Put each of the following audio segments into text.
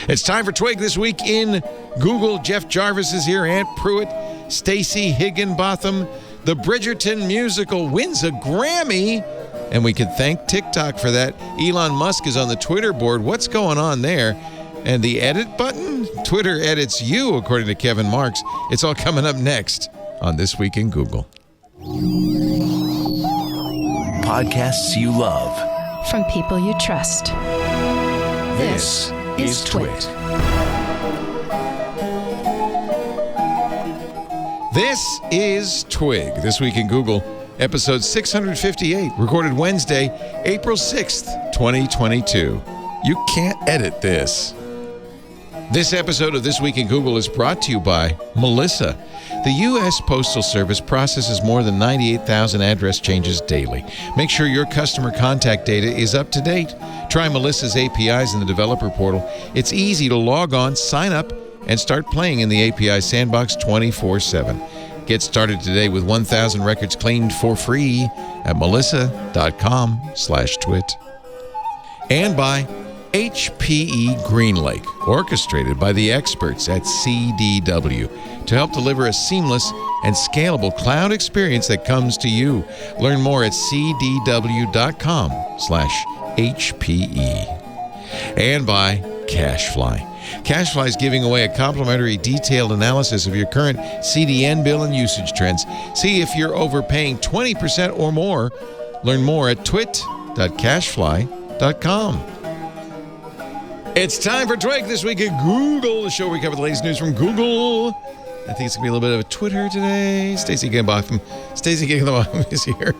It's time for Twig This Week in Google. Jeff Jarvis is here. Aunt Pruitt, Stacey, Higginbotham. The Bridgerton musical wins a Grammy. And we can thank TikTok for that. Elon Musk is on the Twitter board. What's going on there? And the edit button? Twitter edits you, according to Kevin Marks. It's all coming up next on This Week in Google. Podcasts you love. From people you trust. This is TWiT. This is Twig, This Week in Google, episode 658, recorded Wednesday, April 6th, 2022. You can't edit this. This episode of This Week in Google is brought to you by Melissa. The U.S. Postal Service processes more than 98,000 address changes daily. Make sure your customer contact data is up to date. Try Melissa's APIs in the developer portal. It's easy to log on, sign up, and start playing in the API sandbox 24/7. Get started today with 1,000 records cleaned for free at melissa.com/twit. And by HPE GreenLake, orchestrated by the experts at CDW to help deliver a seamless and scalable cloud experience that comes to you. Learn more at cdw.com/HPE. And by CashFly. CashFly is giving away a complimentary detailed analysis of your current CDN bill and usage trends. See if you're overpaying 20% or more. Learn more at twit.cashfly.com. It's time for Twig This Week at Google, the show where we cover the latest news from Google. I think it's going to be a little bit of a Twitter today. Stacey Higginbotham is here.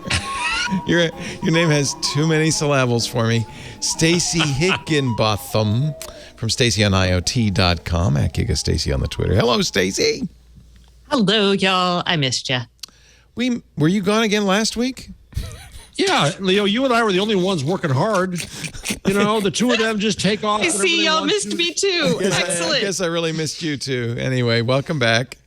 Your name has too many syllables for me. Stacey Higginbotham from StaceyOnIoT.com at GigaStacey on the Twitter. Hello, Stacey. Hello, y'all. I missed you. Were you gone again last week? Yeah, Leo, you and I were the only ones working hard. You know, the two of them just take off. I see y'all missed me too. Excellent. I guess I really missed you too. Anyway, welcome back.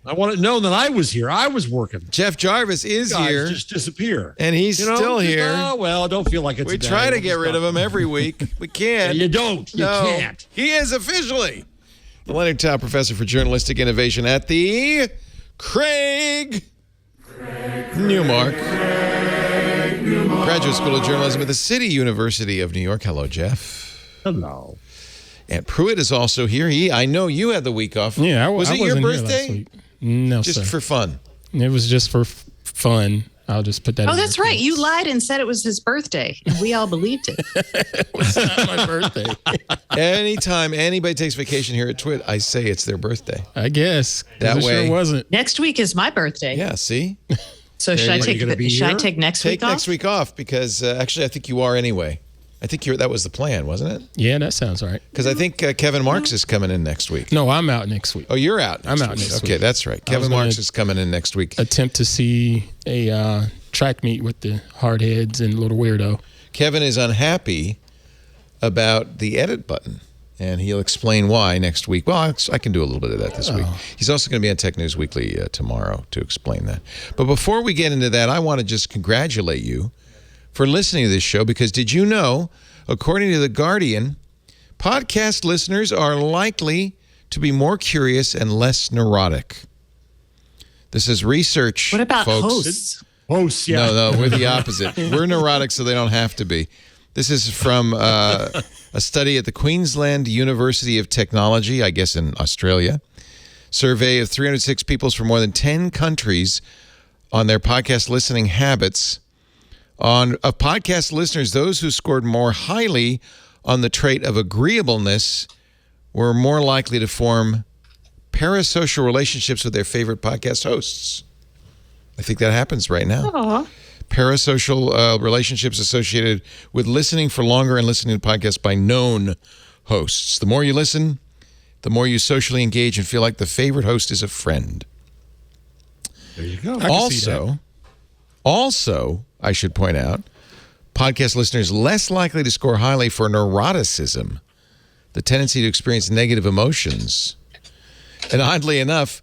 I want to know that I was here. I was working. Jeff Jarvis is here. Just disappear. And he's still here. Oh, well, don't feel like it's We try to get rid of him every week. We can't. You don't. You can't. He is officially the Leonard Tao Professor for Journalistic Innovation at the Craig Newmark Graduate School of Journalism at the City University of New York. Hello, Jeff. Hello. And Pruitt is also here. I know you had the week off. Yeah, was it your birthday? Last week. No, just sir. For fun. It was just for fun. I'll just put that in. Oh, that's right. You lied and said it was his birthday. And we all believed it. It was not my birthday. Anytime anybody takes vacation here at TWiT, I say it's their birthday. I guess. That way. Sure wasn't. Next week is my birthday. Yeah, see? So should I take next week off? Take next week off because actually I think you are anyway. I think that was the plan, wasn't it? Yeah, that sounds right. Because I think Kevin Marks is coming in next week. No, I'm out next week. Oh, you're out next I'm out week. next week. Okay, that's right. Kevin Marks is coming in next week. Attempt to see a track meet with the hardheads and Little Weirdo. Kevin is unhappy about the edit button, and he'll explain why next week. Well, I can do a little bit of that this week. He's also going to be on Tech News Weekly tomorrow to explain that. But before we get into that, I want to just congratulate you for listening to this show, because did you know, according to The Guardian, podcast listeners are likely to be more curious and less neurotic. This is research. What about folks. hosts? Hosts, yeah. No, we're the opposite. We're neurotic, so they don't have to be. This is from a study at the Queensland University of Technology, I guess in Australia. Survey of 306 people from more than 10 countries on their podcast listening habits. Of podcast listeners, those who scored more highly on the trait of agreeableness were more likely to form parasocial relationships with their favorite podcast hosts. I think that happens right now. Aww. Parasocial relationships associated with listening for longer and listening to podcasts by known hosts. The more you listen, the more you socially engage and feel like the favorite host is a friend. There you go. Also, I should point out, podcast listeners less likely to score highly for neuroticism, the tendency to experience negative emotions. And oddly enough,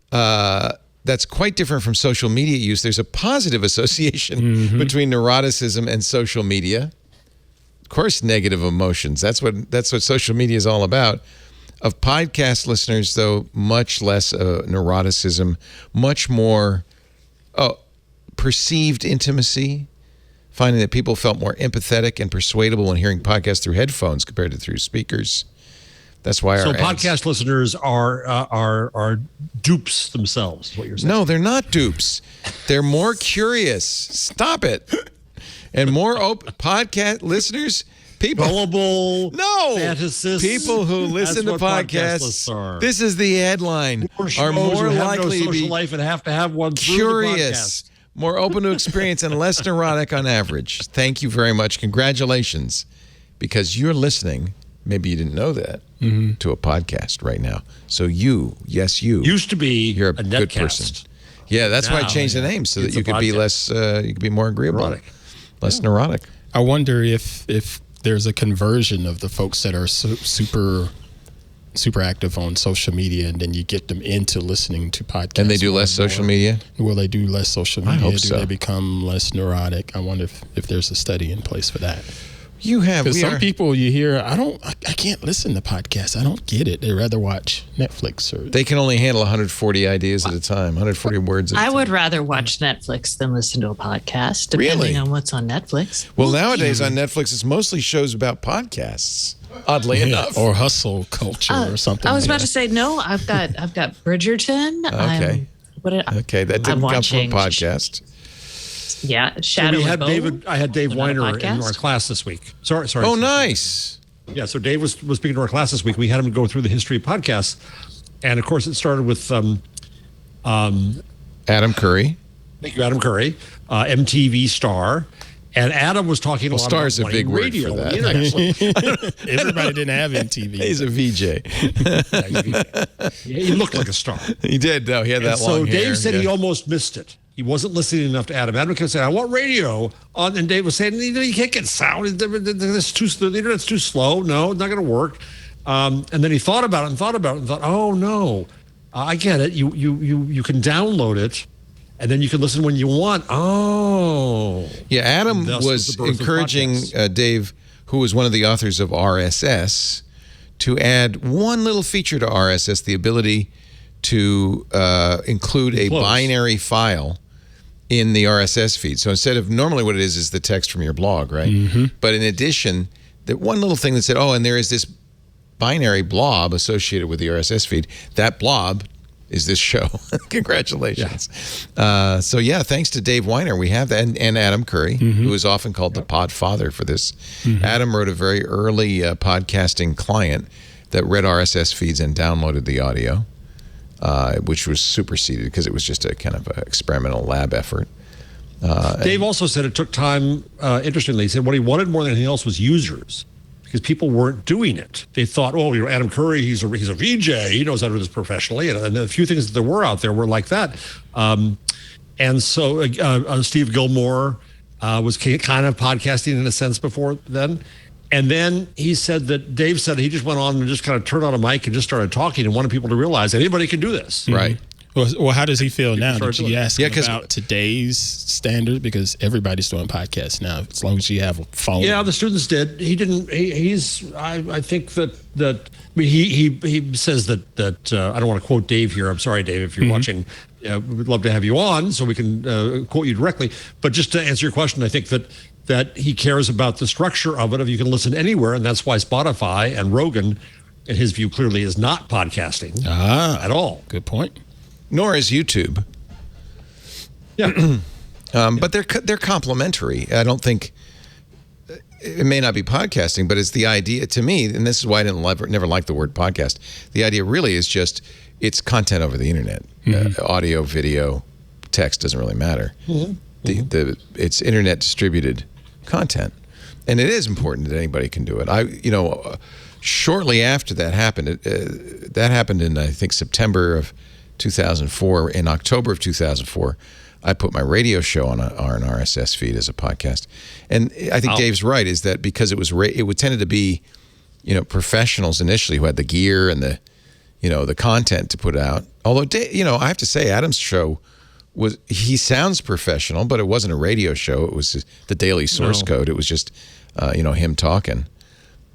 that's quite different from social media use. There's a positive association between neuroticism and social media. course, negative emotions. That's what social media is all about. Of podcast listeners, though, much less neuroticism, much more perceived intimacy, finding that people felt more empathetic and persuadable when hearing podcasts through headphones compared to through speakers. That's why our podcast listeners are dupes themselves, is what you're saying. No, they're not dupes. They're more curious. Stop it. And more open podcast listeners, people gullible, fantasists, people who listen to podcasts. This is the headline. Are more likely to be life and have to have one curious, more open to experience, and less neurotic on average. Thank you very much. Congratulations, because you're listening. Maybe you didn't know that to a podcast right now. So you used to be you're a good person. Yeah, that's why I changed the name so that you could be less, you could be more agreeable, less neurotic. I wonder if there's a conversion of the folks that are super active on social media, and then you get them into listeing to podcasts. And they do less social media? Will they do less social media? I hope so. Do they become less neurotic? I wonder if there's a study in place for that. Because some people you hear, I can't listen to podcasts. I don't get it. They rather watch Netflix. They can only handle 140 ideas at a time, 140 words at a time. I would rather watch Netflix than listen to a podcast, depending on what's on Netflix. Well, nowadays on Netflix, it's mostly shows about podcasts, oddly enough. Or hustle culture or something. I was about to say, no, I've got Bridgerton. Okay. That didn't come from a podcast. Yeah, Shadow. I had Dave Weiner in our class this week. Sorry. Oh, nice. Yeah, so Dave was speaking to our class this week. We had him go through the history of podcasts, and of course, it started with Adam Curry. Thank you, Adam Curry, MTV star. And Adam was talking a lot Star's about a big word radio. for that. Everybody didn't have MTV. He's a VJ. He looked like a star. He did, though. He had that long hair. So Dave said he almost missed it. He wasn't listening enough to Adam. Adam kept saying, I want radio on. And Dave was saying, you can't get sound. The internet's too slow. No, it's not going to work. And then he thought about it and thought, oh, no, I get it. You can download it, and then you can listen when you want. Oh. Yeah, Adam was encouraging Dave, who was one of the authors of RSS, to add one little feature to RSS, the ability to include a binary file in the RSS feed. So instead of normally what it is the text from your blog, right? Mm-hmm. But in addition, that one little thing that said, and there is this binary blob associated with the RSS feed. That blob is this show. Congratulations. Yeah. Thanks to Dave Weiner, we have that, and Adam Curry, who is often called the pod father for this. Adam wrote a very early podcasting client that read RSS feeds and downloaded the audio. Which was superseded because it was just a kind of a experimental lab effort. Dave also said it took time. Interestingly, he said what he wanted more than anything else was users, because people weren't doing it. They thought, Adam Curry, he's a VJ, he knows how to do this professionally, and a few things that there were out there were like that. And so Steve Gilmore was kind of podcasting in a sense before then. And then he said that Dave said he just went on and just kind of turned on a mic and just started talking and wanted people to realize anybody can do this. Right. Well, how does he feel now? Did you ask him about today's standards? Because everybody's doing podcasts now, as long as you have a phone. Yeah, the students did. He didn't. I think that he says that I don't want to quote Dave here. I'm sorry, Dave, if you're watching. We'd love to have you on so we can quote you directly. But just to answer your question, I think that he cares about the structure of it. If you can listen anywhere, and that's why Spotify and Rogan, in his view, clearly is not podcasting at all. Good point. Nor is YouTube. Yeah. But they're complementary. I don't think it may not be podcasting, but it's the idea to me, and this is why I never liked the word podcast. The idea really is just it's content over the internet, audio, video, text doesn't really matter. It's internet distributed content, and it is important that anybody can do it. Shortly after that happened, that happened in I think September of 2004. In October of 2004, I put my radio show on an RSS feed as a podcast, and I think Dave's right. Is that because it would tended to be, professionals initially who had the gear and the content to put out. Although I have to say, Adam's show he sounds professional, but it wasn't a radio show. It was the daily source code. It was just him talking.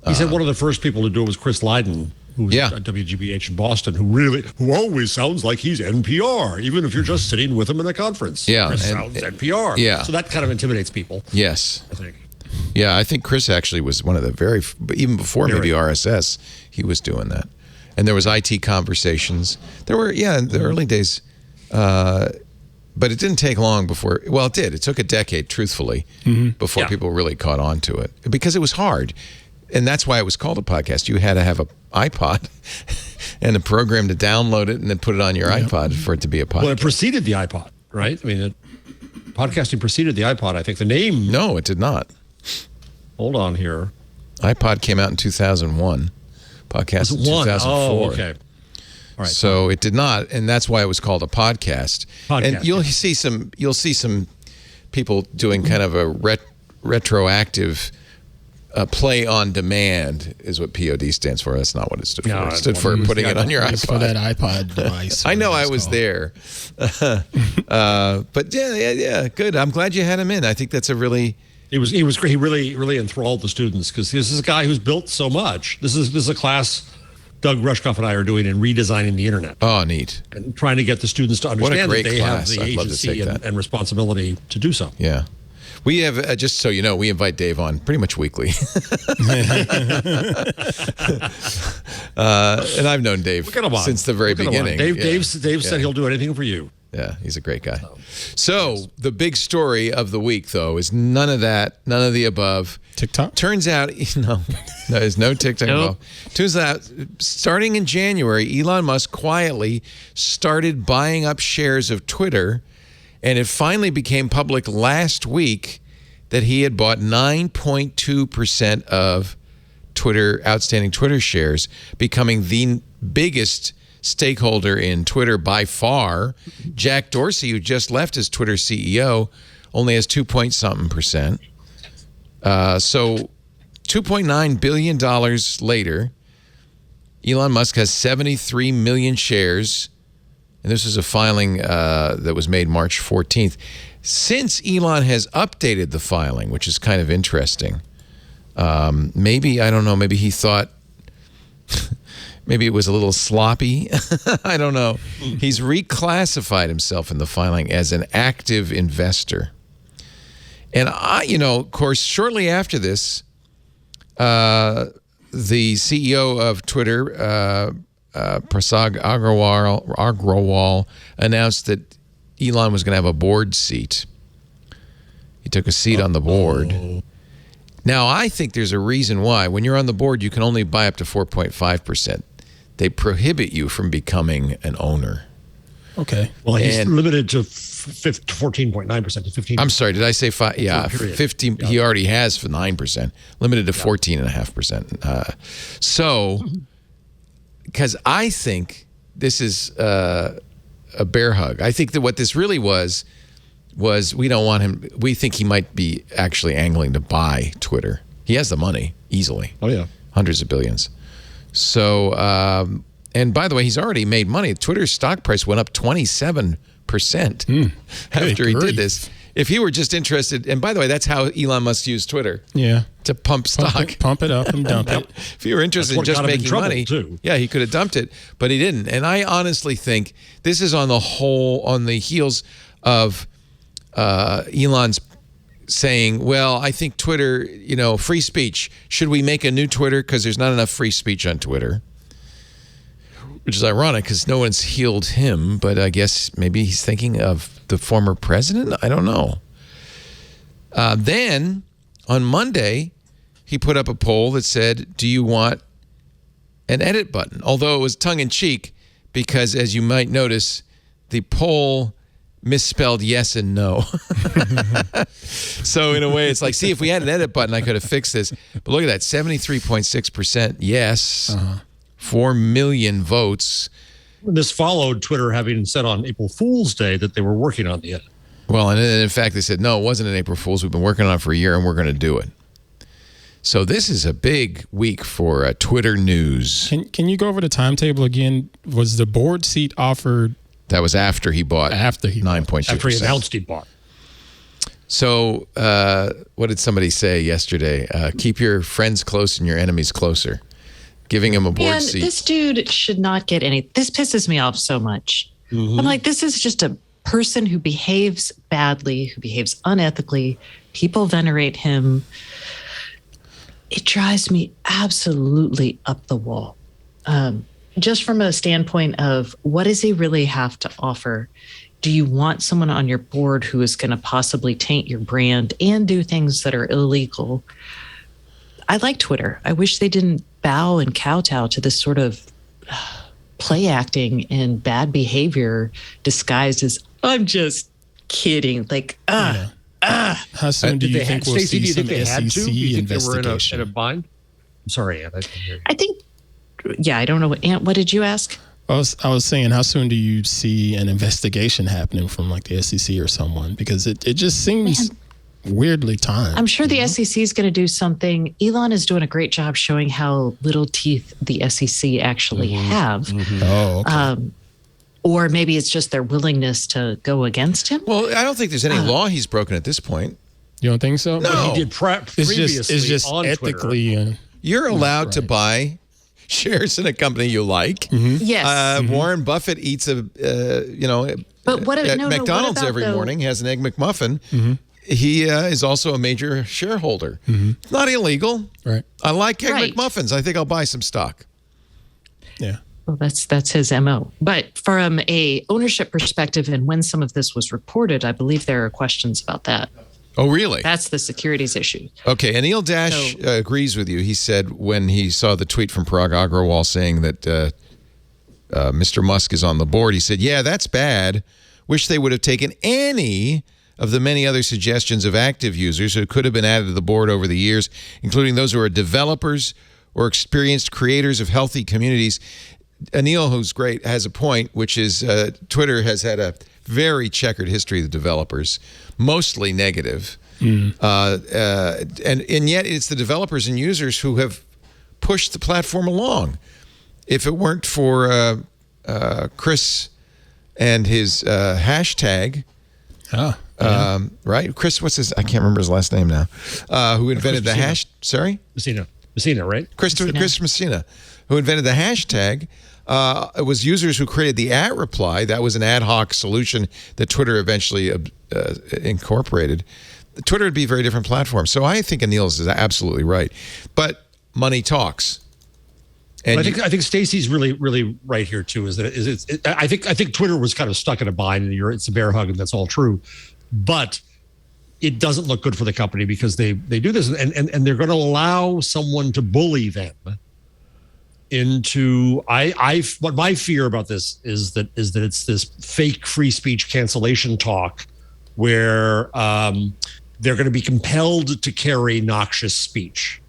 He said one of the first people to do it was Chris Lydon, who was at WGBH in Boston, who always sounds like he's NPR, even if you're just sitting with him in a conference. Yeah. Chris sounds NPR. Yeah. So that kind of intimidates people. Yes. I think. Yeah, I think Chris actually was one of the even before maybe RSS, he was doing that. And there was IT conversations. There were, in the early days, but it didn't take long before, well, it did. It took a decade, truthfully, before people really caught on to it. Because it was hard. And that's why it was called a podcast. You had to have an iPod and a program to download it and then put it on your iPod for it to be a podcast. Well, it preceded the iPod, right? I mean, podcasting preceded the iPod. I think the name... No, it did not. Hold on here. iPod came out in 2001. Podcast in 2004. Oh, okay. All right. So it did not, and that's why it was called a podcast. And you'll see some people doing kind of a retroactive play on demand is what POD stands for. That's not what it stood for. It stood for putting it on your iPod. For that iPod device. I know, I was there. But yeah, good. I'm glad you had him in. I think that's a really... He was great. He really enthralled the students because this is a guy who's built so much. This is a class Doug Rushkoff and I are doing in redesigning the internet. Oh, neat. And trying to get the students to understand that they class. have the agency and responsibility to do so. Yeah. We have, just so you know, we invite Dave on pretty much weekly. And I've known Dave since the very beginning. Dave said he'll do anything for you. Yeah, he's a great guy. So the big story of the week, though, is none of that, none of the above. TikTok? Turns out, there's no TikTok involved. Turns out, starting in January, Elon Musk quietly started buying up shares of Twitter, and it finally became public last week that he had bought 9.2% of outstanding Twitter shares, becoming the biggest stakeholder in Twitter by far. Jack Dorsey, who just left as Twitter CEO, only has 2-point-something%. So $2.9 billion later, Elon Musk has 73 million shares. And this is a filing that was made March 14th. Since Elon has updated the filing, which is kind of interesting, maybe, I don't know, maybe he thought... Maybe it was a little sloppy. I don't know. He's reclassified himself in the filing as an active investor. And of course, shortly after this, the CEO of Twitter, Prasad Agrawal, announced that Elon was going to have a board seat. He took a seat on the board. Now, I think there's a reason why. When you're on the board, you can only buy up to 4.5%. They prohibit you from becoming an owner. Okay. Well, he's limited to 14.9% to 15%. I'm sorry, did I say 5? Yeah, 15. Yeah. He already has for 9%, limited to 14.5%. So, because I think this is a bear hug. I think that what this really was we don't want him. We think he might be actually angling to buy Twitter. He has the money easily. Oh yeah, hundreds of billions. So, and by the way, he's already made money. Twitter's stock price went up 27% after he did this. If he were just interested, and by the way, that's how Elon Musk used Twitter. Yeah. To pump stock. Pump it up and dump it. If he were interested in just making money, yeah, he could have dumped it, but he didn't. And I honestly think this is on the heels of Elon's saying, well, I think Twitter, free speech. Should we make a new Twitter? Because there's not enough free speech on Twitter. Which is ironic because no one's healed him, but I guess maybe he's thinking of the former president. I don't know. Then on Monday, he put up a poll that said, do you want an edit button? Although it was tongue-in-cheek because, as you might notice, the poll misspelled yes and no. So in a way, it's like, see, if we had an edit button, I could have fixed this. But look at that, 73.6% yes, 4 million votes. This followed Twitter having said on April Fool's Day that they were working on the edit. Well, and in fact, they said, no, it wasn't an April Fool's. We've been working on it for a year, and we're going to do it. So this is a big week for Twitter news. Can you go over the timetable again? Was the board seat offered? That was after he bought 9.2%. After he announced he bought. So what did somebody say yesterday? Keep your friends close and your enemies closer. Giving him a board seat. This dude should not get any. This pisses me off so much. I'm like, this is just a person who behaves badly, who behaves unethically. People venerate him. It drives me absolutely up the wall. Just from a standpoint of what does he really have to offer? Do you want someone on your board who is going to possibly taint your brand and do things that are illegal? I like Twitter. I wish they didn't bow and kowtow to this sort of play acting and bad behavior disguised as, I'm just kidding. Like, How soon do you think we'll Stacey, see some they had to? SEC Do you think investigation? they were in a bind? I'm sorry, Ann. I didn't hear you. I think, I don't know. Aunt, what did you ask? I was saying, how soon do you see an investigation happening from like the SEC or someone? Because it just seems weirdly timed. I'm sure the SEC is going to do something. Elon is doing a great job showing how little teeth the SEC actually have. Oh, okay. Or maybe it's just their willingness to go against him. Well, I don't think there's any law he's broken at this point. You don't think so? No. But he did previously It's just on ethically. Twitter. You're allowed to buy shares in a company you like. Yes. Warren Buffett eats But what? at No, McDonald's what about, every though, morning, has an Egg McMuffin. He is also a major shareholder. It's not illegal. Right. I like Egg Right. McMuffins. I think I'll buy some stock. Yeah. Well, that's his MO. But from a ownership perspective, and when some of this was reported, I believe there are questions about that. Oh, really? That's the securities issue. Okay, Anil Dash agrees with you. He said when he saw the tweet from Parag Agrawal saying that Mr. Musk is on the board, he said, yeah, that's bad. Wish they would have taken any of the many other suggestions of active users who could have been added to the board over the years, including those who are developers or experienced creators of healthy communities. Anil, who's great, has a point, which is Twitter has had a very checkered history of the developers, mostly negative. And yet it's the developers and users who have pushed the platform along. If it weren't for Chris and his hashtag, right? Chris, what's his? I can't remember his last name now. Who invented the hash? Sorry, Messina, right? Chris Messina, who invented the hashtag. It was users who created the @reply. That was an ad hoc solution that Twitter eventually incorporated. Twitter would be a very different platform. So I think Anil is absolutely right. But money talks. And I think Stacey's really right here too. I think Twitter was kind of stuck in a bind, and it's a bear hug, and that's all true. But it doesn't look good for the company because they do this, and they're going to allow someone to bully them into. What my fear about this is that it's this fake free speech cancellation talk where they're going to be compelled to carry noxious speech,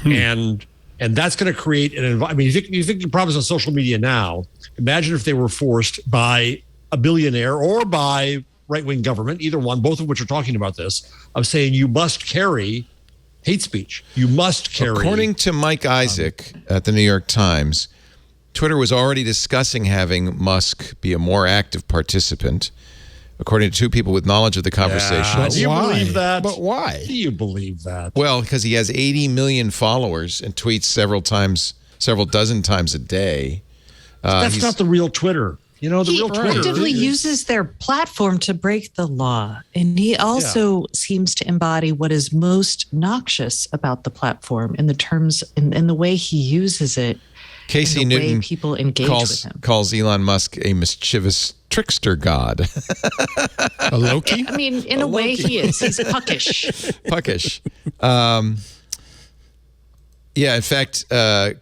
and that's going to create an environment. I mean, you think the problems on social media now. Imagine if they were forced by a billionaire or by right-wing government, either one, both of which are talking about this, of saying you must carry hate speech. You must carry. According to Mike Isaac at the New York Times, Twitter was already discussing having Musk be a more active participant. According to two people with knowledge of the conversation. Do you believe that? But why? Do you believe that? Well, because he has 80 million followers and tweets several dozen times a day. That's not the real Twitter. You know, the He real Twitter actively uses their platform to break the law. And he also seems to embody what is most noxious about the platform in the terms, in the way he uses it. Casey and the Newton way people engage with him. calls Elon Musk a mischievous trickster god. A Loki? I mean, in a way he is. He's puckish. Puckish. Yeah, in fact,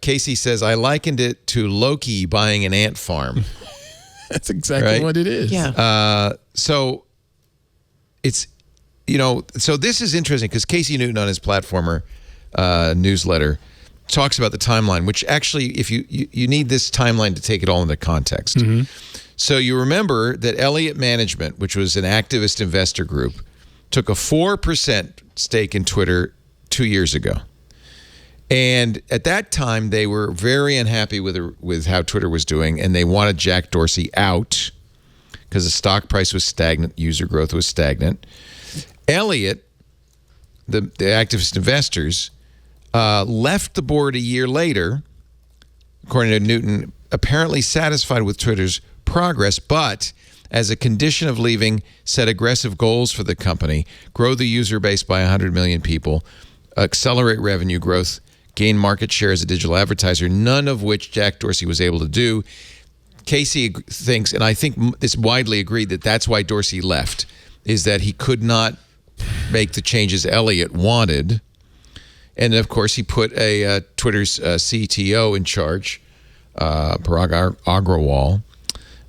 Casey says, I likened it to Loki buying an ant farm. That's exactly what it is. Yeah. So it's, so this is interesting because Casey Newton on his Platformer newsletter talks about the timeline, which actually, if you need this timeline to take it all into context. So you remember that Elliott Management, which was an activist investor group, took a 4% stake in Twitter 2 years ago. And at that time, they were very unhappy with how Twitter was doing, and they wanted Jack Dorsey out because the stock price was stagnant, user growth was stagnant. Elliott, the activist investors, left the board a year later, according to Newton, apparently satisfied with Twitter's progress, but as a condition of leaving, set aggressive goals for the company, grow the user base by 100 million people, accelerate revenue growth, gain market share as a digital advertiser, none of which Jack Dorsey was able to do. Casey thinks, and I think it's widely agreed, that that's why Dorsey left, is that he could not make the changes Elliott wanted. And, of course, he put Twitter's CTO in charge, Parag Agrawal.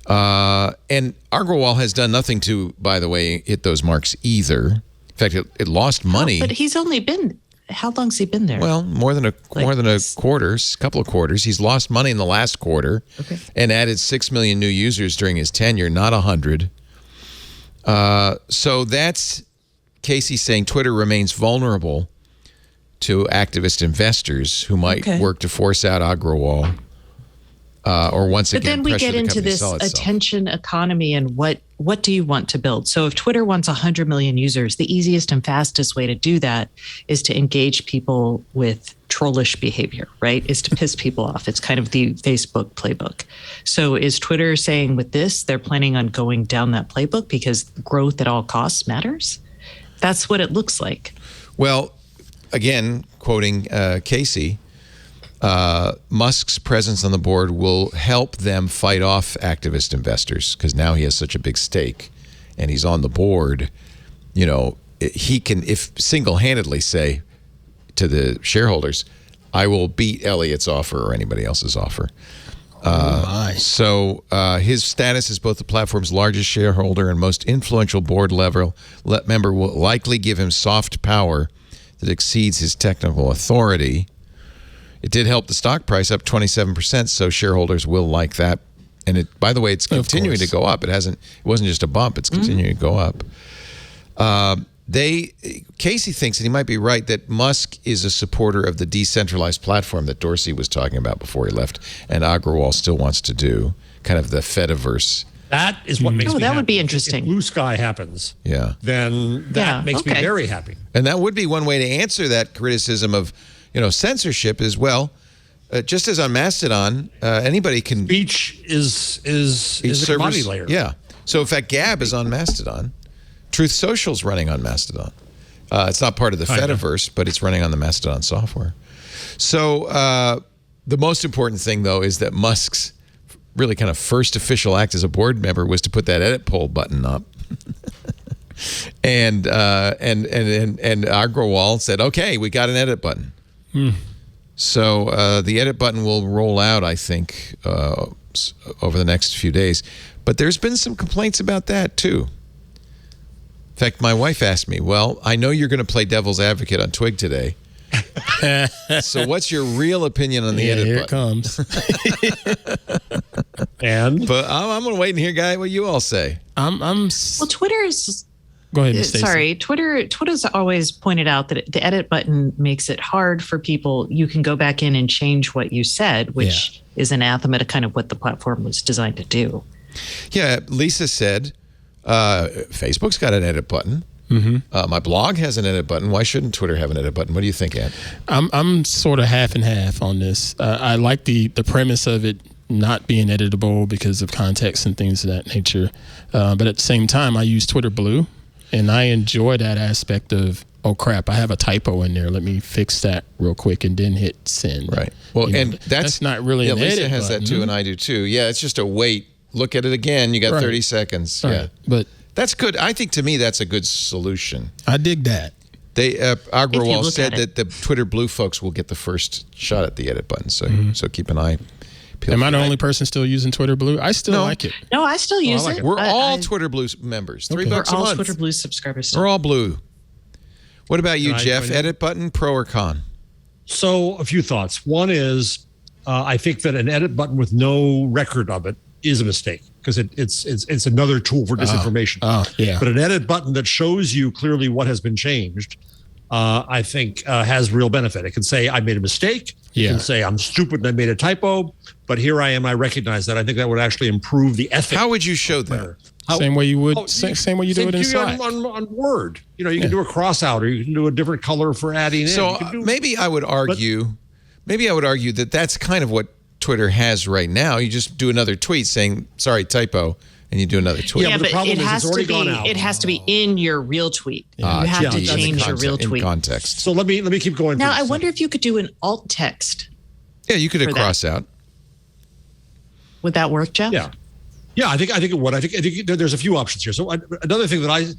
And Agrawal has done nothing to, by the way, hit those marks either. In fact, it lost money. But he's only been, how long's he been there? Well, more than a quarter, a couple of quarters. He's lost money in the last quarter, and added 6 million new users during his tenure, not 100. So that's Casey saying Twitter remains vulnerable to activist investors who might work to force out Agrawal. Or once again, but then we get into this attention economy and what do you want to build? So if Twitter wants 100 million users, the easiest and fastest way to do that is to engage people with trollish behavior, right? Is to piss people off. It's kind of the Facebook playbook. So is Twitter saying with this, they're planning on going down that playbook because growth at all costs matters? That's what it looks like. Well, again, quoting Casey, Musk's presence on the board will help them fight off activist investors because now he has such a big stake and he's on the board. You know, he can, if single-handedly say to the shareholders, I will beat Elliott's offer or anybody else's offer. So his status as both the platform's largest shareholder and most influential board member will likely give him soft power that exceeds his technical authority. It did help the stock price up 27%, so shareholders will like that. And it, by the way, it's continuing to go up. It wasn't just a bump; it's continuing to go up. Casey thinks, and he might be right, that Musk is a supporter of the decentralized platform that Dorsey was talking about before he left, and Agrawal still wants to do, kind of the Fediverse. That is what makes me that happy. would be interesting. If Blue Sky happens, then that makes me very happy. And that would be one way to answer that criticism of, censorship as well. Just as on Mastodon, anybody can. Speech is a commodity layer. Yeah. So in fact, Gab is on Mastodon. Truth Social's running on Mastodon. It's not part of the Fediverse, but it's running on the Mastodon software. So the most important thing, though, is that Musk's really kind of first official act as a board member was to put that edit poll button up. and Agrawal said, "Okay, we got an edit button." So the edit button will roll out, I think, over the next few days. But there's been some complaints about that, too. In fact, my wife asked me, well, I know you're going to play devil's advocate on Twig today. So what's your real opinion on the edit button? Here it comes. But I'm going to wait and hear, Guy, what you all say. Well, Twitter's... Go ahead, Stacey. Sorry, Twitter's always pointed out that the edit button makes it hard for people. You can go back in and change what you said, which is anathema to kind of what the platform was designed to do. Yeah, Lisa said, Facebook's got an edit button. My blog has an edit button. Why shouldn't Twitter have an edit button? What do you think, Ant? I'm sort of half and half on this. I like the premise of it not being editable because of context and things of that nature. But at the same time, I use Twitter Blue. And I enjoy that aspect of, oh, crap, I have a typo in there. Let me fix that real quick and then hit send. Right. Well, that's not really an edit Lisa has button. that too, and I do too. Yeah, it's just a wait. Look at it again. You got 30 seconds. Right. Yeah. But that's good. I think, to me, that's a good solution. I dig that. Agrawal said that the Twitter Blue folks will get the first shot at the edit button. So keep an eye. Am I the only person still using Twitter Blue? I still like it. No, I still use it. We're all Twitter Blue members. $3 a month. We're all Twitter Blue subscribers. We're all Blue. What about you, Jeff? Edit button, pro or con? So a few thoughts. One is I think that an edit button with no record of it is a mistake because it's another tool for disinformation. Yeah. But an edit button that shows you clearly what has been changed I think has real benefit. It can say I made a mistake. It can say I'm stupid and I made a typo, but here I am. I recognize that. I think that would actually improve the ethic. How would you show that? Same way you would. Same way you do it in Slack. On Word. You know, you can do a cross out, or you can do a different color for adding in. So maybe I would argue. Maybe I would argue that that's kind of what Twitter has right now. You just do another tweet saying, sorry, typo, and you do another tweet. Yeah, but it has to be. It has to be in your real tweet. You have to change your real tweet in context. So let me keep going. Now I wonder if you could do an alt text. Yeah, you could cross out. Would that work, Jeff? Yeah, I think it would. I think there's a few options here. So another thing that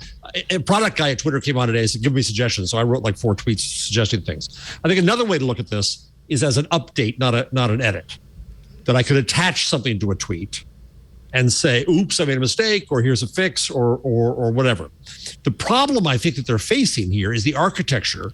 a product guy at Twitter came on today to give me suggestions. So I wrote like 4 tweets suggesting things. I think another way to look at this is as an update, not an edit. That I could attach something to a tweet and say, oops, I made a mistake, or here's a fix, or whatever. The problem I think that they're facing here is the architecture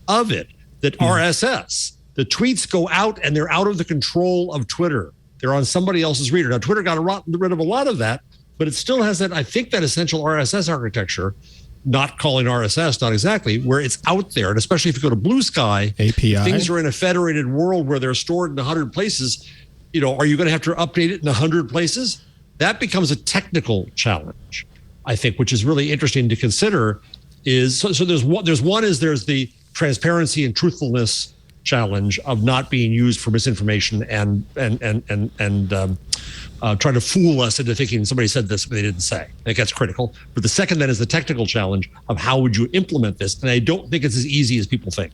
of it, that RSS, the tweets go out and they're out of the control of Twitter. They're on somebody else's reader. Now, Twitter got rid of a lot of that, but it still has that, I think, that essential RSS architecture, not calling RSS, not exactly, where it's out there. And especially if you go to Blue Sky, API. Things are in a federated world where they're stored in 100 places. You know, are you going to have to update it in 100 places? That becomes a technical challenge, I think, which is really interesting to consider. There's the transparency and truthfulness challenge of not being used for misinformation and trying to fool us into thinking somebody said this but they didn't say. I think that's critical. But the second then is the technical challenge of how would you implement this? And I don't think it's as easy as people think.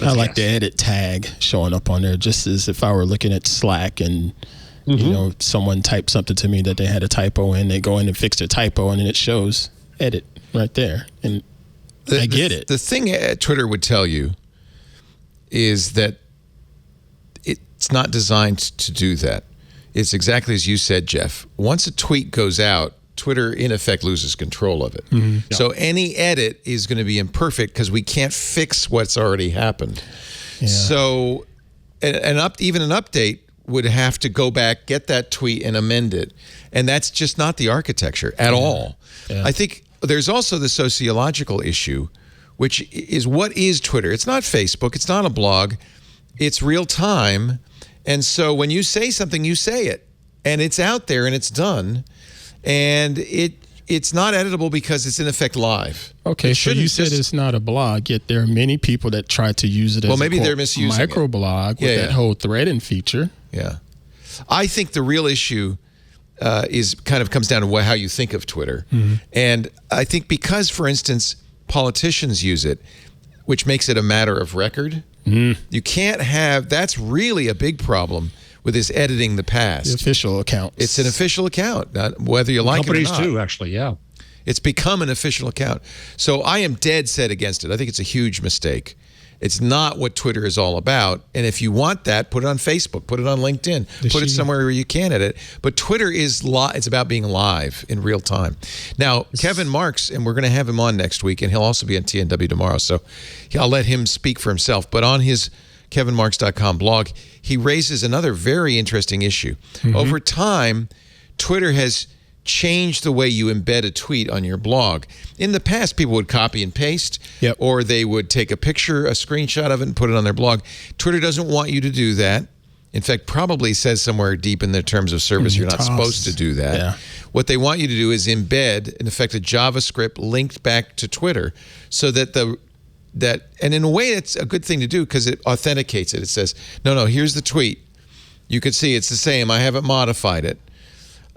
I like the edit tag showing up on there, just as if I were looking at Slack and you know, someone typed something to me that they had a typo in, they go in and fix their typo, and then it shows edit right there. And I get it. The thing Twitter would tell you is that it's not designed to do that. It's exactly as you said, Jeff. Once a tweet goes out, Twitter, in effect, loses control of it. So any edit is going to be imperfect because we can't fix what's already happened. So even an update would have to go back, get that tweet, and amend it. And that's just not the architecture at all. I think there's also the sociological issue, which is, what is Twitter? It's not Facebook. It's not a blog. It's real time. And so when you say something, you say it. And it's out there and it's done. And it's not editable because it's in effect live. Okay, so you said it's not a blog, yet there are many people that try to use it as maybe they're misusing microblog with that whole threading feature. Yeah. I think the real issue comes down to how you think of Twitter. And I think because, for instance, politicians use it, which makes it a matter of record, you can't have, that's really a big problem with this editing the past. The official account. It's an official account, whether you like it or not. Companies too, actually, yeah. It's become an official account. So I am dead set against it. I think it's a huge mistake. It's not what Twitter is all about. And if you want that, put it on Facebook, put it on LinkedIn, put it somewhere where you can edit. But Twitter is it's about being live in real time. Now, Kevin Marks, and we're going to have him on next week, and he'll also be on TNW tomorrow. So I'll let him speak for himself. But on his kevinmarks.com blog, he raises another very interesting issue. Over time, Twitter has changed the way you embed a tweet on your blog. In the past, people would copy and paste, or they would take a picture, a screenshot of it, and put it on their blog. Twitter doesn't want you to do that. In fact, probably says somewhere deep in their terms of service you're not supposed to do that. What they want you to do is embed, in effect, a JavaScript linked back to Twitter, so that and in a way, it's a good thing to do because it authenticates it. It says, no, here's the tweet. You can see it's the same. I haven't modified it.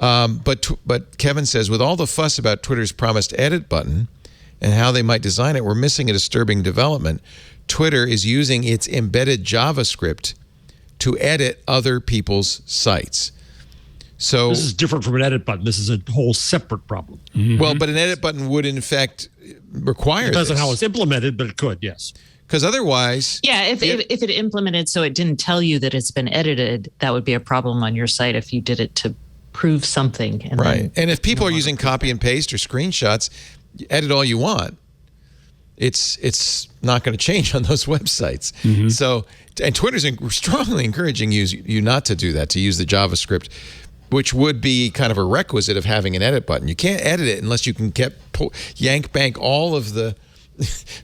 But Kevin says, with all the fuss about Twitter's promised edit button and how they might design it, we're missing a disturbing development. Twitter is using its embedded JavaScript to edit other people's sites. So this is different from an edit button. This is a whole separate problem. Well, but an edit button would, in fact, require this. Depends on how it's implemented, but it could, yes. Because otherwise... Yeah, if it implemented so it didn't tell you that it's been edited, that would be a problem on your site if you did it to prove something. And and if people are using copy and paste or screenshots, edit all you want. It's not going to change on those websites. So, and Twitter's strongly encouraging you not to do that, to use the JavaScript, which would be kind of a requisite of having an edit button. You can't edit it unless you can yank bank all of the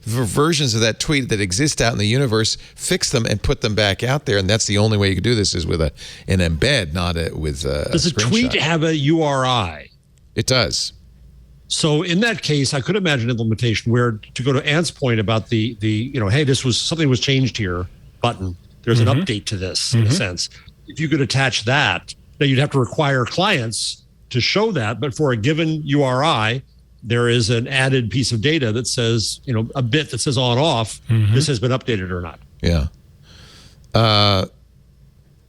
versions of that tweet that exist out in the universe, fix them, and put them back out there. And that's the only way you can do this is with an embed, not with a Does a tweet screenshot. have a URI? It does. So in that case, I could imagine implementation where, to go to Ant's point about the hey, something was changed here button. There's an update to this in a sense. If you could attach that, then you'd have to require clients to show that. But for a given URI, there is an added piece of data that says, a bit that says on off, this has been updated or not. Yeah.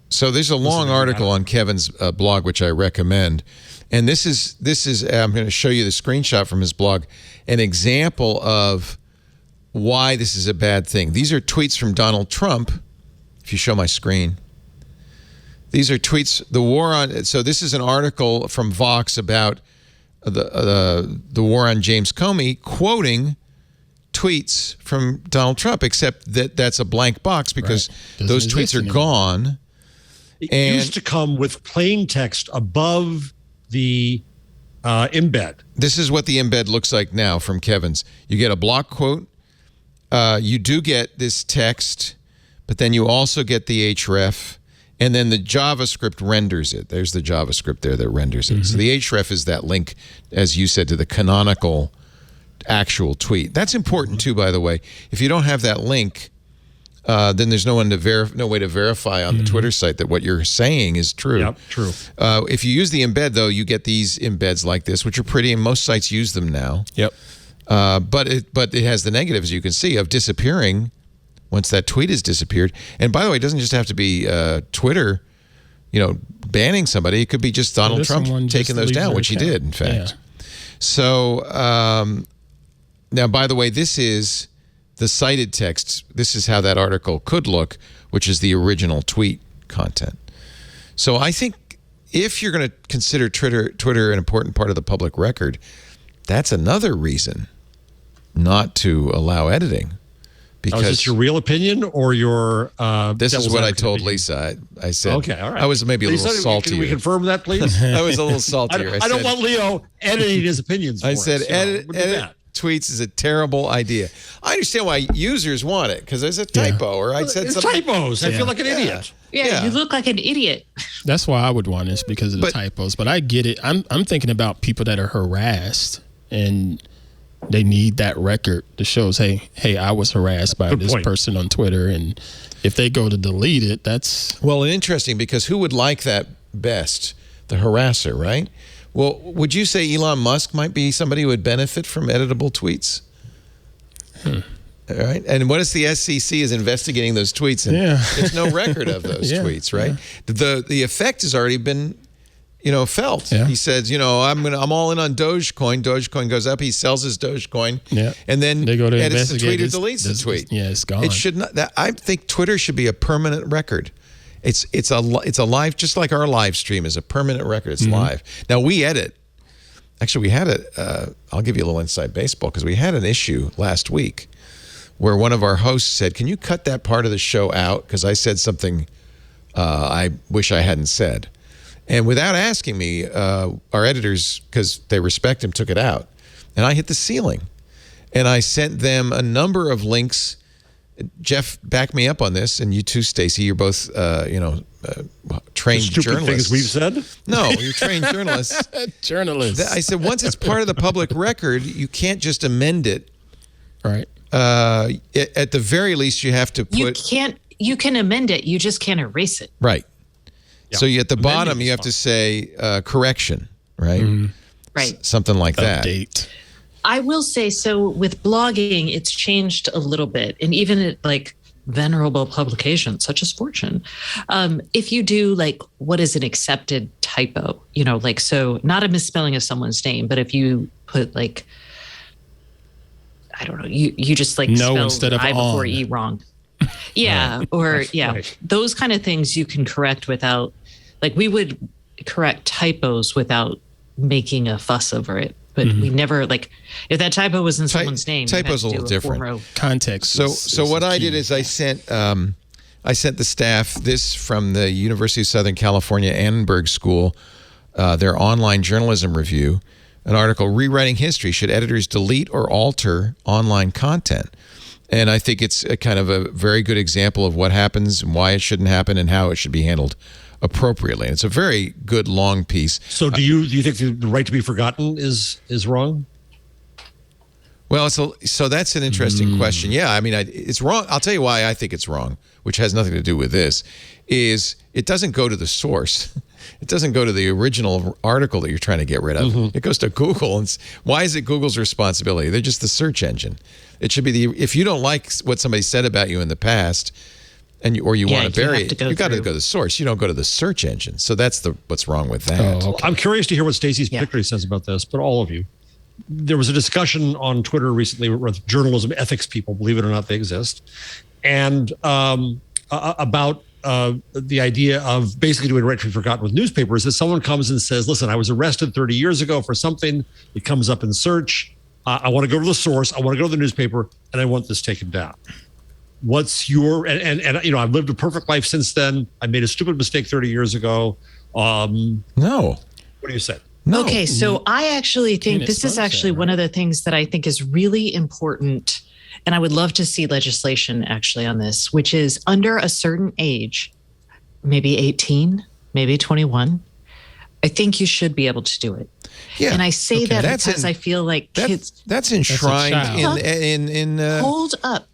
So there's a long article on Kevin's blog, which I recommend. And this is I'm going to show you the screenshot from his blog, an example of why this is a bad thing. These are tweets from Donald Trump. If you show my screen, these are tweets. The war on. So this is an article from Vox about the war on James Comey, quoting tweets from Donald Trump, except that that's a blank box because those tweets are gone. It used to come with plain text above the embed. This is what the embed looks like now from Kevin's. You get a block quote. You do get this text, but then you also get the href, and then the JavaScript renders it. There's the JavaScript there that renders it. So the href is that link, as you said, to the canonical actual tweet. That's important too, by the way. If you don't have that link, then there's no way to verify on the Twitter site that what you're saying is true. Yep, true. If you use the embed, though, you get these embeds like this, which are pretty, and most sites use them now. Yep. But it has the negatives, you can see, of disappearing once that tweet has disappeared. And by the way, it doesn't just have to be Twitter, banning somebody. It could be just Donald Trump taking those down, which he did, in fact. Yeah. So now, by the way, this is the cited text. This is how that article could look, which is the original tweet content. So I think if you're going to consider Twitter an important part of the public record, that's another reason not to allow editing. Because is this your real opinion or your this is what I told opinion? Lisa. I said, okay, all right. I was maybe a little salty. Can we confirm that, please? I was a little saltier. I don't want Leo editing his opinions for I said, us, edit tweets is a terrible idea. I understand why users want it, because there's a typo or I said something. Typos. I feel like an idiot. Yeah, you look like an idiot. That's why I would want this, because of the typos. But I get it. I'm thinking about people that are harassed and they need that record that shows, hey, I was harassed by this person on Twitter, and if they go to delete it, that's interesting, because who would like that best? The harasser, right? Well, would you say Elon Musk might be somebody who would benefit from editable tweets? All right. And what if the SEC is investigating those tweets and there's no record of those tweets, right? Yeah. The effect has already been, felt. Yeah. He says, I'm all in on Dogecoin. Dogecoin goes up. He sells his Dogecoin. Yeah. And then they go to edits the tweet or deletes the tweet. Yeah, it's gone. It should not. I think Twitter should be a permanent record. It's a live, just like our live stream is a permanent record. It's live. Now we edit. Actually, we had I'll give you a little inside baseball, because we had an issue last week where one of our hosts said, "Can you cut that part of the show out? Because I said something I wish I hadn't said." And without asking me, our editors, because they respect him, took it out, and I hit the ceiling. And I sent them a number of links. Jeff, back me up on this, and you too, Stacey. You're both, trained stupid journalists. Things we've said? No, you're trained journalists. Journalists. I said once it's part of the public record, you can't just amend it. Right. At the very least, you have to put. You can amend it. You just can't erase it. Right. Yeah. So at the bottom, you have to say correction. Right. Mm-hmm. Right. Something like that. Update. I will say, so with blogging, it's changed a little bit. And even at venerable publications such as Fortune, if you do what is an accepted typo, so not a misspelling of someone's name, but if you put I don't know, you just no spell instead of I before on. E wrong. Yeah. Or those kind of things you can correct without, we would correct typos without making a fuss over it. But we never, if that typo was in someone's name, typo's a little different. Context. So what I did is I sent the staff this from the University of Southern California Annenberg School, their online journalism review. an article, Rewriting History, Should Editors Delete or Alter Online Content? And I think it's a kind of a very good example of what happens and why it shouldn't happen and how it should be handled appropriately. And it's a very good long piece. So do you think the right to be forgotten is wrong? Well, so that's an interesting question. Yeah, I mean, it's wrong. I'll tell you why I think it's wrong, which has nothing to do with this, is it doesn't go to the source. It doesn't go to the original article that you're trying to get rid of. It goes to Google. And why is it Google's responsibility? They're just the search engine. It should be if you don't like what somebody said about you in the past, or you want to bury it, you got to go to the source. You don't go to the search engine. So that's what's wrong with that. Oh, okay. Well, I'm curious to hear what Stacey particularly says about this, but all of you. There was a discussion on Twitter recently with journalism ethics people, believe it or not, they exist, and about the idea of basically doing right to be forgotten with newspapers. That someone comes and says, listen, I was arrested 30 years ago for something. It comes up in search. I want to go to the source. I want to go to the newspaper, and I want this taken down. What's your, and I've lived a perfect life since then. I made a stupid mistake 30 years ago. No. What do you say? No. Okay, so I actually think this is actually one of the things that I think is really important, and I would love to see legislation actually on this, which is under a certain age, maybe 18, maybe 21, I think you should be able to do it. Yeah. And I say that because I feel like kids. That's enshrined in Hold up.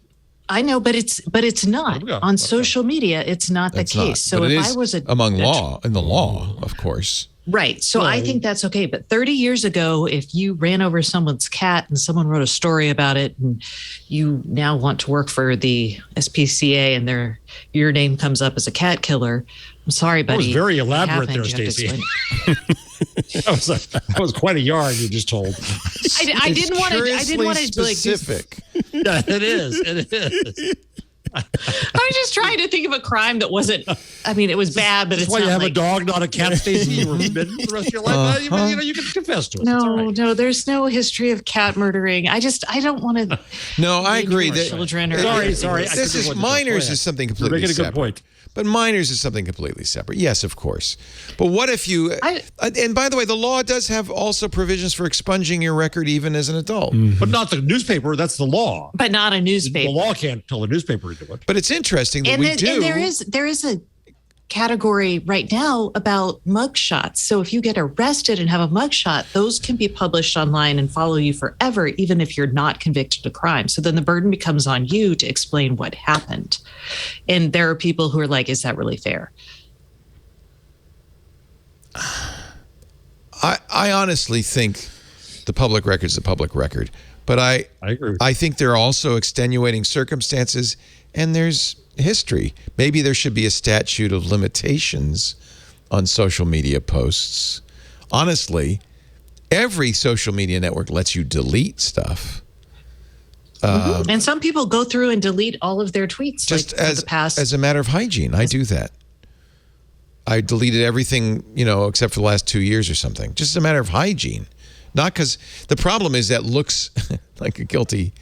I know, but it's not on social media. It's not the case. So if I was in the law, of course. Right. So I think that's okay. But 30 years ago, if you ran over someone's cat and someone wrote a story about it and you now want to work for the SPCA and your name comes up as a cat killer, I'm sorry, buddy. That was very elaborate there, Stacey. That was quite a yarn you just told. I didn't want to specific. Yeah, it is. I was just trying to think of a crime that wasn't. I mean, it was bad, but it's why not you have like, a dog, not a cat, Stacey. You were bitten the rest of your life. You can confess to it. No, there's no history of cat murdering. I don't want to. No, I agree that children are. Sorry. This is minors is something completely separate. You're making a good point. But minors is something completely separate. Yes, of course. But what if you... and by the way, the law does have also provisions for expunging your record even as an adult. But not the newspaper. That's the law. But not a newspaper. The law can't tell the newspaper to do it. But it's interesting that we do... And there is a category right now about mugshots. So if you get arrested and have a mugshot, those can be published online and follow you forever, even if you're not convicted of a crime. So then the burden becomes on you to explain what happened. And there are people who are like, is that really fair? I honestly think the public record is the public record. But I agree. I think there are also extenuating circumstances and there's history. Maybe there should be a statute of limitations on social media posts. Honestly, every social media network lets you delete stuff. And some people go through and delete all of their tweets. Just as a matter of hygiene, I do that. I deleted everything, except for the last 2 years or something. Just as a matter of hygiene. Not because the problem is that looks like a guilty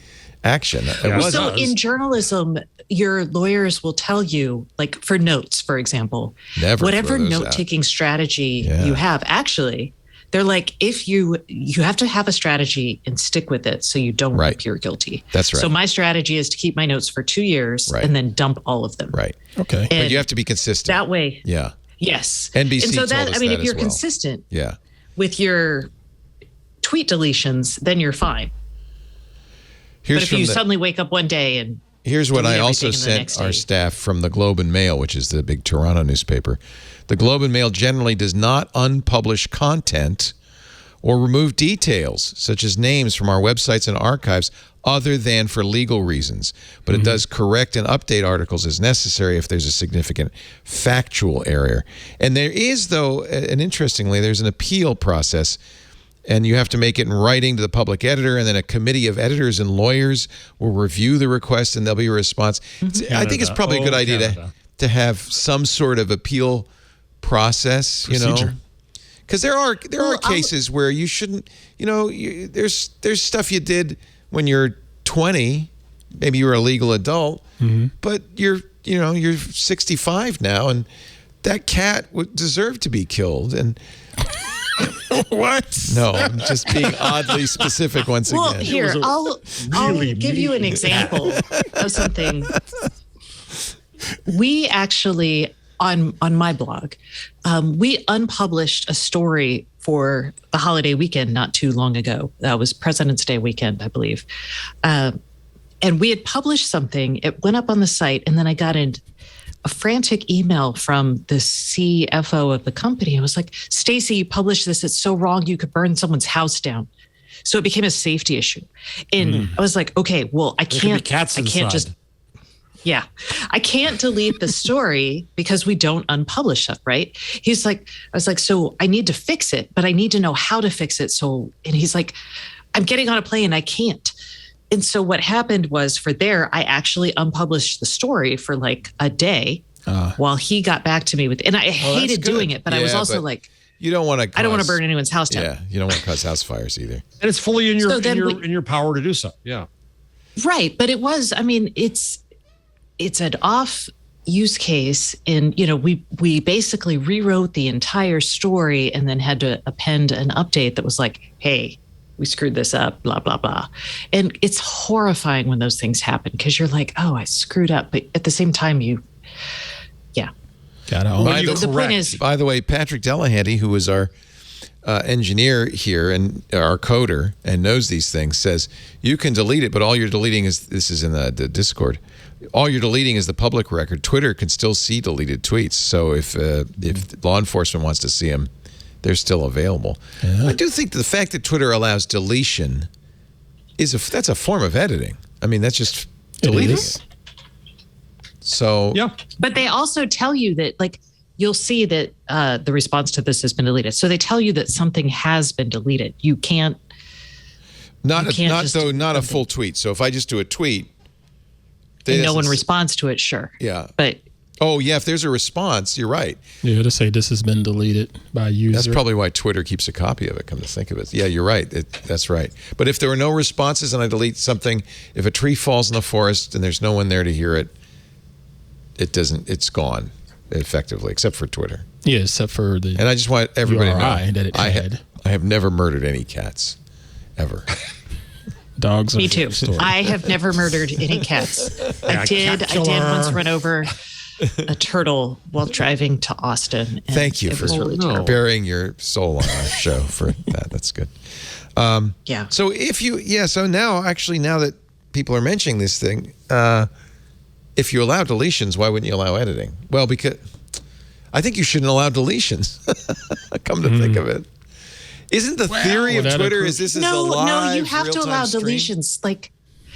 action. So in journalism, your lawyers will tell you, like for notes, for example, whatever note-taking strategy you have, actually, they're like, if you have to have a strategy and stick with it so you don't appear guilty. That's right. So my strategy is to keep my notes for 2 years and then dump all of them. Right. Okay. But you have to be consistent. That way. Yeah. Yes. NBC and so told us if you're consistent with your tweet deletions, then you're fine. But if you suddenly wake up one day and here's what I also sent our staff from the Globe and Mail, which is the big Toronto newspaper. The Globe and Mail generally does not unpublish content or remove details, such as names from our websites and archives, other than for legal reasons. But it does correct and update articles as necessary if there's a significant factual error. And there is, though, and interestingly, there's an appeal process. And you have to make it in writing to the public editor, and then a committee of editors and lawyers will review the request, and there'll be a response. I think it's probably a good idea to have some sort of appeal process, procedure. Because there are cases where you shouldn't, there's stuff you did when you're 20, maybe you're a legal adult, but you're 65 now, and that cat would deserve to be killed, and What? No, I'm just being oddly specific once Well, again. here, I'll really give you an mean example of something. We actually, on my blog, we unpublished a story for the holiday weekend not too long ago. That was President's Day weekend, I believe. And we had published something. It went up on the site, and then I got a frantic email from the CFO of the company. It was like, Stacey, you published this. It's so wrong. You could burn someone's house down. So it became a safety issue. And I was like, okay, well, I can't just, I can't delete the story because we don't unpublish it, right? I was like, so I need to fix it, but I need to know how to fix it. And he's like, I'm getting on a plane. I can't. And so what happened was I actually unpublished the story for like a day while he got back to me and I hated doing it, but I was also like, you don't want to. I don't want to burn anyone's house down. Yeah, you don't want to cause house fires either. And it's fully in your power to do so. Yeah. Right. But it was, I mean, it's an off use case. And, we basically rewrote the entire story and then had to append an update that was like, hey, we screwed this up, blah, blah, blah. And it's horrifying when those things happen because you're like, oh, I screwed up. But at the same time, Gotta own it. The point is, by the way, Patrick Delahanty, who was our engineer here and our coder and knows these things, says you can delete it, but all you're deleting this is in the Discord. All you're deleting is the public record. Twitter can still see deleted tweets. So if law enforcement wants to see them, they're still available. Yeah. I do think the fact that Twitter allows deletion that's a form of editing. I mean, that's just deleting it. So yeah, but they also tell you that, like, you'll see that the response to this has been deleted. So they tell you that something has been deleted. You can't. Not a full tweet. So if I just do a tweet, and no one responds to it, sure. Yeah, but. Oh, yeah, if there's a response, you're right. Yeah, to say this has been deleted by a user. That's probably why Twitter keeps a copy of it, come to think of it. Yeah, you're right. That's right. But if there are no responses and I delete something, if a tree falls in the forest and there's no one there to hear it, it's gone, effectively, except for Twitter. Yeah, except for the And I just want everybody to know that it had. I have never murdered any cats, ever. Dogs. Me too. I have never murdered any cats. I did once run over a turtle while driving to Austin. Thank you for bearing your soul on our show for that. That's good. Yeah. So so now that people are mentioning this thing, if you allow deletions, why wouldn't you allow editing? Well, because I think you shouldn't allow deletions. Come to think of it. Isn't the theory of Twitter is this is a live, No, you have to allow deletions. Like,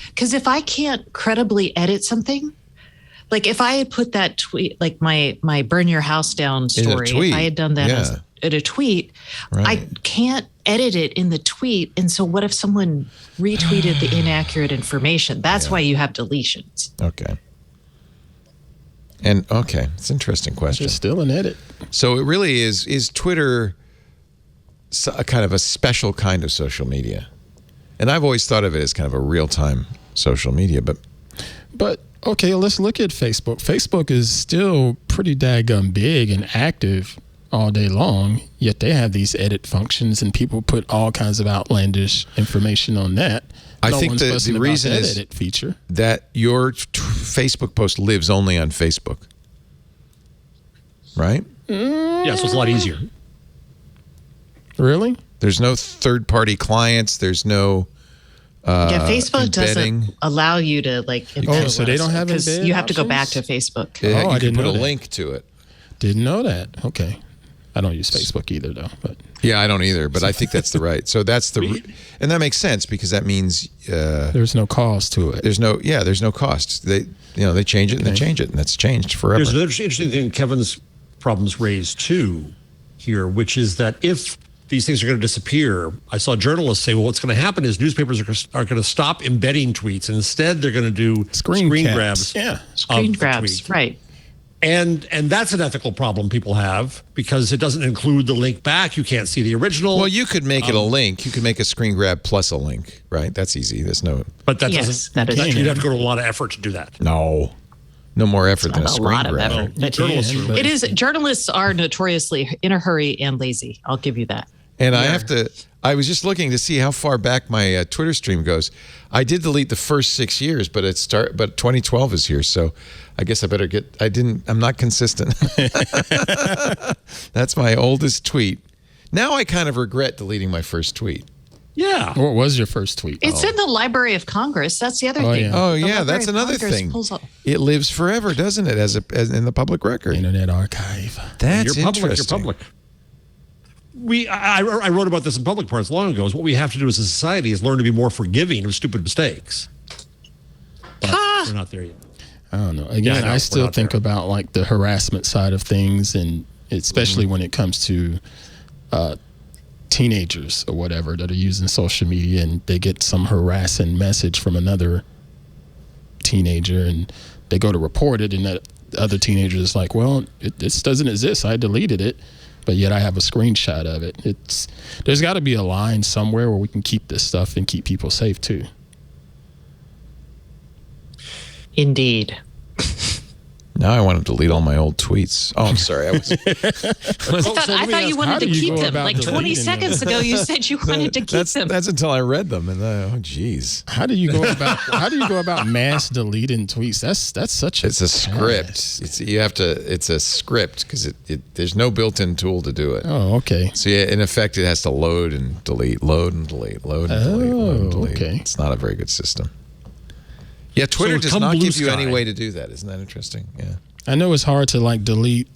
because if I can't credibly edit something, like if I had put that tweet, like my burn your house down story, if I had done that at a tweet, right. I can't edit it in the tweet. And so what if someone retweeted the inaccurate information? That's why you have deletions. Okay. It's an interesting question. It's still an edit. So it really is Twitter a kind of a special kind of social media? And I've always thought of it as kind of a real-time social media, but okay, let's look at Facebook. Facebook is still pretty daggum big and active all day long, yet they have these edit functions and people put all kinds of outlandish information on that. I think the reason is edit feature. That your Facebook post lives only on Facebook, right? Yeah, so it's a lot easier. Really? There's no third-party clients. There's no Facebook embedding. doesn't allow you to embed. So they don't have embed you have to go options? back to Facebook. Yeah, I didn't put know a that. link to it. Didn't know that. Okay. I don't use Facebook either, though. But yeah, I don't either. But I think that's the right. So that's and that makes sense because that means there's no cost to it. There's no cost. They change it and they change it, and that's changed forever. There's another interesting thing Kevin's problems raised too here, which is that if these things are going to disappear, I saw journalists say, well, what's going to happen is newspapers are going to stop embedding tweets, and instead they're going to do screen grabs. Yeah, screen grabs, right. And that's an ethical problem people have because it doesn't include the link back. You can't see the original. Well, you could make it a link. You could make a screen grab plus a link, right? That's easy. There's no... But that you'd have to go to a lot of effort to do that. No more effort than a screen grab. Journalists are notoriously in a hurry and lazy. I'll give you that. And I was just looking to see how far back my Twitter stream goes. I did delete the first 6 years, but but 2012 is here, so I guess I better I'm not consistent. That's my oldest tweet. Now I kind of regret deleting my first tweet. Yeah. What was your first tweet? It's in the Library of Congress. That's the other thing. Yeah. Oh, The yeah, Library that's of another Congress thing. It lives forever, doesn't it, as in the public record? Internet Archive. That's You're public. interesting. You're public. I wrote about this in Public Parts long ago. Is what we have to do as a society is learn to be more forgiving of stupid mistakes. But we're not there yet. I don't know. Again, I still think about like the harassment side of things, and especially when it comes to teenagers or whatever that are using social media, and they get some harassing message from another teenager, and they go to report it, and that other teenager is like, "Well, this doesn't exist. I deleted it." But yet I have a screenshot of it. There's got to be a line somewhere where we can keep this stuff and keep people safe too. Indeed. Now I want to delete all my old tweets. Oh, I'm sorry. I thought you wanted to keep them. Like 20 deleting seconds ago, you said you wanted to keep them. That's until I read them, and oh, geez. How do you go about mass deleting tweets? That's such a It's a script. It's a script because there's no built-in tool to do it. Oh, okay. So yeah, in effect, it has to load and delete, load and delete, load and delete, load and delete. Okay. It's not a very good system. Yeah, Twitter does not give you any way to do that. Isn't that interesting? Yeah. I know it's hard to like delete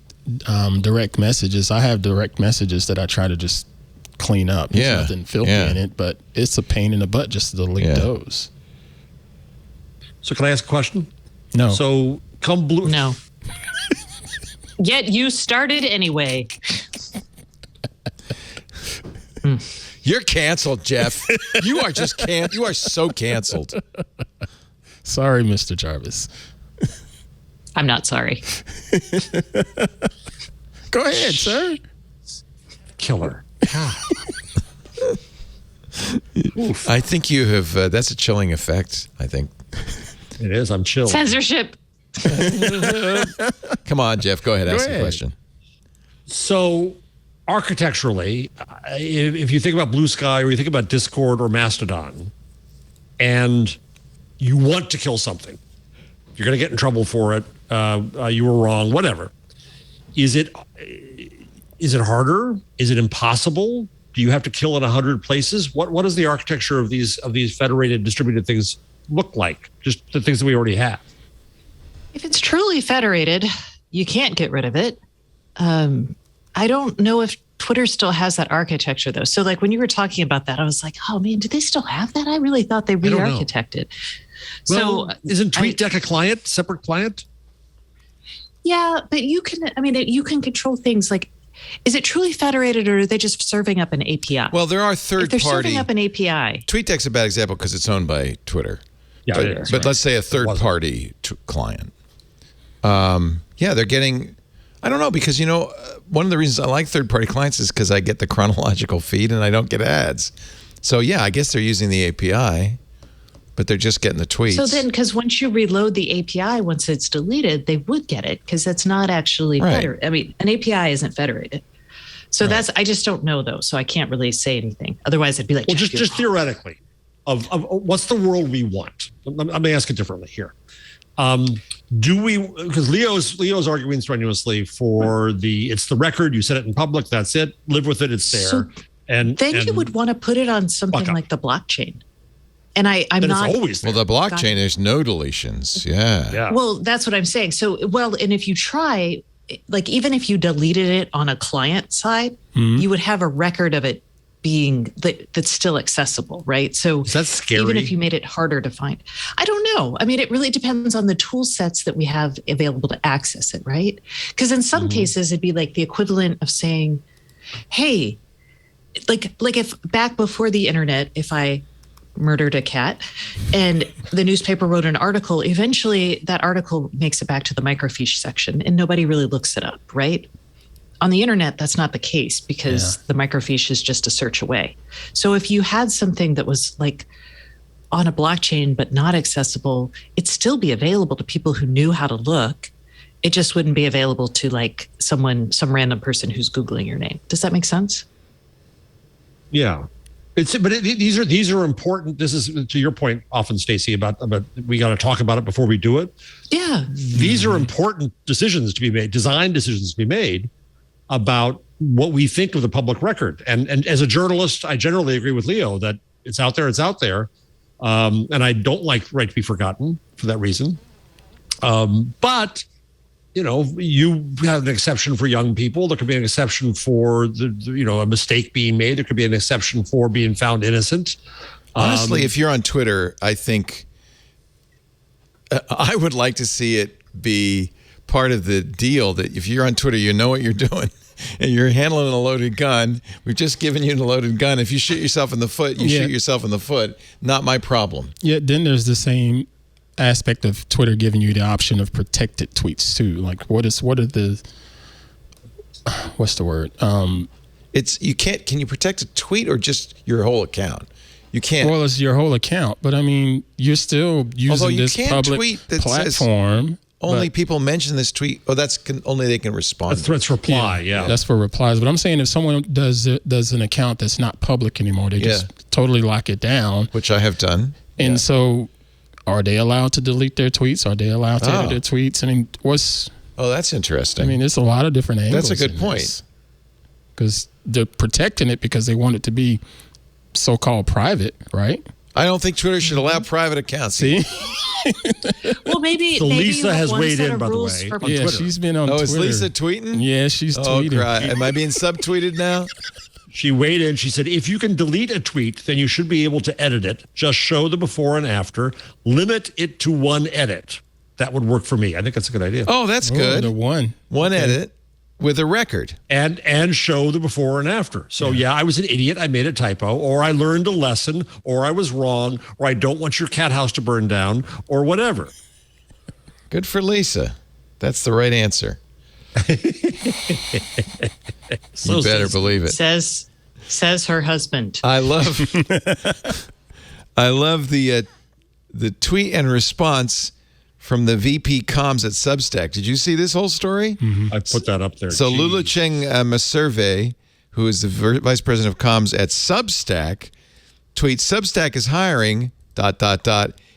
direct messages. I have direct messages that I try to just clean up. There's nothing filthy in it, but it's a pain in the butt just to delete those. So can I ask a question? No. So come blue. No. Yet you started anyway. You're canceled, Jeff. You are just You are so canceled. Sorry, Mr. Jarvis. I'm not sorry. Go ahead, sir. Killer. I think you have. That's a chilling effect. I think. It is. I'm chilled. Censorship. Come on, Jeff. Go ahead. Ask the question. So, architecturally, if you think about Blue Sky or you think about Discord or Mastodon, and you want to kill something, you're going to get in trouble for it. You were wrong. Whatever. Is it harder? Is it impossible? Do you have to kill in 100 places? What does the architecture of these federated, distributed things look like? Just the things that we already have. If it's truly federated, you can't get rid of it. I don't know if Twitter still has that architecture, though. So, like, when you were talking about that, I was like, oh, man, do they still have that? I really thought they re-architected. Well, so, isn't TweetDeck a client, separate client? Yeah, but you can control things like, is it truly federated or are they just serving up an API? Well, there are if they're serving up an API. TweetDeck's a bad example because it's owned by Twitter. Yeah, but, it is, but let's say a third-party client. They're getting. I don't know, because one of the reasons I like third-party clients is because I get the chronological feed and I don't get ads. So yeah, I guess they're using the API, but they're just getting the tweets. So then, because once you reload the API, once it's deleted, they would get it because that's not actually federated. I mean, an API isn't federated. So I just don't know though. So I can't really say anything. Otherwise, I'd be like, well, just theoretically, of what's the world we want? Let me ask it differently here. Do we? Because Leo's arguing strenuously for it's the record. You said it in public. That's it. Live with it. It's there. So then you would want to put it on something like the blockchain. And I'm not. It's always there. Well, the blockchain, there's no deletions. Yeah. Well, that's what I'm saying. So, and if you try, like, even if you deleted it on a client side, you would have a record of it being that's still accessible, right? So is that scary? Even if you made it harder to find, I don't know. I mean, it really depends on the tool sets that we have available to access it, right? Because in some cases, it'd be like the equivalent of saying, hey, like if back before the internet, if I murdered a cat and the newspaper wrote an article, eventually that article makes it back to the microfiche section and nobody really looks it up, right? On the internet, that's not the case because the microfiche is just a search away. So if you had something that was like on a blockchain but not accessible, it'd still be available to people who knew how to look. It just wouldn't be available to like some random person who's Googling your name. Does that make sense? Yeah. These are important. This is to your point often, Stacey, about we got to talk about it before we do it. Yeah. These are important decisions to be made, design decisions to be made about what we think of the public record. And as a journalist, I generally agree with Leo that it's out there. And I don't like right to be forgotten for that reason. But you have an exception for young people. There could be an exception for a mistake being made. There could be an exception for being found innocent. Honestly, if you're on Twitter, I think I would like to see it be part of the deal that if you're on Twitter, you know what you're doing and you're handling a loaded gun. We've just given you a loaded gun. If you shoot yourself in the foot, you shoot yourself in the foot. Not my problem. Yeah, then there's the same aspect of Twitter giving you the option of protected tweets too. Like what's the word? You can't. Can you protect a tweet or just your whole account? You can't. Well, it's your whole account, but I mean, you're still using this public tweet that platform. Only people mention this tweet. Oh, only they can respond. That's reply. Yeah, that's for replies. But I'm saying if someone does an account that's not public anymore, they just totally lock it down, which I have done. And so, are they allowed to delete their tweets? Are they allowed to edit their tweets? I mean, that's interesting. I mean, there's a lot of different angles. That's a good point. Because they're protecting it because they want it to be so-called private, right? I don't think Twitter should allow private accounts. See? Well, maybe Lisa has weighed in, by the way. Yeah, Twitter. She's been on Twitter. Is Lisa tweeting? Yeah, she's tweeting. Oh, am I being subtweeted now? She weighed in. She said, if you can delete a tweet, then you should be able to edit it. Just show the before and after. Limit it to one edit. That would work for me. I think that's a good idea. Oh, that's good. One edit with a record. And show the before and after. So, I was an idiot. I made a typo. Or I learned a lesson. Or I was wrong. Or I don't want your cat house to burn down. Or whatever. Good for Lisa. That's the right answer. You better believe it. Says her husband. I love the tweet and response from the VP Comms at Substack. Did you see this whole story? Mm-hmm. I put that up there. So Lulu Cheng Maserve, who is the vice president of comms at Substack, tweets, Substack is hiring, ...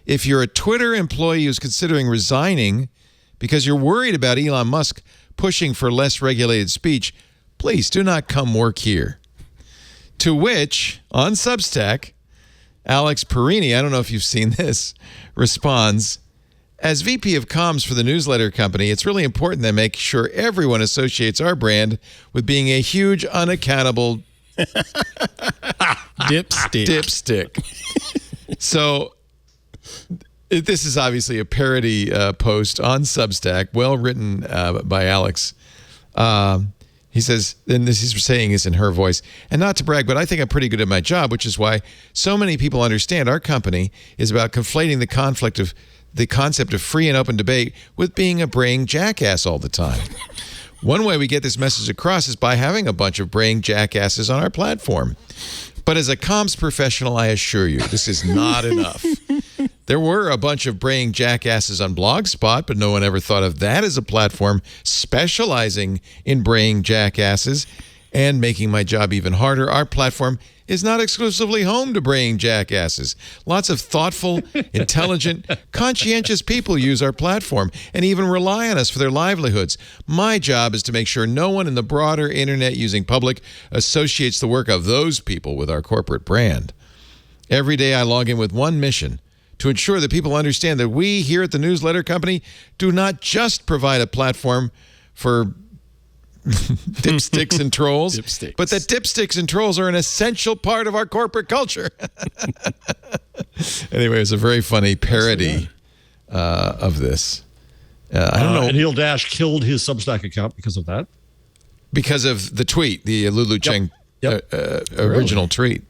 If you're a Twitter employee who's considering resigning because you're worried about Elon Musk pushing for less regulated speech, please do not come work here. To which, on Substack, Alex Perini, I don't know if you've seen this, responds, as VP of comms for the newsletter company, it's really important that I make sure everyone associates our brand with being a huge, unaccountable dipstick. So this is obviously a parody post on Substack, well written by Alex. He says, and this he's saying is in her voice, and not to brag, but I think I'm pretty good at my job, which is why so many people understand our company is about conflating the concept of free and open debate with being a braying jackass all the time. One way we get this message across is by having a bunch of braying jackasses on our platform. But as a comms professional, I assure you, this is not enough. There were a bunch of braying jackasses on Blogspot, but no one ever thought of that as a platform specializing in braying jackasses. And making my job even harder, our platform is not exclusively home to braying jackasses. Lots of thoughtful, intelligent, conscientious people use our platform and even rely on us for their livelihoods. My job is to make sure no one in the broader internet-using public associates the work of those people with our corporate brand. Every day I log in with one mission: to ensure that people understand that we here at the newsletter company do not just provide a platform for dipsticks and trolls, but that dipsticks and trolls are an essential part of our corporate culture. Anyway, it's a very funny parody of this. I don't know. And Neil Dash killed his Substack account because of that. Because of the tweet, the Lulu Cheng original tweet.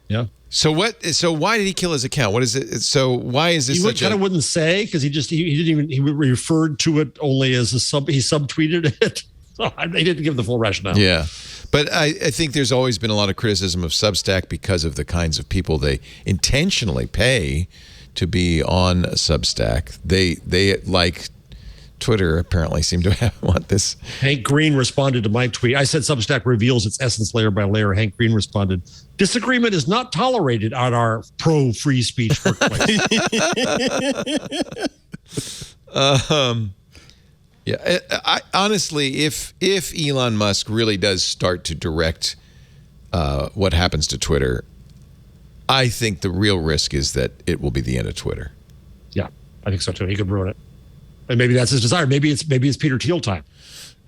Yeah. So why did he kill his account? What is it? So why is this? He wouldn't say, because he didn't even he referred to it only as a sub. He subtweeted it. So they didn't give the full rationale. Yeah, but I think there's always been a lot of criticism of Substack because of the kinds of people they intentionally pay to be on Substack. They like Twitter apparently seem to want this. Hank Green responded to my tweet. I said Substack reveals its essence layer by layer. Hank Green responded, disagreement is not tolerated at our pro-free speech workplace. Yeah, I honestly, if Elon Musk really does start to direct what happens to Twitter, I think the real risk is that it will be the end of Twitter. Yeah, I think so too. He could ruin it. And maybe that's his desire. Maybe it's Peter Thiel time.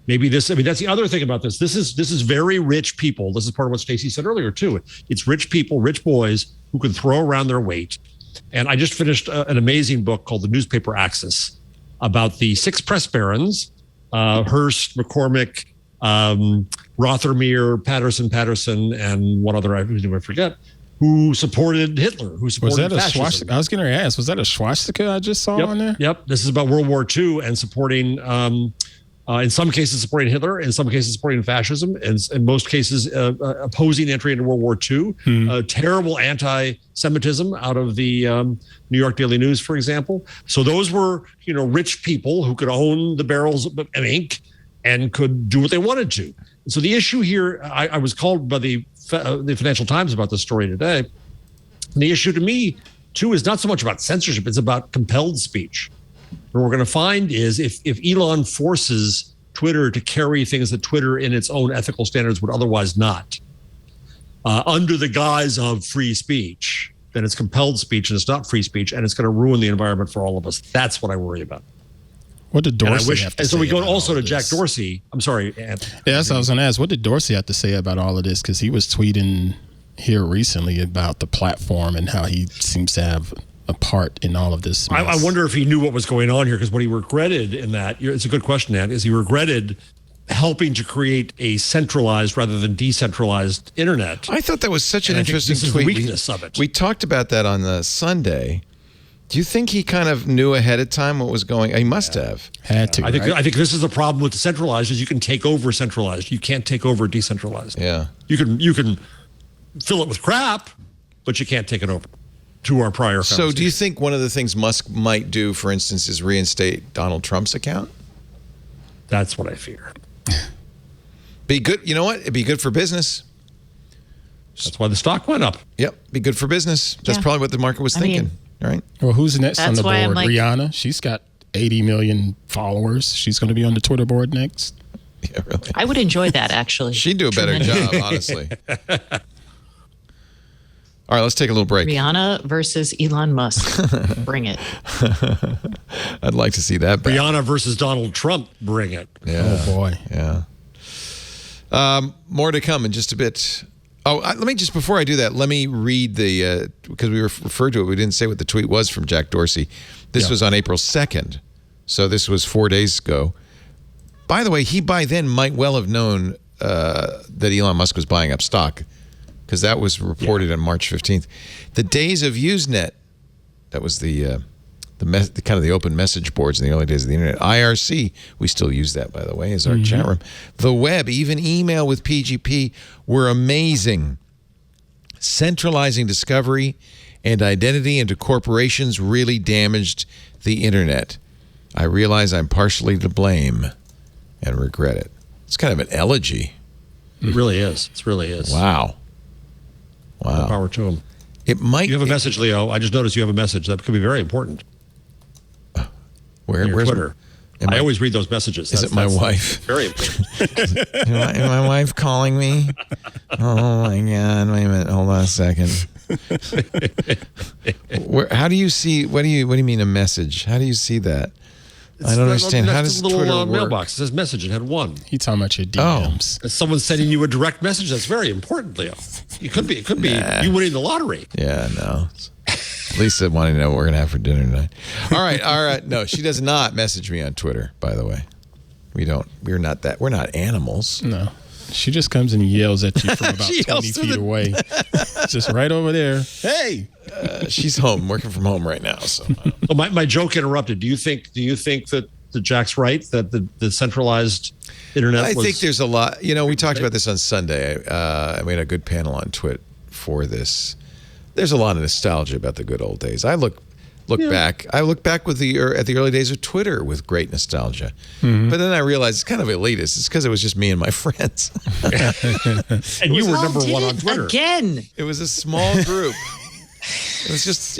Maybe that's the other thing about this. This is very rich people. This is part of what Stacey said earlier too. It's rich people, rich boys who can throw around their weight. And I just finished an amazing book called The Newspaper Axis about the 6 press barons, Hearst, McCormick, Rothermere, Patterson, and one other I forget, who supported Hitler, who supported fascism. I was going to ask, was that a swastika I just saw on there? Yep. This is about World War II and supporting, in some cases, supporting Hitler, in some cases, supporting fascism, and in most cases, opposing entry into World War II. Terrible anti-Semitism out of the New York Daily News, for example. So those were, rich people who could own the barrels of ink and could do what they wanted to. So the issue here, I was called by the Financial Times about this story today. And the issue to me, too, is not so much about censorship. It's about compelled speech. What we're going to find is if Elon forces Twitter to carry things that Twitter in its own ethical standards would otherwise not, under the guise of free speech, then it's compelled speech and it's not free speech, and it's going to ruin the environment for all of us. That's what I worry about. What did Dorsey have to say? And so we go also to this? Jack Dorsey. I'm sorry. Yeah, that's what I was going to ask. What did Dorsey have to say about all of this? Because he was tweeting here recently about the platform and how he seems to have a part in all of this mess. I wonder if he knew what was going on here, because what he regretted in that, it's a good question, Ed, is he regretted helping to create a centralized rather than decentralized internet. I thought that was such an interesting this is tweet. The weakness of it. We talked about that on the Sunday. Do you think he kind of knew ahead of time what was going on? He must have. Had to. I think this is the problem with decentralized is you can take over centralized. You can't take over decentralized. Yeah. You can fill it with crap, but you can't take it over. To our prior So do you think one of the things Musk might do, for instance, is reinstate Donald Trump's account? That's what I fear. Be good. You know what? It'd be good for business. That's why the stock went up. Yep. Be good for business. That's probably what the market was thinking. Right. Well, who's next on the board? Like, Rihanna. She's got 80 million followers. She's going to be on the Twitter board next. Yeah, really. I would enjoy that, actually. She'd do a better job, honestly. All right, let's take a little break. Rihanna versus Elon Musk. Bring it. I'd like to see that back. Rihanna versus Donald Trump. Bring it. Yeah. Oh, boy. Yeah. More to come in just a bit. Oh, let me just, before I do that, let me read the, because we referred to it, we didn't say what the tweet was from Jack Dorsey. This was on April 2nd. So this was 4 days ago. By the way, he by then might well have known that Elon Musk was buying up stock, because that was reported on March 15th. The days of Usenet, that was the kind of the open message boards in the early days of the internet. IRC, we still use that, by the way, as our chat room. The web, even email with PGP, were amazing. Centralizing discovery and identity into corporations really damaged the internet. I realize I'm partially to blame and regret it. It's kind of an elegy. It really is. It really is. Wow. More power to him. It might. You have a message, Leo. I just noticed you have a message that could be very important. Where's Twitter? I always read those messages. Is it my wife? Very important. Is my wife calling me? Oh my God! Wait a minute. Hold on a second. How do you see? What do you mean a message? How do you see that? I don't understand. How does little Twitter work? mailbox? It says message. It had one. He talking about your DMs. If someone's sending you a direct message, that's very important, Leo. It could be you winning the lottery. Yeah, no. Lisa wanting to know what we're gonna have for dinner tonight. All right. No, she does not message me on Twitter, by the way. We're not animals. No. She just comes and yells at you from about 20 feet away. Just right over there. Hey! She's home, working from home right now. So my joke interrupted. Do you think that Jack's right, that the centralized internet I think there's a lot. We talked about this on Sunday. We had a good panel on TWiT for this. There's a lot of nostalgia about the good old days. I look look back. I look back at the early days of Twitter with great nostalgia. But then I realized it's kind of elitist. It's because it was just me and my friends. And you were number one on Twitter. Again. It was a small group. It was just,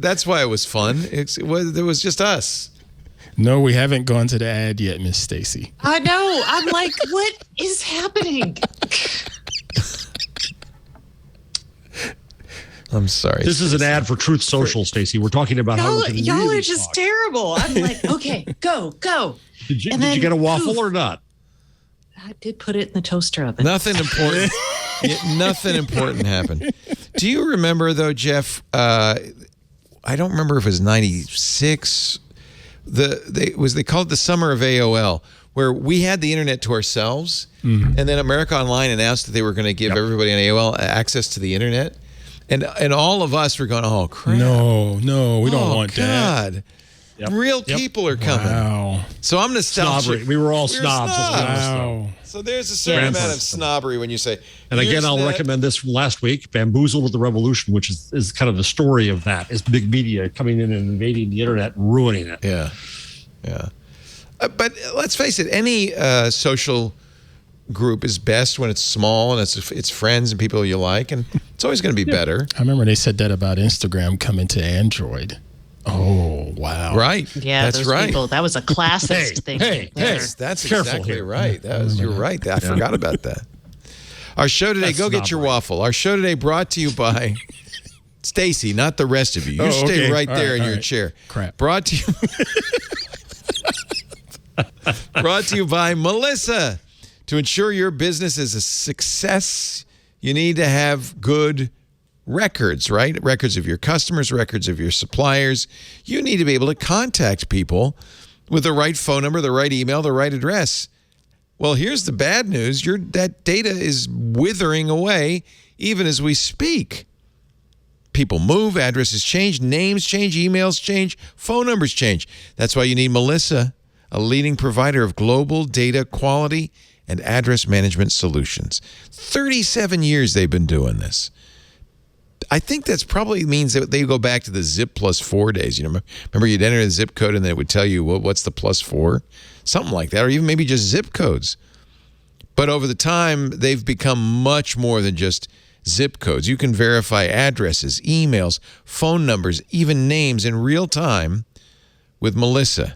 that's why it was fun. It was just us. No, we haven't gone to the ad yet, Miss Stacey. I know. I'm like, what is happening? I'm sorry. This is an ad for Truth Social, Stacey. We're talking about how we can y'all really are just talk. terrible. I'm like, okay, go. Did you get a waffle or not? I did put it in the toaster oven. Nothing important. Nothing important happened. Do you remember though, Jeff? I don't remember if it was 96. They called it the summer of AOL, where we had the internet to ourselves, and then America Online announced that they were going to give everybody on AOL access to the internet, and all of us were going, oh crap! No, we don't want that. God. Real people are coming. Wow. So I'm nostalgic. Snobbery. We were all snobs. Wow. So there's a certain amount of snobbery when you say. And again, I'll recommend this from last week, Bamboozled with the Revolution, which is kind of the story of that. Is big media coming in and invading the internet and ruining it. Yeah. But let's face it, any social group is best when it's small and it's friends and people you like, and it's always going to be better. I remember they said that about Instagram coming to Android. Oh, wow. Right. Yeah, that's those right. people, that was a classist thing. That's Careful exactly here. right. You're right. I forgot about that. Our show today, go get your waffle. Our show today brought to you by Stacey, not the rest of you. You stay right there in your chair. Crap. Brought to you by Melissa. To ensure your business is a success, you need to have good records, right? Records of your customers, records of your suppliers. You need to be able to contact people with the right phone number, the right email, the right address. Well, here's the bad news. That data is withering away even as we speak. People move, addresses change, names change, emails change, phone numbers change. That's why you need Melissa, a leading provider of global data quality and address management solutions. 37 years they've been doing this. I think that's probably means that they go back to the zip +4 days. Remember you'd enter a zip code and then it would tell you what's the +4, something like that, or even maybe just zip codes. But over the time, they've become much more than just zip codes. You can verify addresses, emails, phone numbers, even names in real time with Melissa.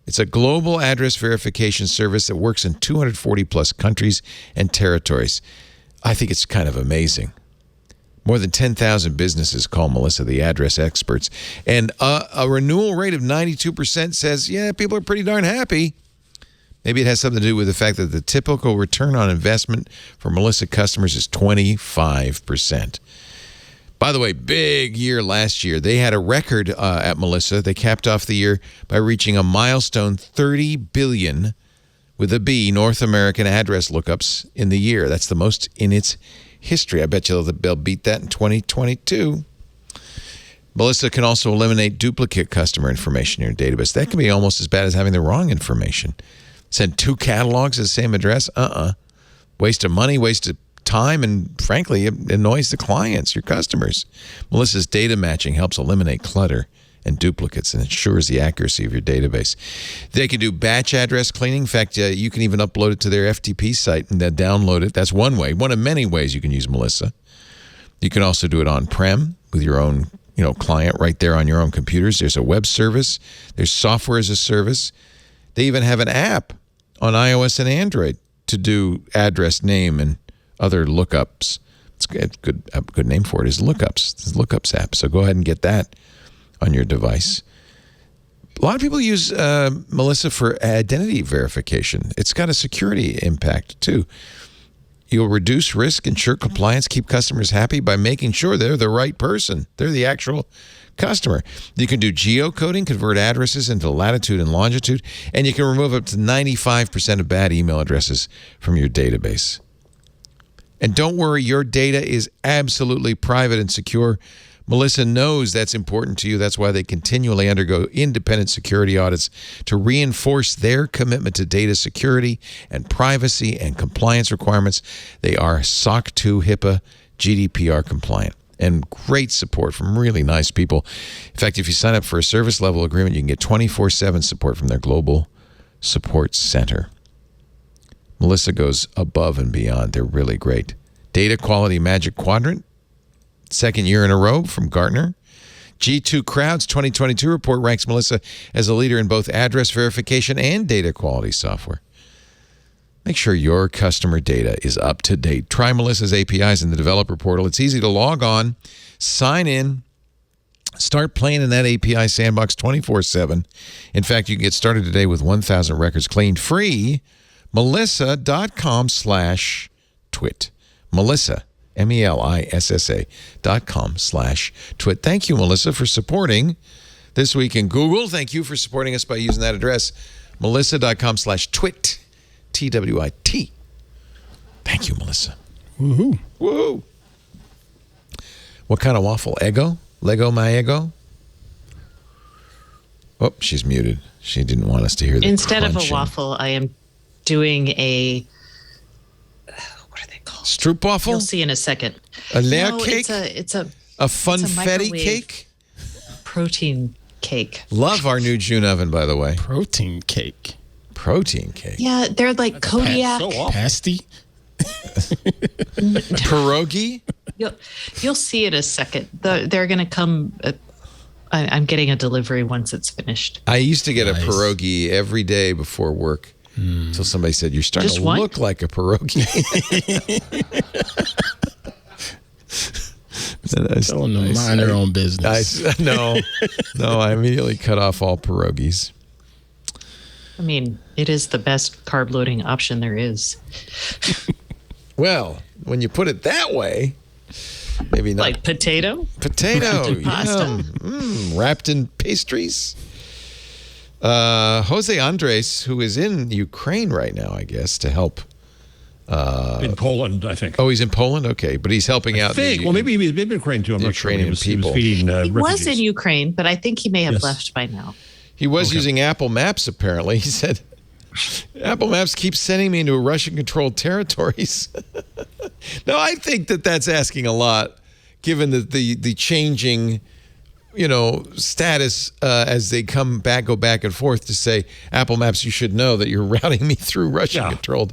It's a global address verification service that works in 240 plus countries and territories. I think it's kind of amazing. More than 10,000 businesses call Melissa the address experts. And a renewal rate of 92% says, people are pretty darn happy. Maybe it has something to do with the fact that the typical return on investment for Melissa customers is 25%. By the way, big year last year. They had a record at Melissa. They capped off the year by reaching a milestone 30 billion with a B North American address lookups in the year. That's the most in its history. I bet you they'll beat that in 2022. Melissa can also eliminate duplicate customer information in your database. That can be almost as bad as having the wrong information. Send 2 catalogs to the same address? Waste of money, waste of time, and frankly, it annoys the clients, your customers. Melissa's data matching helps eliminate clutter and duplicates and ensures the accuracy of your database. They can do batch address cleaning. In fact, you can even upload it to their FTP site and then download it. That's one way, one of many ways you can use Melissa. You can also do it on-prem with your own client right there on your own computers. There's a web service. There's software as a service. They even have an app on iOS and Android to do address, name, and other lookups. It's a good name for it is Lookups. It's the Lookups app. So go ahead and get that on your device. A lot of people use Melissa for identity verification. It's got a security impact too. You'll reduce risk, ensure compliance, keep customers happy by making sure they're the right person. They're the actual customer. You can do geocoding, convert addresses into latitude and longitude, and you can remove up to 95% of bad email addresses from your database. And don't worry, your data is absolutely private and secure. Melissa knows that's important to you. That's why they continually undergo independent security audits to reinforce their commitment to data security and privacy and compliance requirements. They are SOC 2, HIPAA, GDPR compliant. and great support from really nice people. In fact, if you sign up for a service level agreement, you can get 24/7 support from their global support center. Melissa goes above and beyond. They're really great. Data Quality Magic Quadrant, second year in a row from Gartner. G2 Crowd's 2022 report ranks Melissa as a leader in both address verification and data quality software. Make sure your customer data is up to date. Try Melissa's APIs in the developer portal. It's easy to log on, sign in, start playing in that API sandbox 24/7. In fact, you can get started today with 1,000 records cleaned free. Melissa.com/twit. Melissa, MELISSA.com/twit. Thank you, Melissa, for supporting This Week in Google. Thank you for supporting us by using that address, melissa.com/twit. TWiT. Thank you, Melissa. Woohoo. Woohoo. What kind of waffle? Eggo? Lego my ego? Oh, she's muted. She didn't want us to hear that. Instead crunching. of a waffle, I am doing a, what are they called? Stroopwafel? You'll see in a second. A layer cake? It's a funfetti microwave cake? protein cake. Love our new June oven, by the way. Protein cake. Protein cake. Yeah, they're like Kodiak. So awful. Pasty. Pierogi? You'll see in a second. They're going to come. I'm getting a delivery once it's finished. I used to get Nice. a pierogi every day before work until somebody said, "You're starting Just to one? look like a pierogi." Telling them mind their own business. No, I immediately cut off all pierogies. I mean, it is the best carb loading option there is. Well, when you put it that way, maybe not. Like potato? Potato, in pasta. yum. Wrapped in pastries. Jose Andres, who is in Ukraine right now, I guess, to help. In Poland, I think. Oh, he's in Poland? Okay, but he's helping out. Well, maybe he's been in Ukraine too. I'm not sure. Ukrainian He was people. feeding He was refugees. in Ukraine, but I think he may have Yes. left by now. He was using Apple Maps, apparently. He said, Apple Maps keeps sending me into Russian-controlled territories. No, I think that's asking a lot, given the changing, status as they go back and forth to say, Apple Maps, you should know that you're routing me through Russian-controlled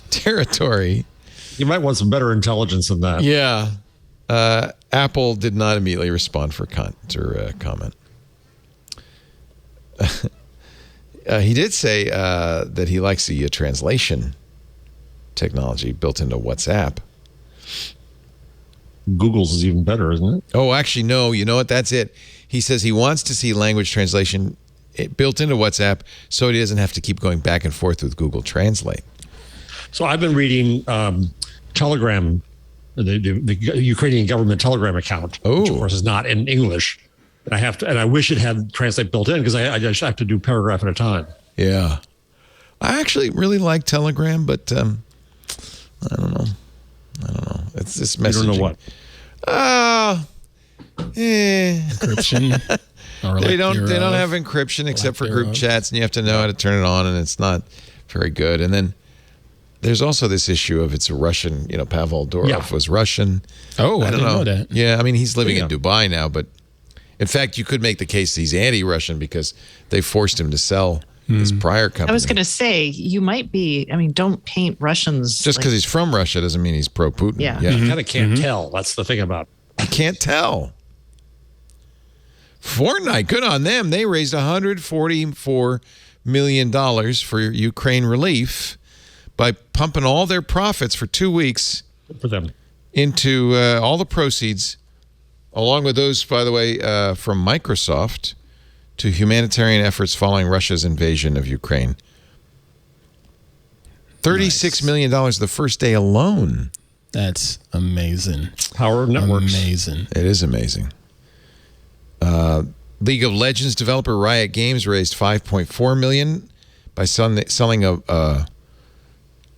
territory. You might want some better intelligence than that. Yeah. Apple did not immediately respond for comment. He did say that he likes the translation technology built into WhatsApp. Google's is even better, isn't it? Oh, actually, no. You know what? That's it. He says he wants to see language translation built into WhatsApp so he doesn't have to keep going back and forth with Google Translate. So I've been reading Telegram, the Ukrainian government Telegram account, which of course is not in English. And I wish it had Translate built in because I just have to do paragraph at a time. Yeah. I actually really like Telegram, but I don't know. It's this messaging. You don't know what? Encryption. Or They don't thereof. have encryption except for group thereof. chats, and you have to know how to turn it on, and it's not very good. And then there's also this issue of it's a Russian, Pavel Durov was Russian. Oh, I don't didn't know that. Yeah, I mean, he's living in Yeah. Dubai now, but in fact, you could make the case he's anti-Russian because they forced him to sell his prior company. I was going to say, you might be, don't paint Russians. Just because he's from Russia doesn't mean he's pro-Putin. Yeah. You kind of can't tell. That's the thing about it. You can't tell. Fortnite, good on them. They raised $144 million for Ukraine relief by pumping all their profits for 2 weeks For them. into all the proceeds, along with those, by the way, from Microsoft, to humanitarian efforts following Russia's invasion of Ukraine. $36 million the first day alone. That's amazing. Power of networks. Amazing. It is amazing. League of Legends developer Riot Games raised $5.4 million by selling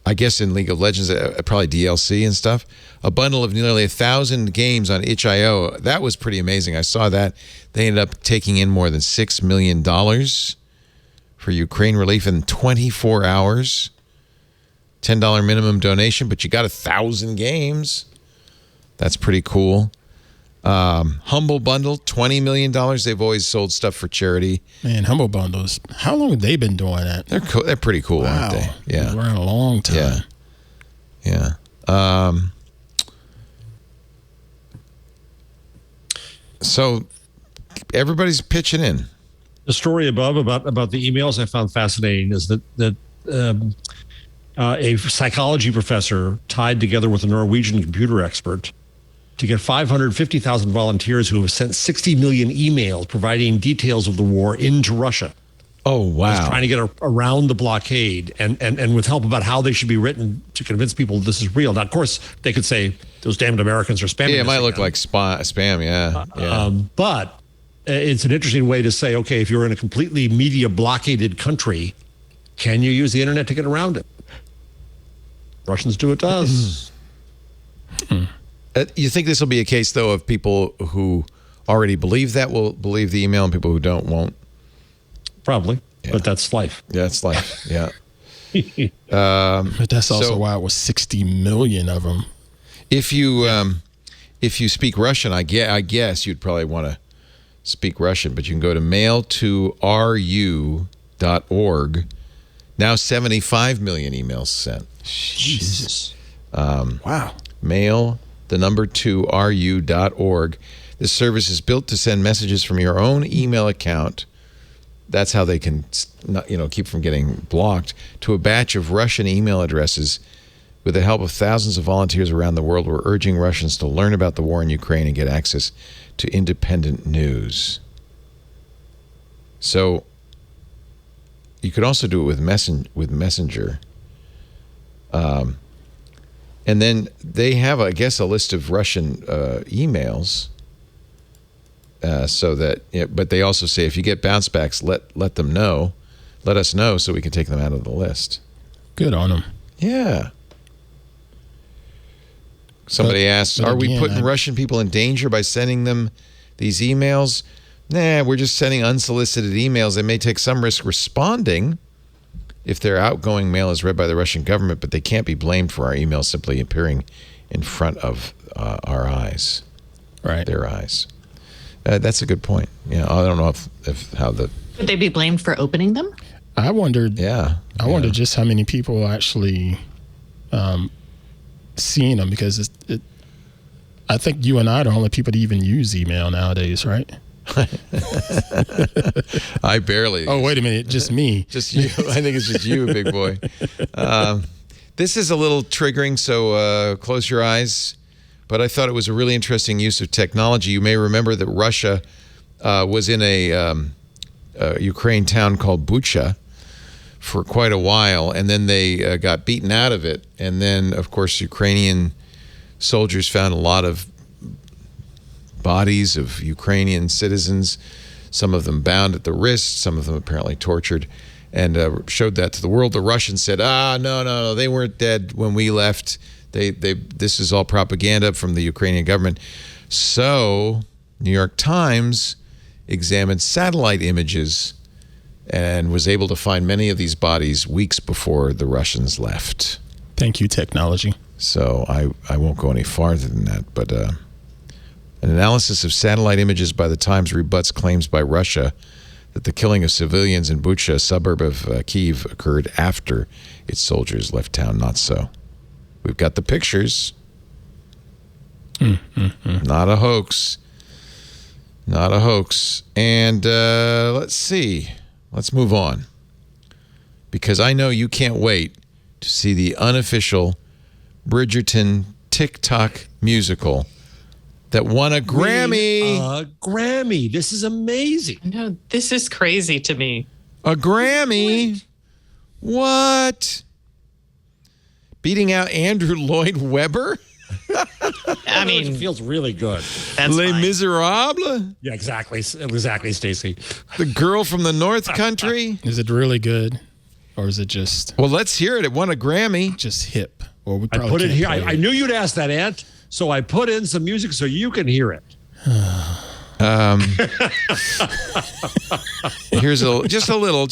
I guess in League of Legends, probably DLC and stuff, a bundle of nearly 1,000 games on itch.io. That was pretty amazing. I saw that. They ended up taking in more than $6 million for Ukraine relief in 24 hours. $10 minimum donation, but you got 1,000 games. That's pretty cool. Humble Bundle, $20 million. They've always sold stuff for charity. Man, Humble Bundles. How long have they been doing that? They're cool. They're pretty cool, aren't they? Yeah. They're around a long time. Yeah. So everybody's pitching in. The story above about the emails I found fascinating is that a psychology professor tied together with a Norwegian computer expert to get 550,000 volunteers who have sent 60 million emails providing details of the war into Russia. Oh, wow. Trying to get around the blockade and with help about how they should be written to convince people this is real. Now, of course, they could say those damned Americans are spamming. Yeah, it might look like spam, yeah. But it's an interesting way to say, okay, if you're in a completely media blockaded country, can you use the internet to get around it? Russians do it to us. You think this will be a case, though, of people who already believe that will believe the email and people who don't won't? Probably, but that's life. Yeah, it's life, yeah. But that's also why it was 60 million of them. If you speak Russian, I guess you'd probably want to speak Russian, but you can go to mail2ru.org. Now 75 million emails sent. Jesus. Wow. Mail, the number 2ru.org. This service is built to send messages from your own email account. That's how they can keep from getting blocked, to a batch of Russian email addresses. With the help of thousands of volunteers around the world, we're urging Russians to learn about the war in Ukraine and get access to independent news. So you could also do it with Messenger. And then they have, I guess, a list of Russian emails. So that, but they also say if you get bounce backs, let us know so we can take them out of the list. Good on them. Yeah. Somebody asks, are we putting Russian people in danger by sending them these emails? Nah, we're just sending unsolicited emails. They may take some risk responding if their outgoing mail is read by the Russian government, but they can't be blamed for our emails simply appearing in front of our eyes. Right. Their eyes. That's a good point. Yeah, I don't know if how the... Would they be blamed for opening them? I wondered. Yeah. I wondered just how many people actually seeing them, because I think you and I are the only people that even use email nowadays, right? I barely. Oh, wait a minute. Just me. Just you. I think it's just you, big boy. This is a little triggering, so close your eyes. But I thought it was a really interesting use of technology. You may remember that Russia was in a Ukraine town called Bucha for quite a while, and then they got beaten out of it. And then, of course, Ukrainian soldiers found a lot of bodies of Ukrainian citizens, some of them bound at the wrist, some of them apparently tortured, and showed that to the world. The Russians said, no, they weren't dead when we left. This is all propaganda from the Ukrainian government. So, New York Times examined satellite images and was able to find many of these bodies weeks before the Russians left. Thank you, technology. So I won't go any farther than that, but an analysis of satellite images by the Times rebuts claims by Russia that the killing of civilians in Bucha, a suburb of Kyiv, occurred after its soldiers left town. Not so. We've got the pictures. Not a hoax. Not a hoax. And let's see. Let's move on. Because I know you can't wait to see the unofficial Bridgerton TikTok musical that won a Grammy. A Grammy. This is amazing. No, this is crazy to me. A Grammy? What? Beating out Andrew Lloyd Webber? I mean, it feels really good. That's Les fine. Miserables? Yeah, exactly, Stacey. The Girl from the North Country? Is it really good, or is it just Well, let's hear it. It won a Grammy. just hip? Or we I probably put it can't here. play I knew you'd ask that, Ant. So I put in some music so you can hear it. Here's just a little.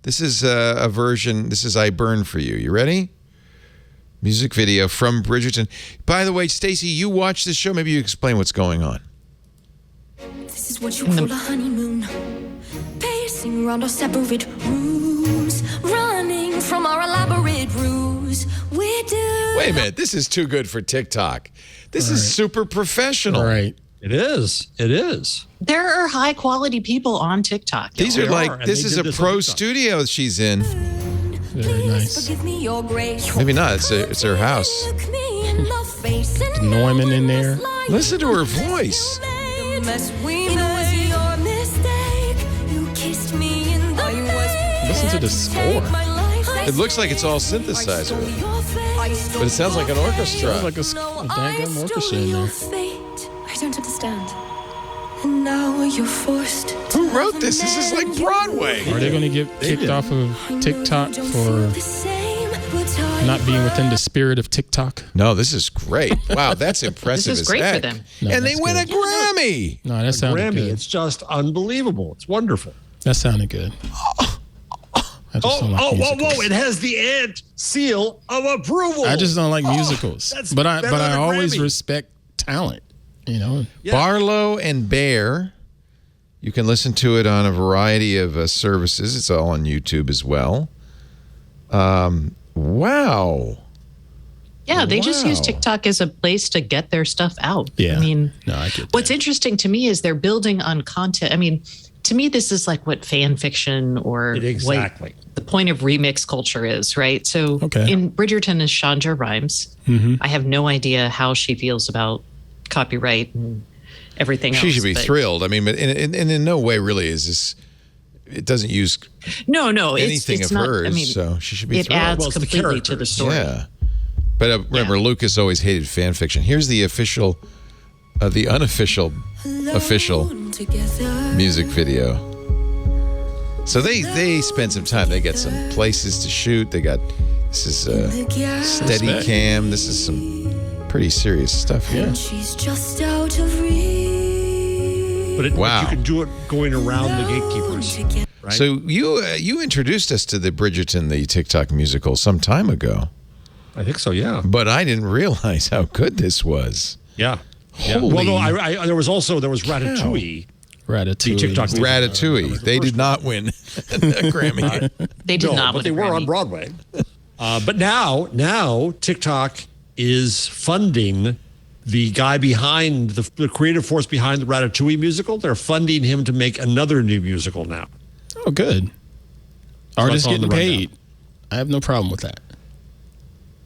This is a version. This is I Burn For You. You ready? Music video from Bridgerton. By the way, Stacey, you watch this show. Maybe you explain what's going on. This is what you call a honeymoon. Pacing around our separate rooms, running from our elaborate ruse. We do. Wait a minute. This is too good for TikTok. This is super professional. Right. It is. It is. There are high quality people on TikTok. These are They like, are, and this they is did a this pro on TikTok. studio she's in. Very nice. Forgive me your grace. Maybe not. It's her house. Look me in the face and Norman in there. Listen to her voice. the mess we made. It was your mistake. You kissed me in the face. Listen to the score. Take my life. It looks like it's all synthesizer. But it sounds like an orchestra. Sounds like a daggum orchestra in there. I don't understand. And now you're forced. Who wrote this? This is like Broadway. Are they going to get kicked off of TikTok for not being within the spirit of TikTok? No, this is great. Wow, that's impressive This is as great for heck. them. No, And they that's win a good. Grammy. No, that sounded Grammy. good. It's just unbelievable. It's wonderful. That sounded good. I just don't like musicals. It has the ant seal of approval. I just don't like musicals. that's But I better than a always Grammy. respect talent. You know, Yeah. Barlow and Bear. You can listen to it on a variety of services. It's all on YouTube as well. Wow. Yeah, they just use Wow. TikTok as a place to get their stuff out. Yeah. I mean, No, I get what's that. interesting to me is they're building on content. I mean, to me, this is like what fan fiction or Exactly. what the point of remix culture is, right? So Okay. in Bridgerton is Chandra Rhimes. I have no idea how she feels about copyright and everything else. She should be but- thrilled. I mean, but in no way really is this. It doesn't use No, anything it's of not, hers, I mean, so she should be it thrilled. adds Well, it's the completely to the characters. story. Yeah. But remember, Lucas always hated fan fiction. Here's the official, the unofficial, official music video. So they spent some time. They got some places to shoot. They got, this is steady Respect. cam. This is some pretty serious stuff here. She's just out of reach. But Wow. you can do it going around the gatekeepers. Right? So you introduced us to the Bridgerton, the TikTok musical, some time ago, I think so, yeah. but I didn't realize how good this was. Yeah. Yeah. Holy Well, no, there was Ratatouille. Ratatouille. The TikTok music. Ratatouille. They did not win a Grammy. They did not but win they a were Grammy. on Broadway. But now TikTok is funding the guy behind the creative force behind the Ratatouille musical. They're funding him to make another new musical now. Oh, good. Artists that's on the getting rundown. paid. I have no problem with that.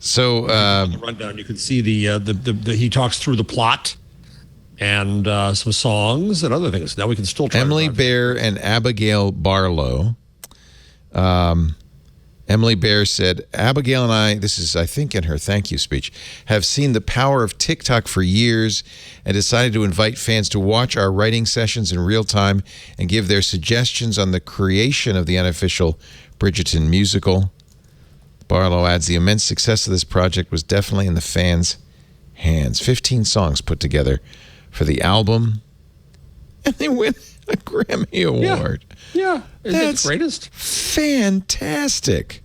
So On the rundown, you can see the he talks through the plot and some songs and other things. Now we can still try. Emily to Bear and Abigail Barlow. Emily Bear said, Abigail and I, this is, I think, in her thank you speech, have seen the power of TikTok for years and decided to invite fans to watch our writing sessions in real time and give their suggestions on the creation of the unofficial Bridgerton musical. Barlow adds, the immense success of this project was definitely in the fans' hands. 15 songs put together for the album, and they win a Grammy Award. Yeah, it's That's the greatest. fantastic.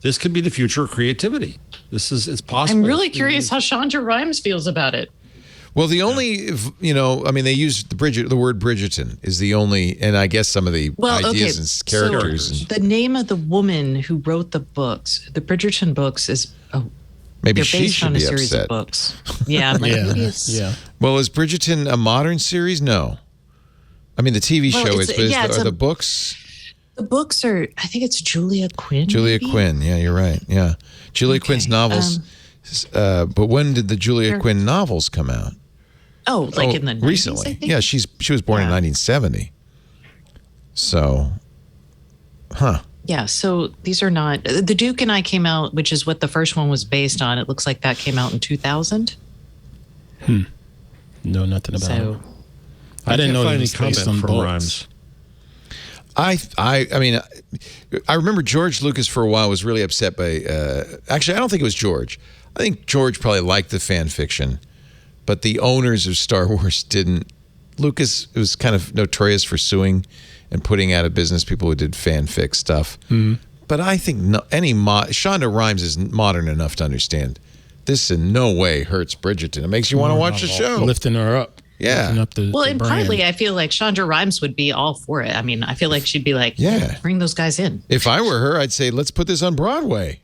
This could be the future of creativity. It's possible. I'm really curious how Chandra Rhimes feels about it. Well, the only, I mean, they used the word Bridgerton is the only, and I guess some of the ideas and characters. So the name of the woman who wrote the books, the Bridgerton books, is maybe they're she based should on a be series upset. of books. Yeah, I'm like, maybe it's, Yeah. Well, is Bridgerton a modern series? No. I mean, the TV Well, show it's- is, but yeah, it's are a- the books? the books are. I think it's Julia Quinn. Julia maybe? Quinn. Yeah, you're right. Yeah. Julia Quinn's novels. But when did the Julia Sure. Quinn novels come out? Oh, like in the 90s, recently. I think? Yeah, she was born in Yeah. 1970. So, huh. Yeah, so these are not. The Duke and I came out, which is what the first one was based on. It looks like that came out in 2000. Know nothing about it. So I didn't know find it any was based comment on from books. Rhymes. I mean, I remember George Lucas for a while was really upset by. Actually, I don't think it was George. I think George probably liked the fan fiction, but the owners of Star Wars didn't. Lucas was kind of notorious for suing and putting out of business people who did fanfic stuff. But I think Shonda Rhimes is modern enough to understand this in no way hurts Bridgerton. It makes you want to watch the show. Lifting her up. Yeah. Lifting up the and brand. partly I feel like Shonda Rhimes would be all for it. I mean, I feel like she'd be like, Yeah. bring those guys in. If I were her, I'd say, let's put this on Broadway.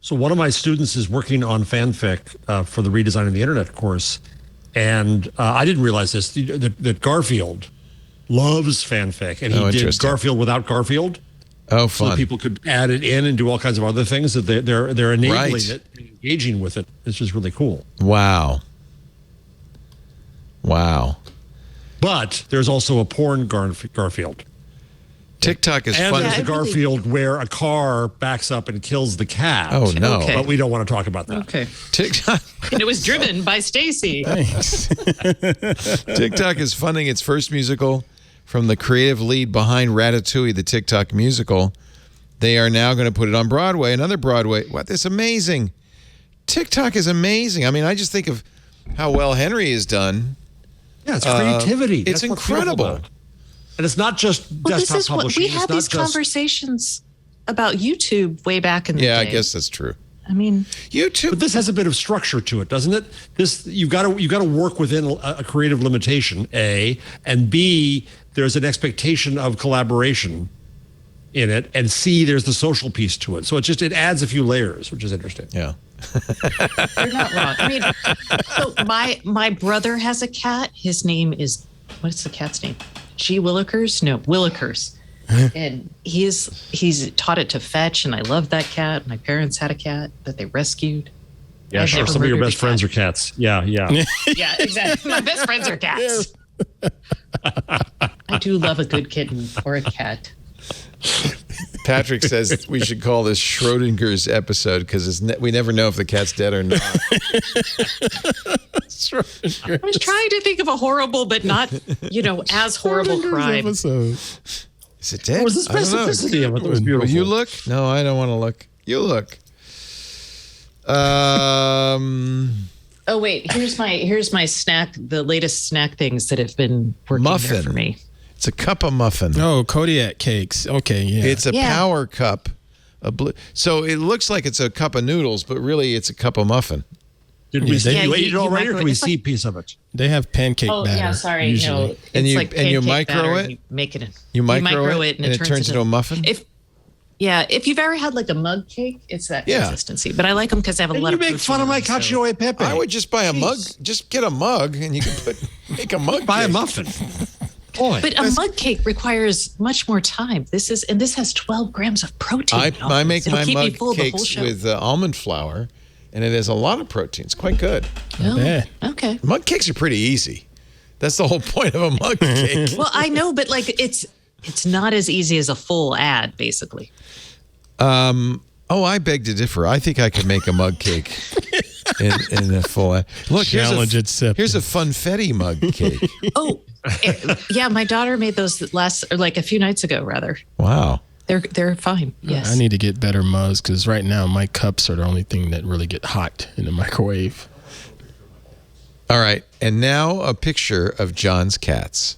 So one of my students is working on fanfic for the redesign of the internet course. And I didn't realize this, that Garfield loves fanfic. And he did interesting. Garfield without Garfield. Oh, So fun. people could add it in and do all kinds of other things that they're enabling Right. it, and engaging with it. It's just really cool. Wow. But there's also a porn Garfield. TikTok is And fun. there's Yeah, the Garfield where a car backs up and kills the cat. Oh, no. Okay. But we don't want to talk about that. Okay. TikTok. And it was driven by Stacey. Thanks. TikTok is funding its first musical from the creative lead behind Ratatouille, the TikTok musical. They are now going to put it on Broadway, another Broadway. What? That's amazing. TikTok is amazing. I mean, I just think of how well Henry has done. Yeah, it's creativity. It's That's what's beautiful incredible. about it. And it's not just Well, this desktop is what publishing. we It's had not these just- conversations about YouTube way back in the Yeah, day. I guess that's true. I mean, YouTube. But this has a bit of structure to it, doesn't it? This you've got to work within a creative limitation, A, and B, there's an expectation of collaboration in it, and C, there's the social piece to it. So it adds a few layers, which is interesting. Yeah. you're not wrong. I mean, so my brother has a cat. His name is, what's the cat's name? G. Willikers? No, Willikers. And he's taught it to fetch, and I love that cat. My parents had a cat that they rescued. Yeah, I've sure. never Some of your murdered a best friends are cat. cats. Yeah. Yeah, exactly. My best friends are cats. I do love a good kitten or a cat. Patrick says we should call this Schrodinger's episode because we never know if the cat's dead or not. I was trying to think of a horrible, but not, as horrible crime. Episode. Is it dead? What was the I don't know. specificity of it? That was Will beautiful. you look? No, I don't want to look. You look. Oh wait, here's my snack. The latest snack things that have been working there Muffin. for me. It's a cup of muffin. Oh, Kodiak cakes. Okay, yeah. It's a Yeah. power cup. So it looks like it's a cup of noodles, but really it's a cup of muffin. Did we see Yeah, you ate you it already, or microwave- can we it's see a like- piece of it? They have pancake Oh batter. yeah, sorry. Usually. No, it's And you- like and you pancake micro batter it? and you make it. You micro it, and and it turns into a muffin? If you've ever had like a mug cake, it's that Yeah. consistency. But I like them because they have a And lot you of make fun of my protein, so- cacio e pepe. I would just buy a Jeez. mug. Just get a mug and you can make a mug. buy a cake. muffin. Boy, But a mug cake requires much more time. This has 12 grams of protein. I make It'll my keep me mug full the whole cakes show. with almond flour, and it has a lot of protein. It's quite good. Oh, bad. okay. Mug cakes are pretty easy. That's the whole point of a mug cake. Well, I know, but like it's not as easy as a full ad, basically. I beg to differ. I think I could make a mug cake in a full. Look, Challenge accepted. here's a funfetti mug cake. Oh, yeah, my daughter made those a few nights ago, rather. Wow. They're fine. Yes. I need to get better mugs because right now my cups are the only thing that really get hot in the microwave. All right, and now a picture of John's cats.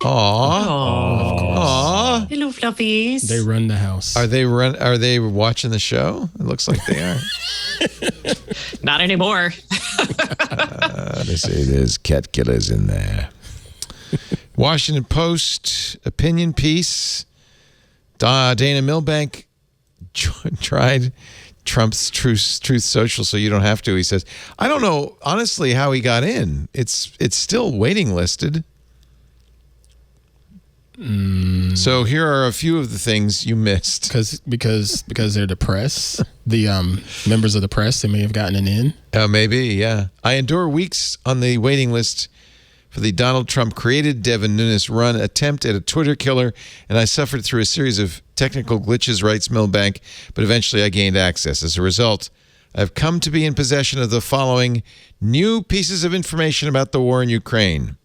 Aw. Aw. Hello, fluffies. They run the house. Are they watching the show? It looks like they are. Not anymore. They say there's cat killers in there. Washington Post opinion piece. Dana Milbank tried Trump's Truth Social, so you don't have to. He says, I don't know honestly how he got in. It's still waiting listed. So here are a few of the things you missed. Because they're the press. The members of the press, they may have gotten an in. Maybe, yeah. I endure weeks on the waiting list for the Donald Trump created Devin Nunes run attempt at a Twitter killer, and I suffered through a series of technical glitches, writes Milbank, but eventually I gained access. As a result, I've come to be in possession of the following new pieces of information about the war in Ukraine.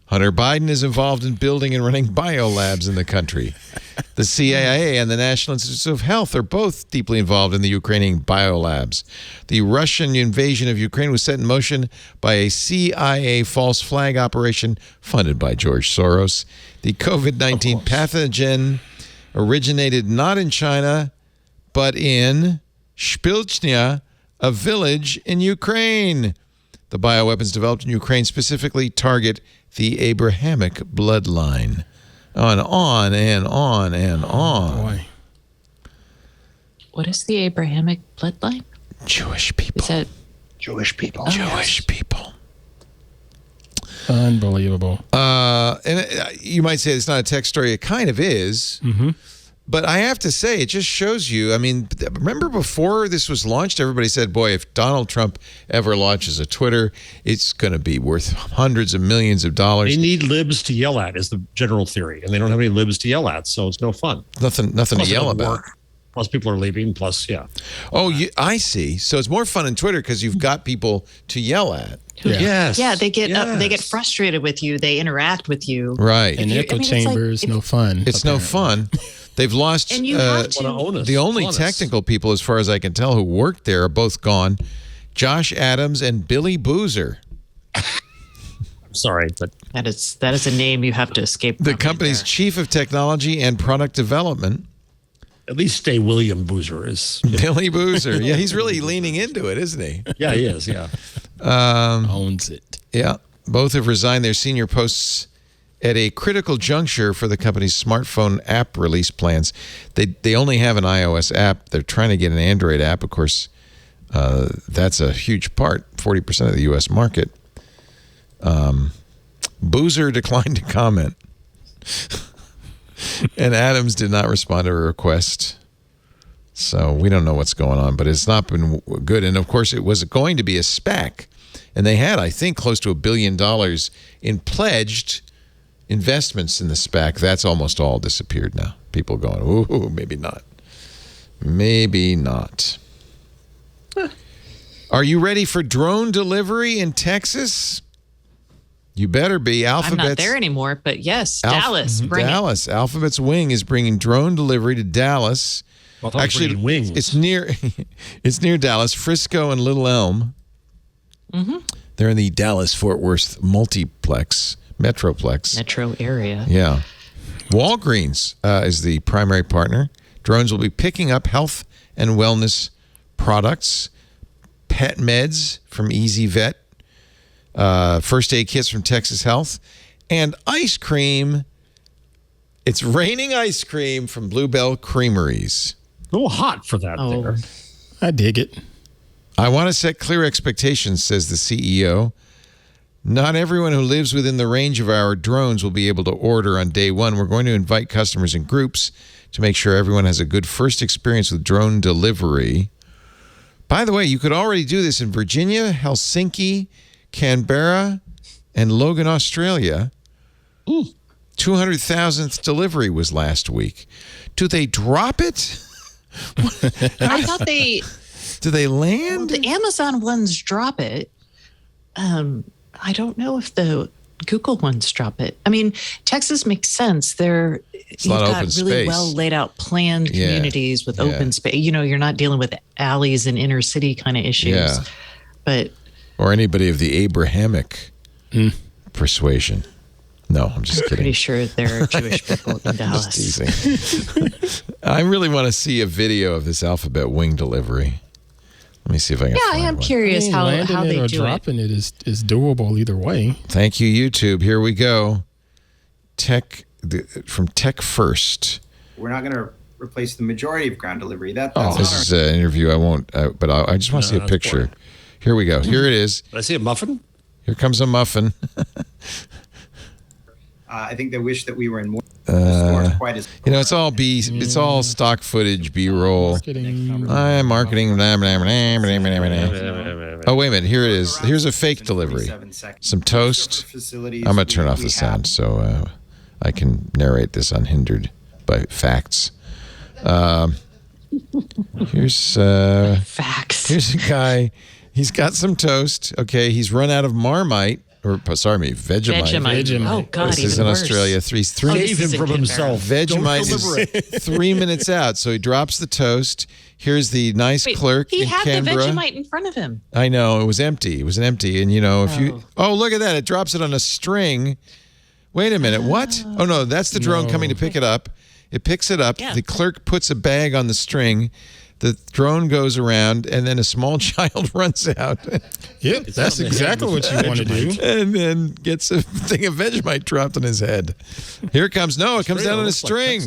Hunter Biden is involved in building and running biolabs in the country. The CIA and the National Institutes of Health are both deeply involved in the Ukrainian biolabs. The Russian invasion of Ukraine was set in motion by a CIA false flag operation funded by George Soros. The COVID-19 pathogen originated not in China, but in Shpilchnya, a village in Ukraine. The bioweapons developed in Ukraine specifically target the Abrahamic bloodline. On and on and on. Boy. What is the Abrahamic bloodline? Jewish people. Is that Jewish people. Jewish people. Unbelievable. You might say it's not a tech story. It kind of is. Mm-hmm. But I have to say, it just shows you. I mean, remember before this was launched, everybody said, boy, if Donald Trump ever launches a Twitter, it's going to be worth hundreds of millions of dollars. They need libs to yell at, is the general theory. And they don't have any libs to yell at, so it's no fun. Nothing Plus to it yell doesn't about. work. Plus people are leaving, plus, yeah. Oh, I see. So it's more fun in Twitter because you've got people to yell at. Yeah. Yes. Yeah, they get frustrated with you. They interact with you. Right. And echo it's chambers, like- no fun. It's no fun. They've lost And you have to. Wanna own us. the only Honest. technical people, as far as I can tell, who worked there are both gone. Josh Adams and Billy Boozer. I'm sorry, but That is a name you have to escape. The from company's there. chief of technology and product development, at least stay William Boozer is. Billy Boozer. Yeah, he's really leaning into it, isn't he? Yeah, he is, yeah. Owns it. Yeah. Both have resigned their senior posts at a critical juncture for the company's smartphone app release plans. They only have an iOS app. They're trying to get an Android app. Of course, that's a huge part, 40% of the U.S. market. Boozer declined to comment. And Adams did not respond to a request. So we don't know what's going on, but it's not been good. And of course, it was going to be a SPAC. And they had, I think, close to $1 billion in pledged investments in the SPAC. That's almost all disappeared now. People going, ooh, maybe not. Maybe not. Are you ready for drone delivery in Texas? You better be. I'm Alphabet's, not there anymore, but yes, Dallas. Bring it. Dallas. Alphabet's Wing is bringing drone delivery to Dallas. Well, I thought it was bringing wings. It's near Dallas, Frisco, and Little Elm. Mm-hmm. They're in the Dallas-Fort Worth Metroplex. Metro area. Yeah. Walgreens is the primary partner. Drones will be picking up health and wellness products, pet meds from Easy Vet, first aid kits from Texas Health, and ice cream. It's raining ice cream from Bluebell Creameries. A little hot for that there. I dig it. I want to set clear expectations, says the CEO. Not everyone who lives within the range of our drones will be able to order on day one. We're going to invite customers in groups to make sure everyone has a good first experience with drone delivery. By the way, you could already do this in Virginia, Helsinki, Canberra, and Logan, Australia. 200,000th delivery was last week. Do they drop it? I thought Do they land? the Amazon ones drop it. I don't know if the Google ones drop it. I mean, Texas makes sense. You've a lot of got open really space. well laid out planned Yeah. communities with Yeah. open space. You know, you're not dealing with alleys and inner city kind of issues. Yeah. But Or anybody of the Abrahamic persuasion. No, I'm just pretty kidding. sure there are Jewish people in Dallas. Just teasing. I really want to see a video of this Alphabet Wing delivery. Let me see if I can Yeah, I find am one. curious how landing they it or do it. dropping it is doable either way. Thank you, YouTube. Here we go. From Tech First. We're not going to replace the majority of ground delivery. That's This is an interview. I won't, but I just want to see a that's picture. boring. Here we go. Here it is. Did I see a muffin? Here comes a muffin. I think they wish that we were in more stores quite as. It's all it's all stock footage, B-roll. Kidding. Marketing. Blah, blah, blah, blah, blah, blah, blah. Oh, wait a minute. Here it is. Here's a fake delivery. Some toast. I'm going to turn off the sound so I can narrate this unhindered by facts. Here's Facts. here's a guy. He's got some toast. Okay, he's run out of Marmite. Vegemite. Vegemite. Oh, God, This is even in worse. Australia. Three this Save him is in from Canberra. himself. Vegemite Don't deliver is 3 minutes out, so he drops the toast. Here's the nice Wait, clerk he in had Canberra. the Vegemite in front of him. I know, it was empty. It was empty. And, if you... Oh, look at that. It drops it on a string. Wait a minute. What? Oh, no, that's the drone coming to pick it up. It picks it up. Yeah. The clerk puts a bag on the string. The drone goes around, and then a small child runs out. Yep, that's exactly what you want to do. And then gets a thing of Vegemite dropped on his head. Here it comes. No, it comes down on a string.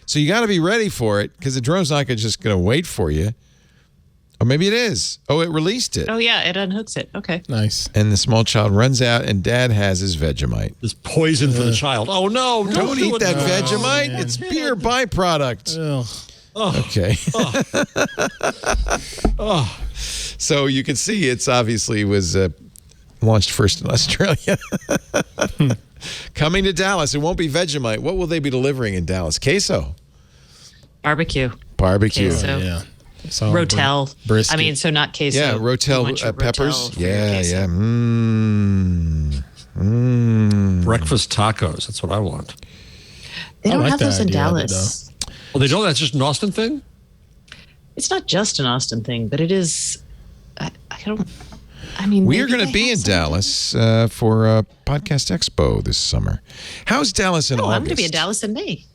So you got to be ready for it because the drone's not just going to wait for you. Or maybe it is. Oh, it released it. Oh, yeah, it unhooks it. Okay. Nice. And the small child runs out, and Dad has his Vegemite. This poison for the child. Oh, no. Don't eat that Vegemite. man. It's beer byproduct. Ugh. Okay. So you can see it's obviously was launched first in Australia. Coming to Dallas. It won't be Vegemite. What will they be delivering in Dallas? Queso. Barbecue. Barbecue. Yeah. So Rotel. brisket. I mean, so not queso. Yeah, You Rotel want your peppers. Rotel for your Yeah, queso. yeah. Breakfast tacos. That's what I want. They I don't like have the those in idea of it, Dallas. Oh, they don't? That's just an Austin thing? It's not just an Austin thing, but it is. I mean, We are maybe going to they be have in something. Dallas for Podcast Expo this summer. How's Dallas in No, August? I'm going to be in Dallas in May.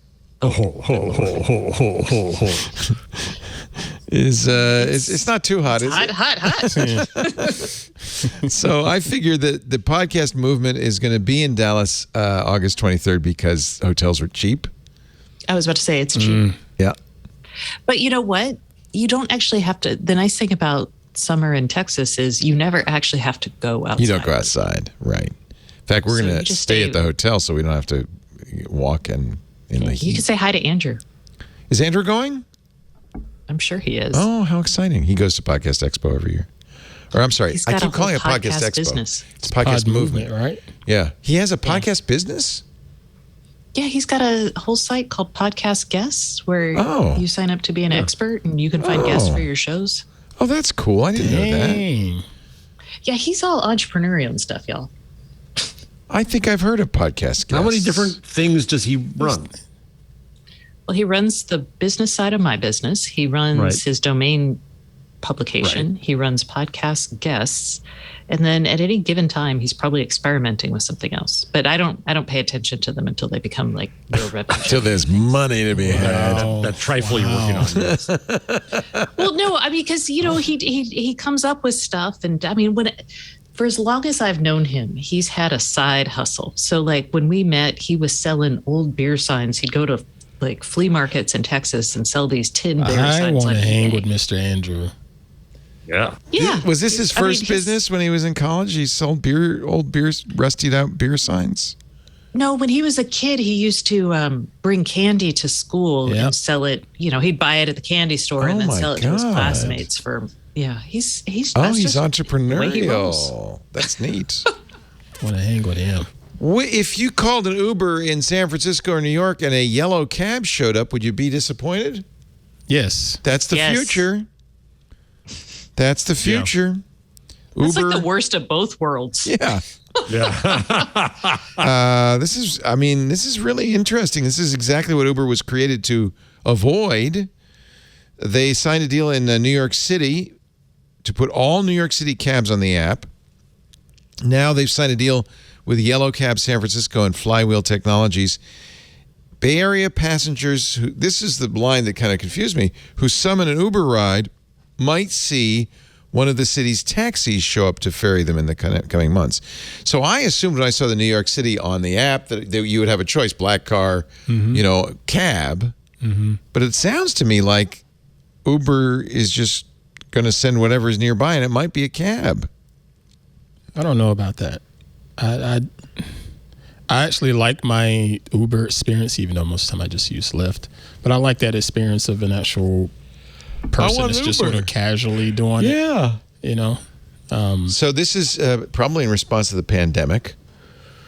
It's not too hot, is Hot, it? hot. So I figured that the podcast movement is going to be in Dallas August 23rd because hotels are cheap. I was about to say it's cheap. Yeah. But you know what? You don't actually have to. The nice thing about summer in Texas is you never actually have to go outside. You don't go outside, right? In fact, we're So going you to just stay stay- at the hotel so we don't have to walk in the You heat. can say hi to Andrew. Is Andrew going? I'm sure he is. Oh, how exciting. He goes to Podcast Expo every year. Or I'm sorry, He's I got keep a calling it whole Podcast podcast Expo. business. It's Podcast Pod Movement. right? Yeah. He has a podcast business? Yeah, he's got a whole site called Podcast Guests where Oh. you sign up to be an expert and you can find guests Oh. for your shows. Oh, that's cool. I didn't know that. Dang. Yeah, he's all entrepreneurial and stuff, y'all. I think I've heard of podcast guests. How many different things does he run? Well, he runs the business side of my business. He runs Right. his domain publication. He runs Podcast Guests. And then at any given time, he's probably experimenting with something else. But I don't pay attention to them until they become like real revenue. Till there's money to be had. That trifle you're working on. Yes. Well, no, I mean, because he comes up with stuff, and I mean, for as long as I've known him, he's had a side hustle. So, like when we met, he was selling old beer signs. He'd go to like flea markets in Texas and sell these tin beer I signs. want to on hang eBay. with Mr. Andrew. Yeah. Yeah, Was this his I mean, first he's- business when he was in college? He sold old beers, rustied out beer signs? No, when he was a kid, he used to bring candy to school Yeah. and sell it. You know, he'd buy it at the candy store and Oh, then my sell it to his God. classmaents for. Yeah, he's Oh, that's he's just the way he rolls. entrepreneurial. That's neat. Want to hang with him. If you called an Uber in San Francisco or New York and a yellow cab showed up, would you be disappointed? Yes. That's the Yes. future. That's the future. It's Uber. like the worst of both worlds. Yeah. Yeah. This is really interesting. This is exactly what Uber was created to avoid. They signed a deal in New York City to put all New York City cabs on the app. Now they've signed a deal with Yellow Cab San Francisco and Flywheel Technologies. Bay Area passengers, this is the line that kind of confused me, who summon an Uber ride might see one of the city's taxis show up to ferry them in the coming months. So I assumed when I saw the New York City on the app that you would have a choice, black car, cab. But it sounds to me like Uber is just going to send whatever's nearby, and it might be a cab. I don't know about that. I actually like my Uber experience, even though most of the time I just use Lyft. But I like that experience of an actual person want that's an just Uber. sort of casually doing it. Yeah. You know? So this is probably in response to the pandemic.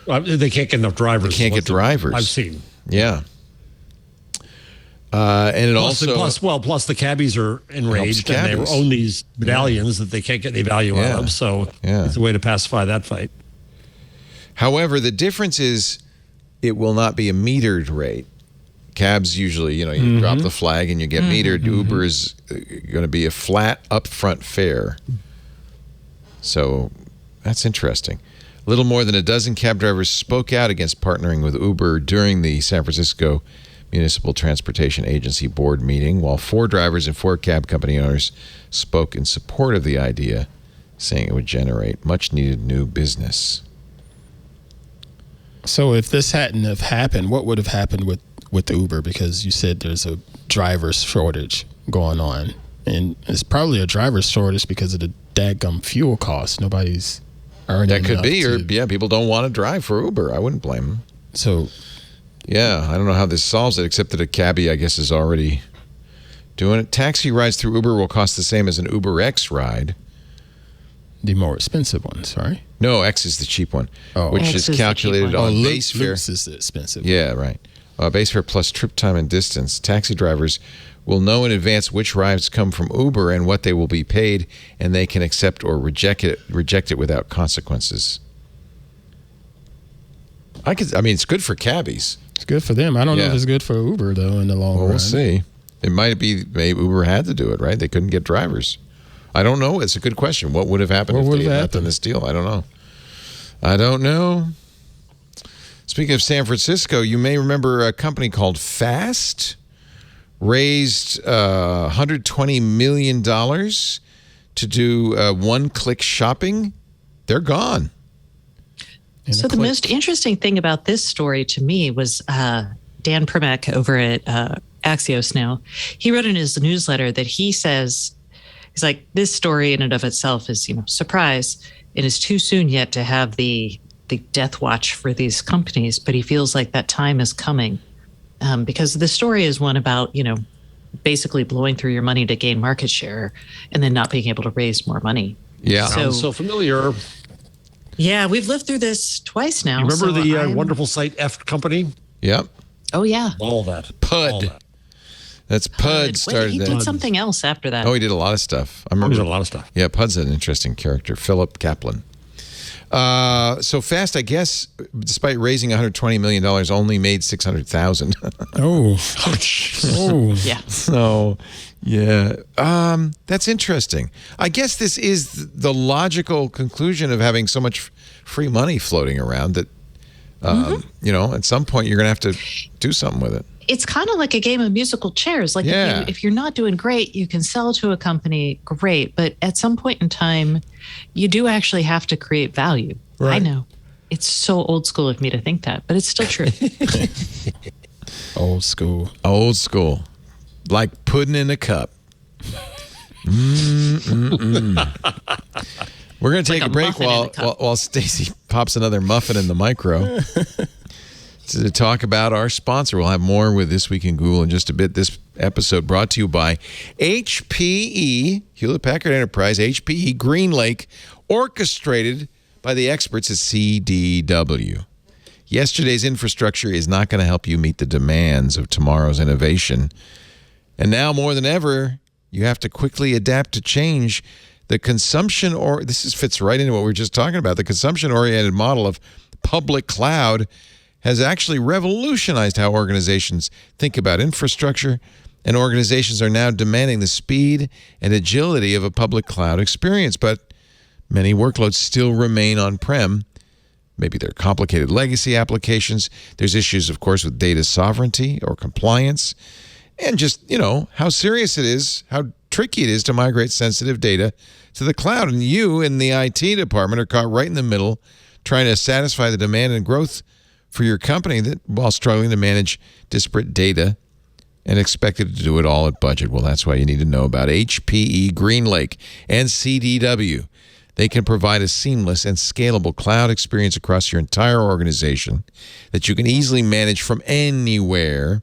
They can't get enough drivers. They can't get drivers. I've seen. Yeah. And it Plus, also plus the cabbies are enraged and cabbies. they own these medallions that they can't get any value out of. So it's a way to pacify that fight. However, the difference is it will not be a metered rate. Cabs usually, you drop the flag and you get metered. Uber is going to be a flat upfront fare. So that's interesting. A little more than a dozen cab drivers spoke out against partnering with Uber during the San Francisco Municipal Transportation Agency board meeting, while 4 drivers and 4 cab company owners spoke in support of the idea, saying it would generate much-needed new business. So if this hadn't have happened, what would have happened with Uber? Because you said there's a driver shortage going on. And it's probably a driver shortage because of the dadgum fuel costs. Nobody's earning That could enough be, or to, people don't want to drive for Uber. I wouldn't blame them. So, yeah, I don't know how this solves it, except that a cabbie, I guess, is already doing it. Taxi rides through Uber will cost the same as an Uber X ride. the more expensive ones, right? No, X is the cheap one, which X is calculated on base fare. Lux is the expensive Yeah, right. Base fare plus trip time and distance. Taxi drivers will know in advance which rides come from Uber and what they will be paid, and they can accept or reject it without consequences. I mean, it's good for cabbies. It's good for them. I don't know if it's good for Uber, though, in the long run. We'll see. It might be maybe Uber had to do it, right? They couldn't get drivers. I don't know. It's a good question. What would have happened if they had not done this deal? I don't know. Speaking of San Francisco, you may remember a company called Fast raised $120 million to do one-click shopping. They're gone. So the most interesting thing about this story to me was Dan Primack over at Axios now. He wrote in his newsletter that he says, he's like, this story in and of itself is, surprise. It is too soon yet to have the death watch for these companies, but he feels like that time is coming because the story is one about, basically blowing through your money to gain market share and then not being able to raise more money. Yeah. Sounds so familiar. Yeah, we've lived through this twice now. You remember the wonderful site F Company? Yep. Oh, yeah. All that. Pud. That's Pud started he that. did something else after that. Oh, he did a lot of stuff. I remember. He did a lot of stuff. Yeah, Pud's an interesting character. Philip Kaplan. So Fast, I guess, despite raising $120 million, only made $600,000. Oh. Yeah. So, yeah. That's interesting. I guess this is the logical conclusion of having so much free money floating around that, at some point you're going to have to do something with it. It's kind of like a game of musical chairs. Like if you're not doing great, you can sell to a company, great. But at some point in time, you do actually have to create value. Right. I know. It's so old school of me to think that, but it's still true. Old school. Old school. Like pudding in a cup. We're going to take a break while Stacey pops another muffin in the micro. To talk about our sponsor. We'll have more with This Week in Google in just a bit. This episode brought to you by HPE, Hewlett-Packard Enterprise, HPE GreenLake, orchestrated by the experts at CDW. Yesterday's infrastructure is not going to help you meet the demands of tomorrow's innovation. And now more than ever, you have to quickly adapt to change. The consumption, fits right into what we were just talking about, the consumption-oriented model of public cloud has actually revolutionized how organizations think about infrastructure, and organizations are now demanding the speed and agility of a public cloud experience. But many workloads still remain on-prem. Maybe they're complicated legacy applications. There's issues, of course, with data sovereignty or compliance, and just, how serious it is, how tricky it is to migrate sensitive data to the cloud. And you in the IT department are caught right in the middle trying to satisfy the demand and growth for your company while struggling to manage disparate data and expected to do it all at budget. Well, that's why you need to know about HPE GreenLake and CDW. They can provide a seamless and scalable cloud experience across your entire organization that you can easily manage from anywhere,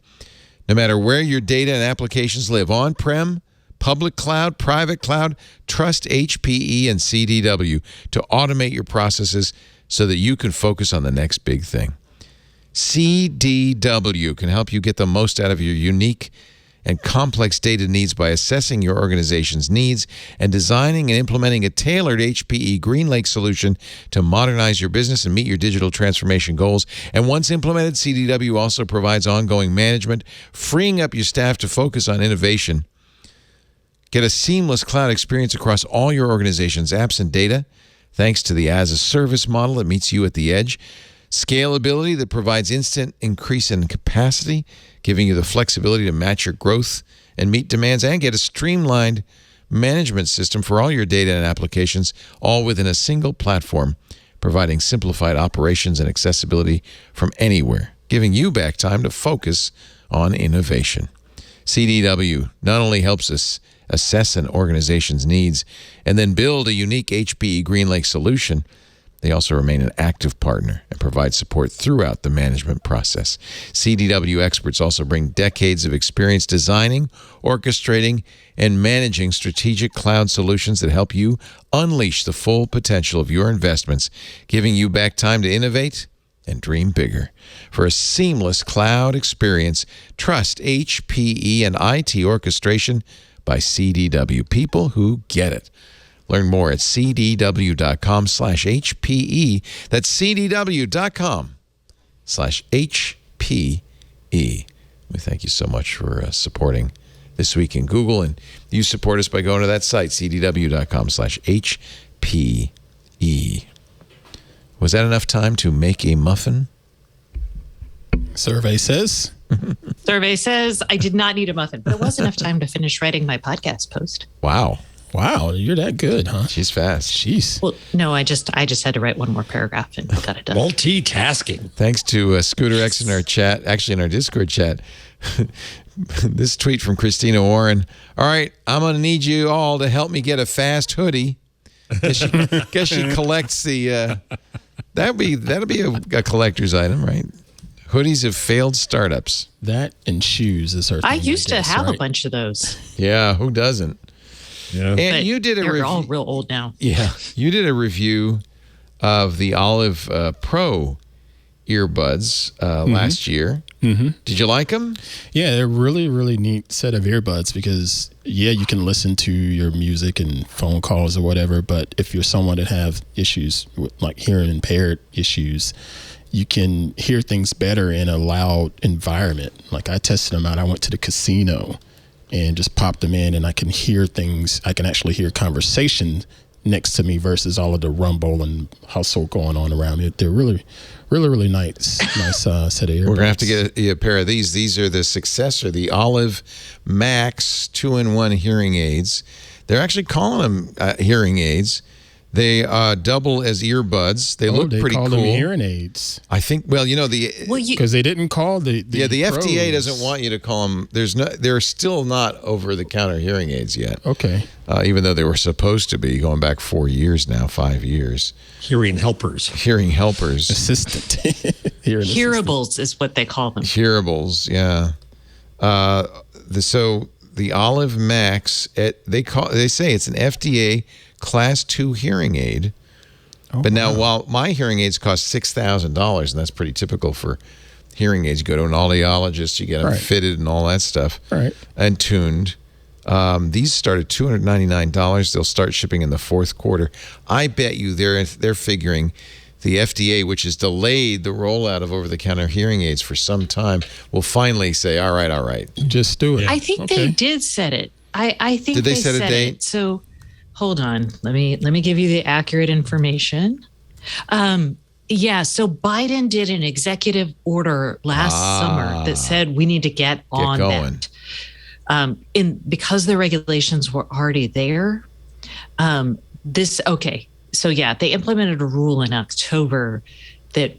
no matter where your data and applications live, on-prem, public cloud, private cloud. Trust HPE and CDW to automate your processes so that you can focus on the next big thing. CDW can help you get the most out of your unique and complex data needs by assessing your organization's needs and designing and implementing a tailored HPE GreenLake solution to modernize your business and meet your digital transformation goals. And once implemented, CDW also provides ongoing management, freeing up your staff to focus on innovation. Get a seamless cloud experience across all your organization's apps and data, thanks to the as-a-service model that meets you at the edge. Scalability that provides instant increase in capacity, giving you the flexibility to match your growth and meet demands, and get a streamlined management system for all your data and applications, all within a single platform, providing simplified operations and accessibility from anywhere, giving you back time to focus on innovation. CDW not only helps us assess an organization's needs and then build a unique HPE GreenLake solution, they also remain an active partner and provide support throughout the management process. CDW experts also bring decades of experience designing, orchestrating, and managing strategic cloud solutions that help you unleash the full potential of your investments, giving you back time to innovate and dream bigger. For a seamless cloud experience, trust HPE and IT orchestration by CDW, people who get it. Learn more at cdw.com/HPE. That's cdw.com/HPE. We thank you so much for supporting This Week in Google, and you support us by going to that site, cdw.com/HPE. Was that enough time to make a muffin? Survey says. Survey says I did not need a muffin, but it was enough time to finish writing my podcast post. Wow. Wow, you're that good, huh? She's fast. Jeez. Well, no, I just had to write one more paragraph and got it done. Multitasking. Thanks to Scooter X in our chat, actually in our Discord chat. This tweet from Christina Warren. All right, I'm going to need you all to help me get a fast hoodie. Guess she collects the... that'll be a collector's item, right? Hoodies of failed startups. That and shoes is her thing, I used to have right? a bunch of those. Yeah, who doesn't? Yeah. And But you did a they're review. all real old now. Yeah, you did a review of the Olive Pro earbuds last year. Mm-hmm. Did you like them? Yeah, they're really, really neat set of earbuds because, yeah, you can listen to your music and phone calls or whatever, but if you're someone that have issues with like hearing impaired issues, you can hear things better in a loud environment. Like I tested them out. I went to the casino and just popped them in, and I can hear things. I can actually hear conversation next to me versus all of the rumble and hustle going on around me. They're really, really, really nice set of earbuds. We're going to have to get a pair of these. These are the successor, the Olive Max 2-in-1 hearing aids. They're actually calling them hearing aids. They double as earbuds. They look pretty cool. They call them hearing aids. I think. Well, because they didn't call the FDA doesn't want you to call them. They're still not over-the-counter hearing aids yet. Okay. Even though they were supposed to be, going back 4 years now, 5 years. Hearing helpers. Assistant. Hearables is what they call them. Hearables, yeah. So the Olive Max, they say it's an FDA Class 2 hearing aid. But now, while my hearing aids cost $6,000, and that's pretty typical for hearing aids, you go to an audiologist, you get them fitted and all that stuff, and tuned. These start at $299. They'll start shipping in the fourth quarter. I bet you they're figuring the FDA, which has delayed the rollout of over-the-counter hearing aids for some time, will finally say, all right. Just do it. I think they did set it. I think did they set a date? It. So hold on. Let me give you the accurate information. Yeah, so Biden did an executive order last summer that said we need to get on going. that. Because the regulations were already there. So yeah, they implemented a rule in October that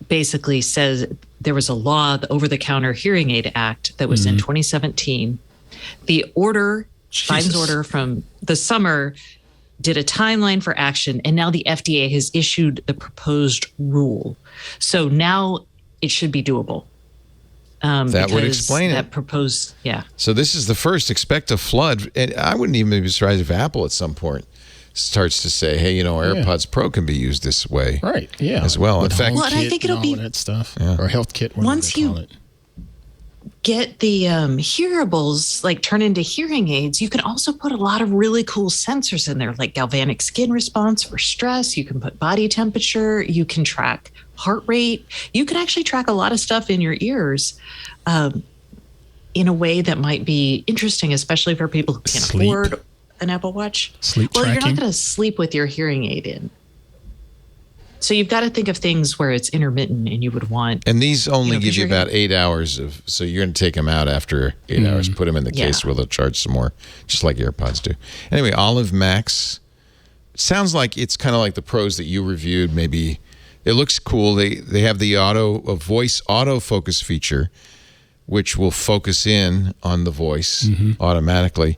basically says there was a law, the Over-the-Counter Hearing Aid Act, that was in 2017. The order, Biden's order from the summer, did a timeline for action, and now the FDA has issued the proposed rule. So now it should be doable. That would explain that proposed, yeah. So this is the first. Expect a flood. And I wouldn't even be surprised if Apple at some point starts to say, hey, AirPods Pro can be used this way. Right, yeah. As well. With in fact, and I think it'll be that stuff. Or health kit, once you get the hearables like turn into hearing aids, you can also put a lot of really cool sensors in there, like galvanic skin response for stress. You can put body temperature. You can track heart rate. You can actually track a lot of stuff in your ears in a way that might be interesting, especially for people who can't afford an Apple Watch. Sleep tracking. You're not going to sleep with your hearing aid in. So you've got to think of things where it's intermittent, and you would want. And these only give 'cause you you're about 8 hours of. So you're going to take them out after 8 hours, put them in the case where they'll charge some more, just like AirPods do. Anyway, Olive Max. Sounds like it's kind of like the Pros that you reviewed. Maybe it looks cool. They have the voice autofocus feature, which will focus in on the voice automatically,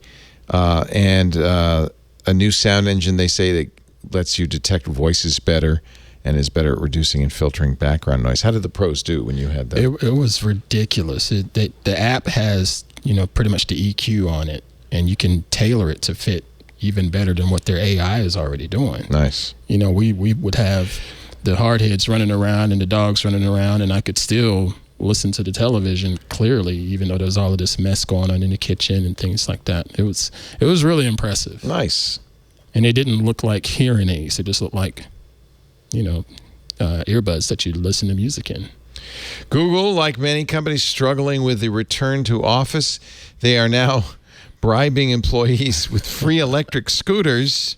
and a new sound engine. They say that lets you detect voices better and is better at reducing and filtering background noise. How did the Pros do when you had that? It was ridiculous. The app has pretty much the EQ on it, and you can tailor it to fit even better than what their AI is already doing. Nice. We would have the hardheads running around and the dogs running around, and I could still listen to the television clearly, even though there's all of this mess going on in the kitchen and things like that. It was really impressive. Nice. And they didn't look like hearing aids. They just looked like, earbuds that you listen to music in. Google, like many companies struggling with the return to office, they are now bribing employees with free electric scooters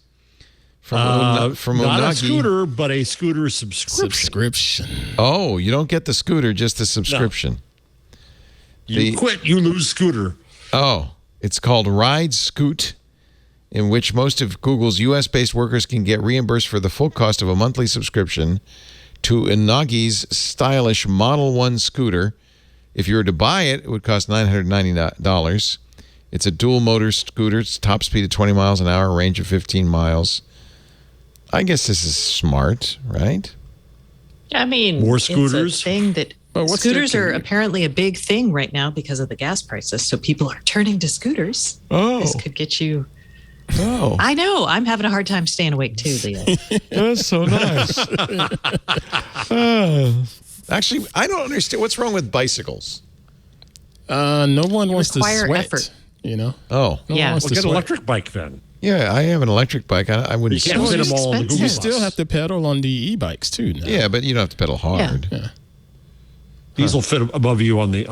from Not Unagi. a scooter, but a scooter subscription. Oh, you don't get the scooter, just the subscription. No. You quit, you lose scooter. Oh, it's called Ride Scoot, in which most of Google's U.S.-based workers can get reimbursed for the full cost of a monthly subscription to Unagi's stylish Model 1 scooter. If you were to buy it, it would cost $990. It's a dual-motor scooter. It's top speed of 20 miles an hour, range of 15 miles. I guess this is smart, right? I mean, more scooters. It's a thing that scooters are apparently a big thing right now because of the gas prices. So people are turning to scooters. Oh, this could get you. Oh, I know. I'm having a hard time staying awake too, Leo. That's so nice. Actually, I don't understand what's wrong with bicycles. No one wants to require sweat. effort. Oh, No one Yeah. wants Well, to get an sweat. electric bike then. yeah. I have an electric bike. I wouldn't. You can't fit them all on the Google You Bus. still have to pedal on the e-bikes too now. Yeah, but you don't have to pedal hard. Yeah. These will fit above you on the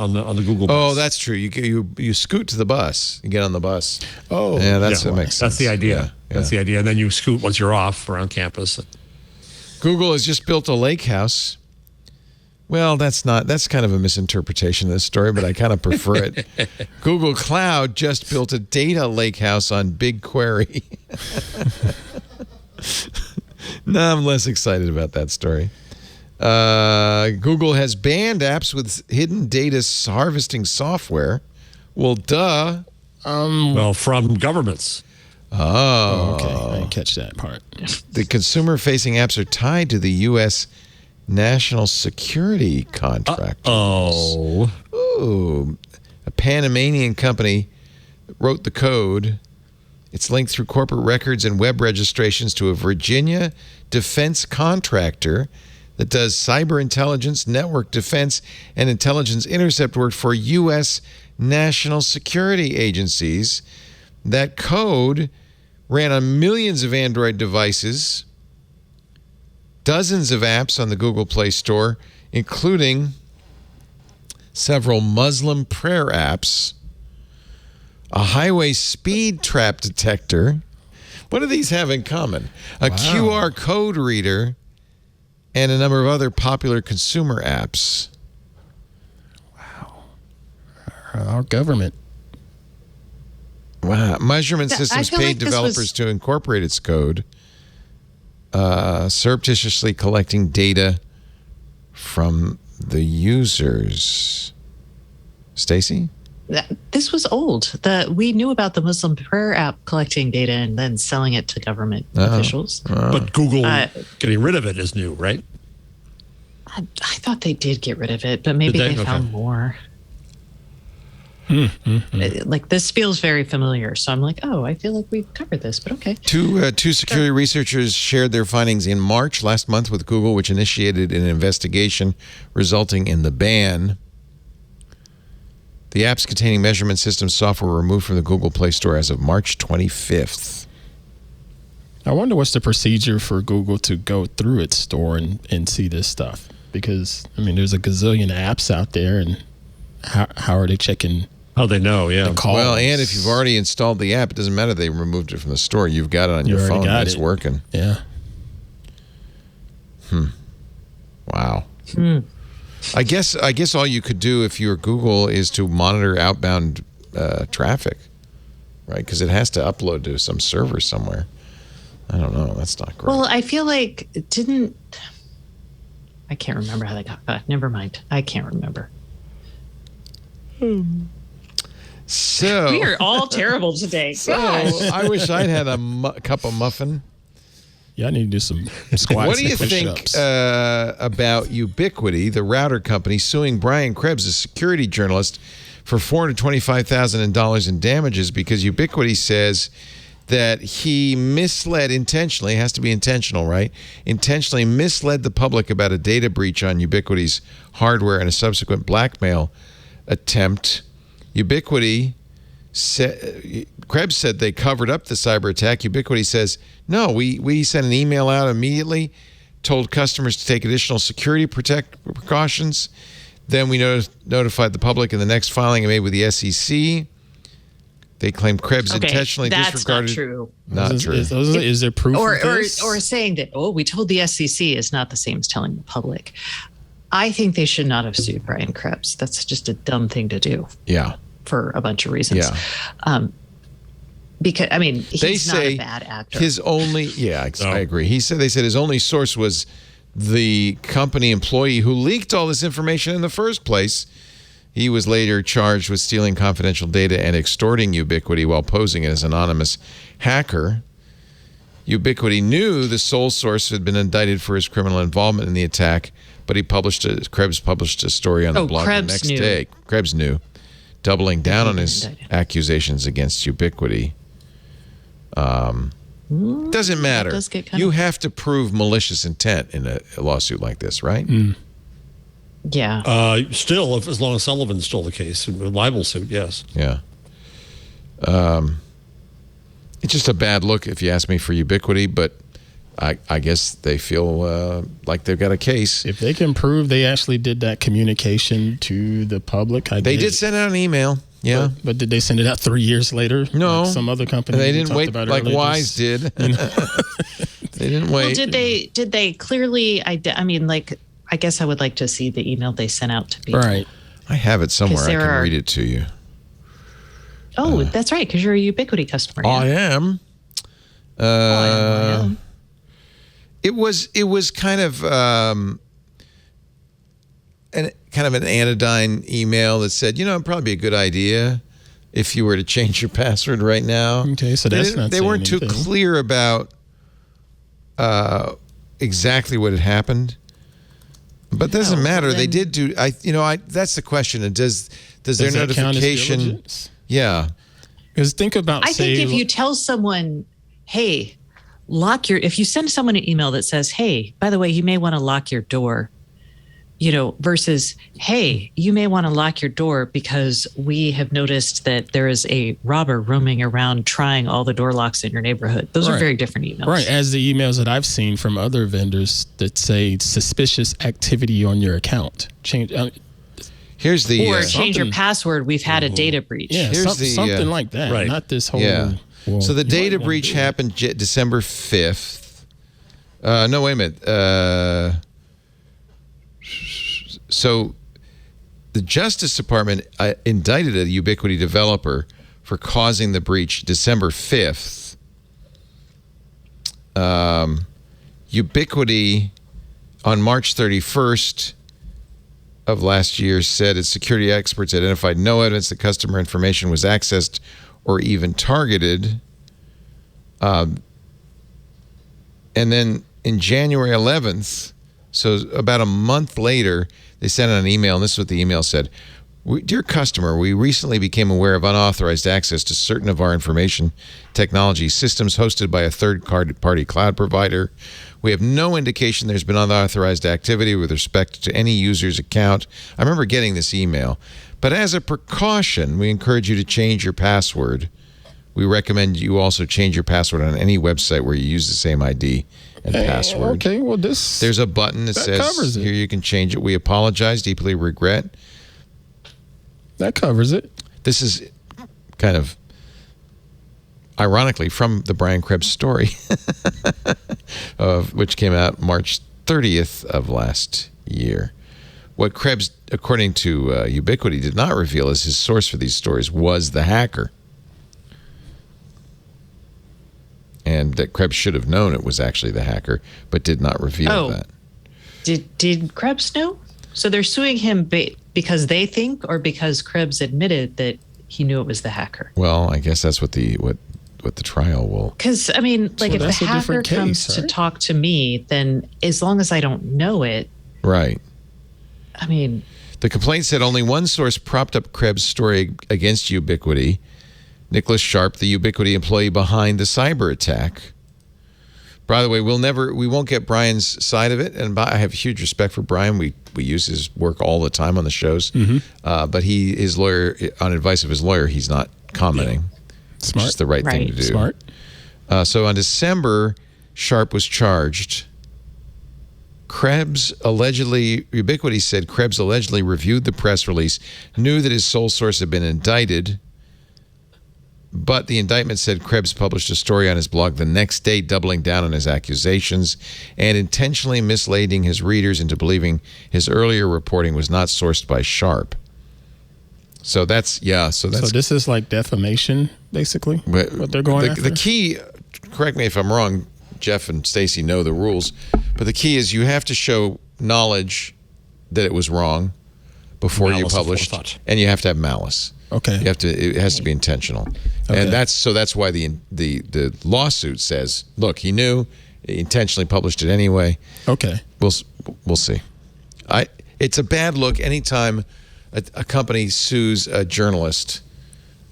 Google Bus. Oh, that's true. You scoot to the bus. You get on the bus. Oh, Yeah, that makes sense. That's the idea. Yeah, That's the idea. And then you scoot once you're off around campus. Google has just built a lake house. Well, that's kind of a misinterpretation of this story, but I kind of prefer it. Google Cloud just built a data lake house on BigQuery. No, I'm less excited about that story. Google has banned apps with hidden data harvesting software. Well, duh. Well, from governments. Oh, okay. I didn't catch that part. The consumer-facing apps are tied to the U.S. national security contractors. Oh. Ooh. A Panamanian company wrote the code. It's linked through corporate records and web registrations to a Virginia defense contractor that does cyber intelligence, network defense, and intelligence intercept work for U.S. national security agencies. That code ran on millions of Android devices, dozens of apps on the Google Play Store, including several Muslim prayer apps, a highway speed trap detector. What do these have in common? A QR code reader, and a number of other popular consumer apps. Wow. Our government. Wow. Measurement Systems feel paid like this developers was- to incorporate its code, surreptitiously collecting data from the users. Stacey? This was old. We knew about the Muslim prayer app collecting data and then selling it to government officials. But Google getting rid of it is new, right? I thought they did get rid of it, but maybe Did they? they found Okay. more. Like, this feels very familiar, so I'm like, oh, I feel like we've covered this, but okay. Two security researchers shared their findings in March last month with Google, which initiated an investigation resulting in the ban. The apps containing measurement systems software were removed from the Google Play Store as of March 25th. I wonder what's the procedure for Google to go through its store and see this stuff. Because, I mean, there's a gazillion apps out there, and how are they checking Oh, they know, yeah. the calls? Well, and if you've already installed the app, it doesn't matter they removed it from the store. You've got it on your already phone. got It's it. working. Yeah. Wow. I guess all you could do if you're Google is to monitor outbound traffic, right? Because it has to upload to some server somewhere. I don't know. That's not great. Well, I feel like I can't remember how they got. Never mind. I can't remember. So We are all terrible today. So I wish I'd had a cup of muffin. Yeah, I need to do some squats. What do you and think push-ups. about Ubiquity, the router company, suing Brian Krebs, a security journalist, for $425,000 in damages because Ubiquity says that he misled intentionally, has to be intentional, right? Intentionally misled the public about a data breach on Ubiquity's hardware and a subsequent blackmail attempt. Ubiquity Krebs said they covered up the cyber attack. Ubiquity says, no, we sent an email out immediately, told customers to take additional security precautions. Then we notified the public in the next filing I made with the SEC. They claim Krebs intentionally disregarded. That's not true. Not true. Is there proof Or of this? or saying that, we told the SEC is not the same as telling the public. I think they should not have sued Brian Krebs. That's just a dumb thing to do. Yeah. For a bunch of reasons. Yeah. Because, he's not a bad actor. His only, I agree. They said his only source was the company employee who leaked all this information in the first place. He was later charged with stealing confidential data and extorting Ubiquity while posing as an anonymous hacker. Ubiquity knew the sole source had been indicted for his criminal involvement in the attack, but Krebs published a story on the blog the next day. Krebs knew, doubling down on his accusations against Ubiquity. Doesn't matter. You have to prove malicious intent in a lawsuit like this, right? Yeah. Still, as long as Sullivan's still the case, a libel suit, yes. Yeah. It's just a bad look, if you ask me, for Ubiquity, but I guess they feel like they've got a case. If they can prove they actually did that communication to the public, they did send out an email. Yeah, but did they send it out 3 years later? No, like some other company. They didn't wait like Wise did. They didn't wait. Well, did they clearly? I guess I would like to see the email they sent out to people. Right. I have it somewhere. I can read it to you. Oh, that's right, because you're a Ubiquity customer. I am. I am. It was kind of an anodyne email that said, it'd probably be a good idea if you were to change your password right now. Okay, so they weren't too clear about exactly what had happened. But it doesn't matter. They did do. That's the question. Does their notification? Yeah. Because think about. I think if you tell someone, "Hey, if you send someone an email that says, "Hey, by the way, you may want to lock your door," versus, "Hey, you may want to lock your door because we have noticed that there is a robber roaming around trying all the door locks in your neighborhood." Those are very different emails. Right. As the emails that I've seen from other vendors that say suspicious activity on your account. Change your password. We've had a data breach. Yeah, something like that. Right. Not this whole. Yeah. So the data breach happened December 5th. No, wait a minute. So the Justice Department indicted a Ubiquity developer for causing the breach December 5th. Ubiquity on March 31st of last year said its security experts identified no evidence that customer information was accessed or even targeted. And then in January 11th, so about a month later, they sent out an email, and this is what the email said. Dear customer, we recently became aware of unauthorized access to certain of our information technology systems hosted by a third-party cloud provider. We have no indication there's been unauthorized activity with respect to any user's account. I remember getting this email. But as a precaution, we encourage you to change your password. We recommend you also change your password on any website where you use the same ID and password. Okay, well, there's a button that says, covers it. Here you can change it. We apologize, deeply regret. That covers it. This is kind of ironically from the Brian Krebs story, which came out March 30th of last year. What Krebs, according to Ubiquity, did not reveal as his source for these stories was the hacker. And that Krebs should have known it was actually the hacker, but did not reveal that. Did Krebs know? So they're suing him because they think, or because Krebs admitted that he knew it was the hacker? Well, I guess that's what the trial will. Because, I mean, like, if the hacker comes to talk to me, then as long as I don't know it. Right. I mean. The complaint said only one source propped up Krebs' story against Ubiquity. Nicholas Sharp, the Ubiquity employee behind the cyber attack. By the way, we won't get Brian's side of it, and I have huge respect for Brian. We use his work all the time on the shows, but his lawyer, on advice of his lawyer, he's not commenting. Smart, which is the right thing to do. Smart. So on December, Sharp was charged. Ubiquity said Krebs allegedly reviewed the press release, knew that his sole source had been indicted. But the indictment said Krebs published a story on his blog the next day, doubling down on his accusations and intentionally misleading his readers into believing his earlier reporting was not sourced by Sharp. So that's. So this is like defamation, basically, what they're going after? The key, correct me if I'm wrong, Jeff and Stacey know the rules, but the key is you have to show knowledge that it was wrong before you published, and you have to have malice. Okay. It has to be intentional. Okay. And that's why the lawsuit says, look, he knew, he intentionally published it anyway. Okay. We'll see. It's a bad look anytime a company sues a journalist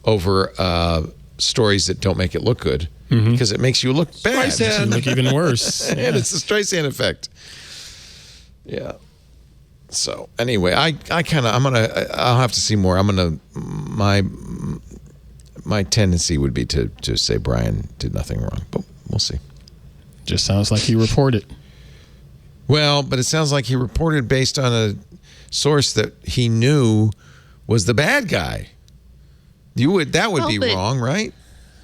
over stories that don't make it look good, because it makes you look bad. It makes you look even worse. And it's the Streisand effect. Yeah. So anyway, I'll have to see more. My tendency would be to say Brian did nothing wrong, but we'll see. Just sounds like he reported. Well, but it sounds like he reported based on a source that he knew was the bad guy. That would be wrong, right?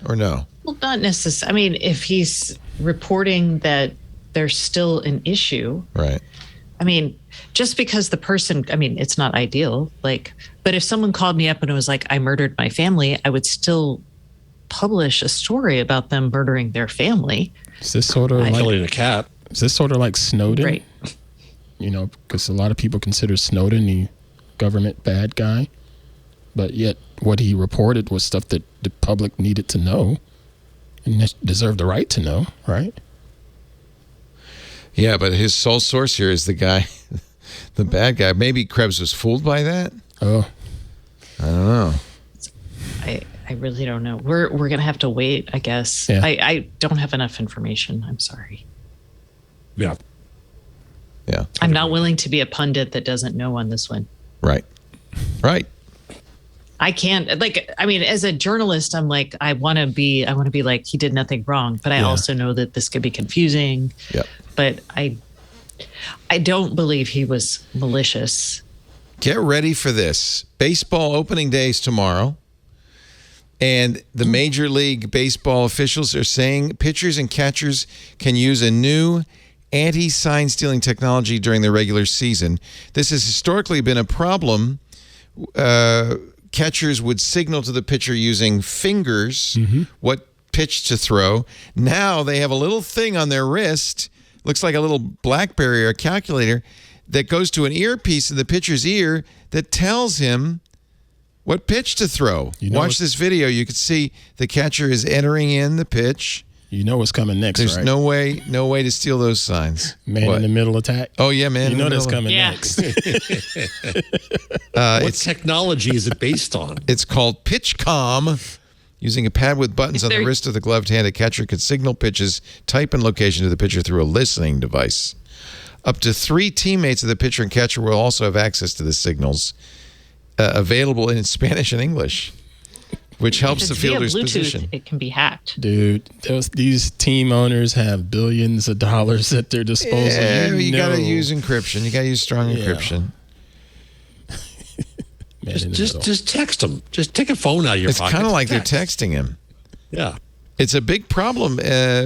Or no? Well, not necessarily. I mean, if he's reporting that there's still an issue, right? I mean, just because the person, I mean, it's not ideal. But if someone called me up and it was like, I murdered my family, I would still publish a story about them murdering their family. Is this sort of killing a cat? Is this sort of like Snowden? Right. Because a lot of people consider Snowden the government bad guy, but yet what he reported was stuff that the public needed to know and deserved the right to know, right? Yeah, but his sole source here is the guy, the bad guy. Maybe Krebs was fooled by that. Oh, I don't know. I really don't know. We're gonna have to wait, I guess. Yeah. I don't have enough information. I'm sorry. Yeah. I'm not willing to be a pundit that doesn't know on this one. Right. I can't, as a journalist, I'm like, I want to be like, he did nothing wrong, but I also know that this could be confusing. Yep. But I don't believe he was malicious. Get ready for this. Baseball opening day is tomorrow. And the Major League Baseball officials are saying pitchers and catchers can use a new anti-sign stealing technology during the regular season. This has historically been a problem. Catchers would signal to the pitcher using fingers what pitch to throw. Now they have a little thing on their wrist, looks like a little BlackBerry or a calculator, that goes to an earpiece in the pitcher's ear that tells him what pitch to throw. Watch this video. You can see the catcher is entering in the pitch. You know what's coming next, There's right? no way to steal those signs. Man in the middle attack. Oh, yeah, man. You know that's coming next. What technology is it based on? It's called PitchCom. Using a pad with buttons on the wrist of the gloved hand, a catcher could signal pitches, type and location to the pitcher through a listening device. Up to 3 teammates of the pitcher and catcher will also have access to the signals, available in Spanish and English, which helps the fielder's Bluetooth, position. It can be hacked. Dude, these team owners have billions of dollars at their disposal. Yeah, you got to use encryption. You got to use strong encryption. Just text them. Just take a phone out of your pocket. It's kind of like they're texting him. Yeah. It's a big problem,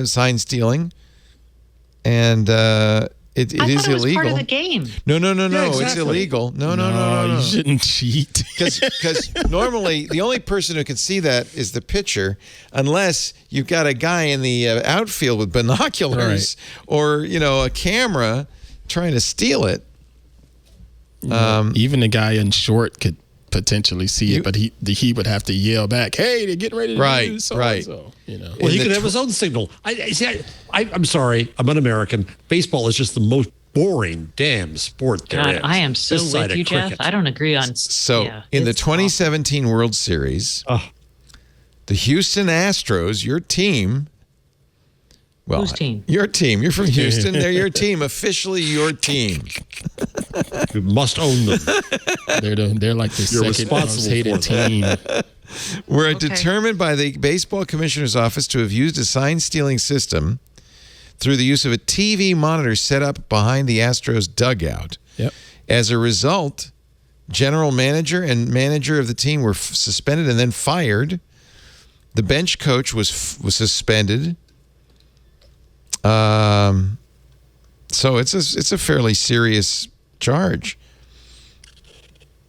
sign stealing. And It I is thought it was illegal. part of the game. No. exactly. It's illegal. No. You shouldn't cheat. Because normally the only person who can see that is the pitcher, unless you've got a guy in the outfield with binoculars or a camera trying to steal it. Even the guy in short could potentially see it, but he would have to yell back, "Hey, they're getting ready to do so and so." Well, he could have his own signal. I'm sorry, I'm un-American. Baseball is just the most boring damn sport there God, is. I am so This side with of you, Jeff. cricket. I don't agree on. So in the 2017 World Series, the Houston Astros, your team. Well, Whose team? Your team. You're from Houston. They're your team. Officially your team. You must own them. They're like the You're second most responsible hated for them. team. Were determined by the Baseball Commissioner's Office to have used a sign-stealing system through the use of a TV monitor set up behind the Astros dugout. Yep. As a result, general manager and manager of the team were suspended and then fired. The bench coach was suspended. So it's a fairly serious charge.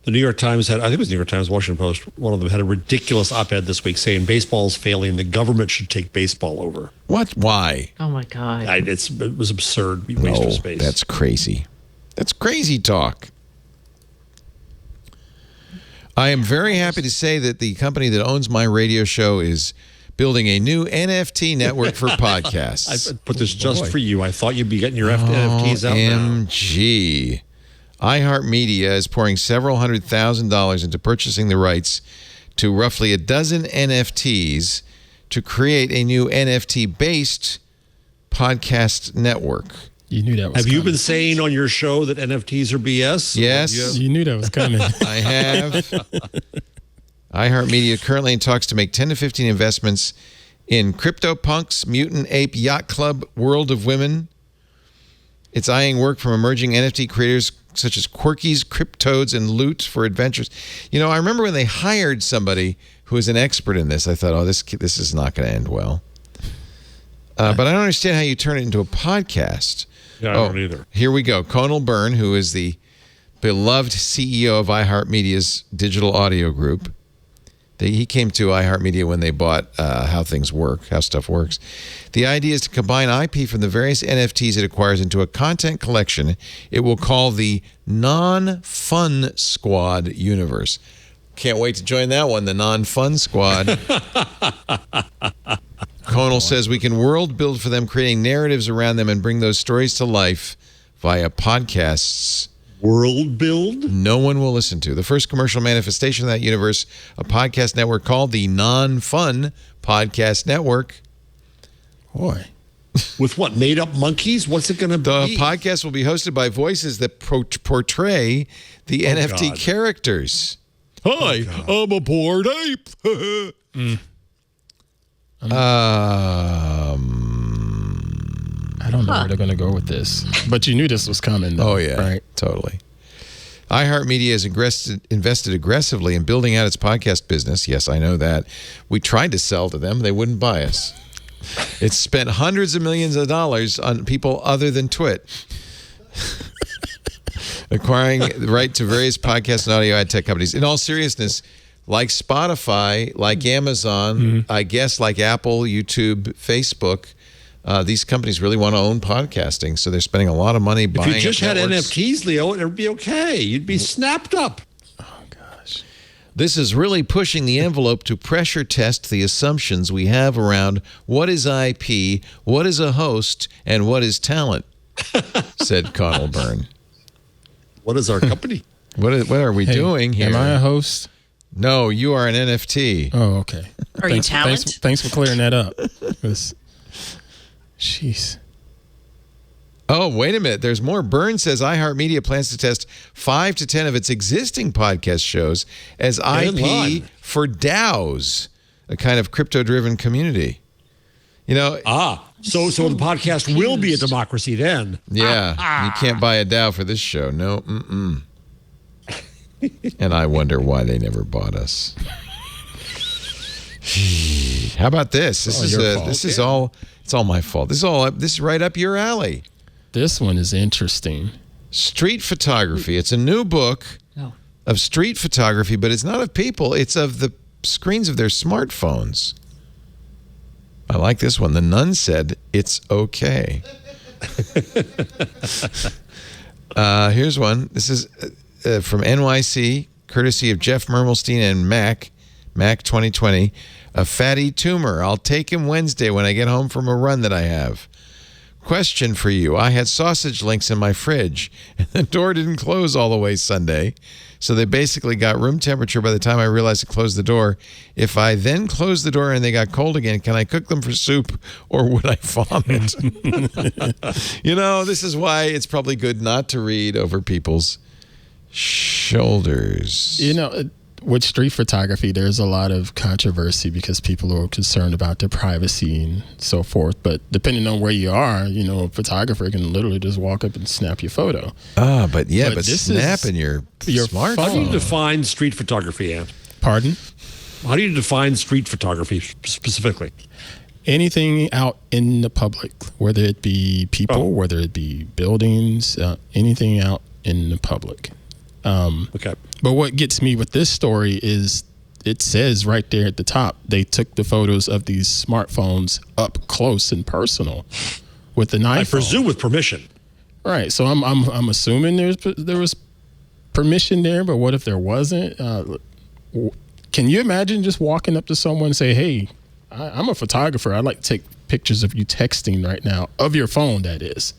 The New York Times had, I think it was New York Times, Washington Post, one of them had a ridiculous op-ed this week saying baseball's failing. The government should take baseball over. What? Why? Oh my God. It was absurd. Waste of space. That's crazy. That's crazy talk. I am very happy to say that the company that owns my radio show is building a new NFT network for podcasts. I put this just for you. I thought you'd be getting your NFTs out now. OMG. iHeartMedia is pouring several $100,000 into purchasing the rights to roughly a dozen NFTs to create a new NFT-based podcast network. You knew that was Have coming. you been saying on your show that NFTs are BS? Yes. You knew that was coming. I have. iHeartMedia currently in talks to make 10 to 15 investments in CryptoPunks, Mutant Ape Yacht Club, World of Women. It's eyeing work from emerging NFT creators such as Quirkies, Cryptodes, and Loot for Adventures. I remember when they hired somebody who was an expert in this, I thought, oh, this is not going to end well. But I don't understand how you turn it into a podcast. Yeah, I don't either. Here we go. Conal Byrne, who is the beloved CEO of iHeartMedia's digital audio group. He came to iHeartMedia when they bought How Stuff Works. The idea is to combine IP from the various NFTs it acquires into a content collection it will call the Non-Fun Squad universe. Can't wait to join that one, the Non-Fun Squad. Conal says we can world build for them, creating narratives around them and bring those stories to life via podcasts. World build? No one will listen to. The first commercial manifestation of that universe, a podcast network called the Non-Fun Podcast Network. Boy. With what, made-up monkeys? What's it going to be? The podcast will be hosted by voices that portray the NFT characters. Hi, I'm a bored ape. I don't know where they're going to go with this. But you knew this was coming, though. Oh, yeah. Right? Totally. iHeartMedia has invested aggressively in building out its podcast business. Yes, I know that. We tried to sell to them. They wouldn't buy us. It's spent hundreds of millions of dollars on people other than TWiT. Acquiring the right to various podcast and audio ad tech companies. In all seriousness, like Spotify, like Amazon, I guess like Apple, YouTube, Facebook, these companies really want to own podcasting, so they're spending a lot of money buying. If you just had networks. NFTs, Leo, it would be okay. You'd be snapped up. Oh, gosh. This is really pushing the envelope to pressure test the assumptions we have around what is IP, what is a host, and what is talent, said Conal Byrne. What is our company? What are we doing here? Am I a host? No, you are an NFT. Oh, okay. Are you talent? Thanks for clearing that up. Jeez. Oh, wait a minute. There's more. Byrne says iHeartMedia plans to test 5 to 10 of its existing podcast shows as IP for DAOs, a kind of crypto-driven community. So the podcast will be a democracy then. Yeah, you can't buy a DAO for this show. No, And I wonder why they never bought us. How about this? This is all my fault. This is right up your alley. This one is interesting. Street photography. It's a new book of street photography, but it's not of people. It's of the screens of their smartphones. I like this one. The nun said, "It's okay." Here's one. This is from NYC, courtesy of Jeff Mermelstein and Mac 2020. A fatty tumor. I'll take him Wednesday when I get home from a run that I have. Question for you. I had sausage links in my fridge, and the door didn't close all the way Sunday, so they basically got room temperature by the time I realized to close the door. If I then closed the door and they got cold again, can I cook them for soup, or would I vomit? This is why it's probably good not to read over people's shoulders. With street photography, there's a lot of controversy because people are concerned about their privacy and so forth. But depending on where you are, a photographer can literally just walk up and snap your photo. But snapping your smartphone. How do you define street photography, Ant? Pardon? How do you define street photography specifically? Anything out in the public, whether it be people, whether it be buildings, anything out in the public. Okay. But what gets me with this story is it says right there at the top, they took the photos of these smartphones up close and personal with an iPhone. I presume with permission. Right. So I'm assuming there was permission there, but what if there wasn't? Can you imagine just walking up to someone and say, "Hey, I'm a photographer. I'd like to take pictures of you texting right now, of your phone, that is."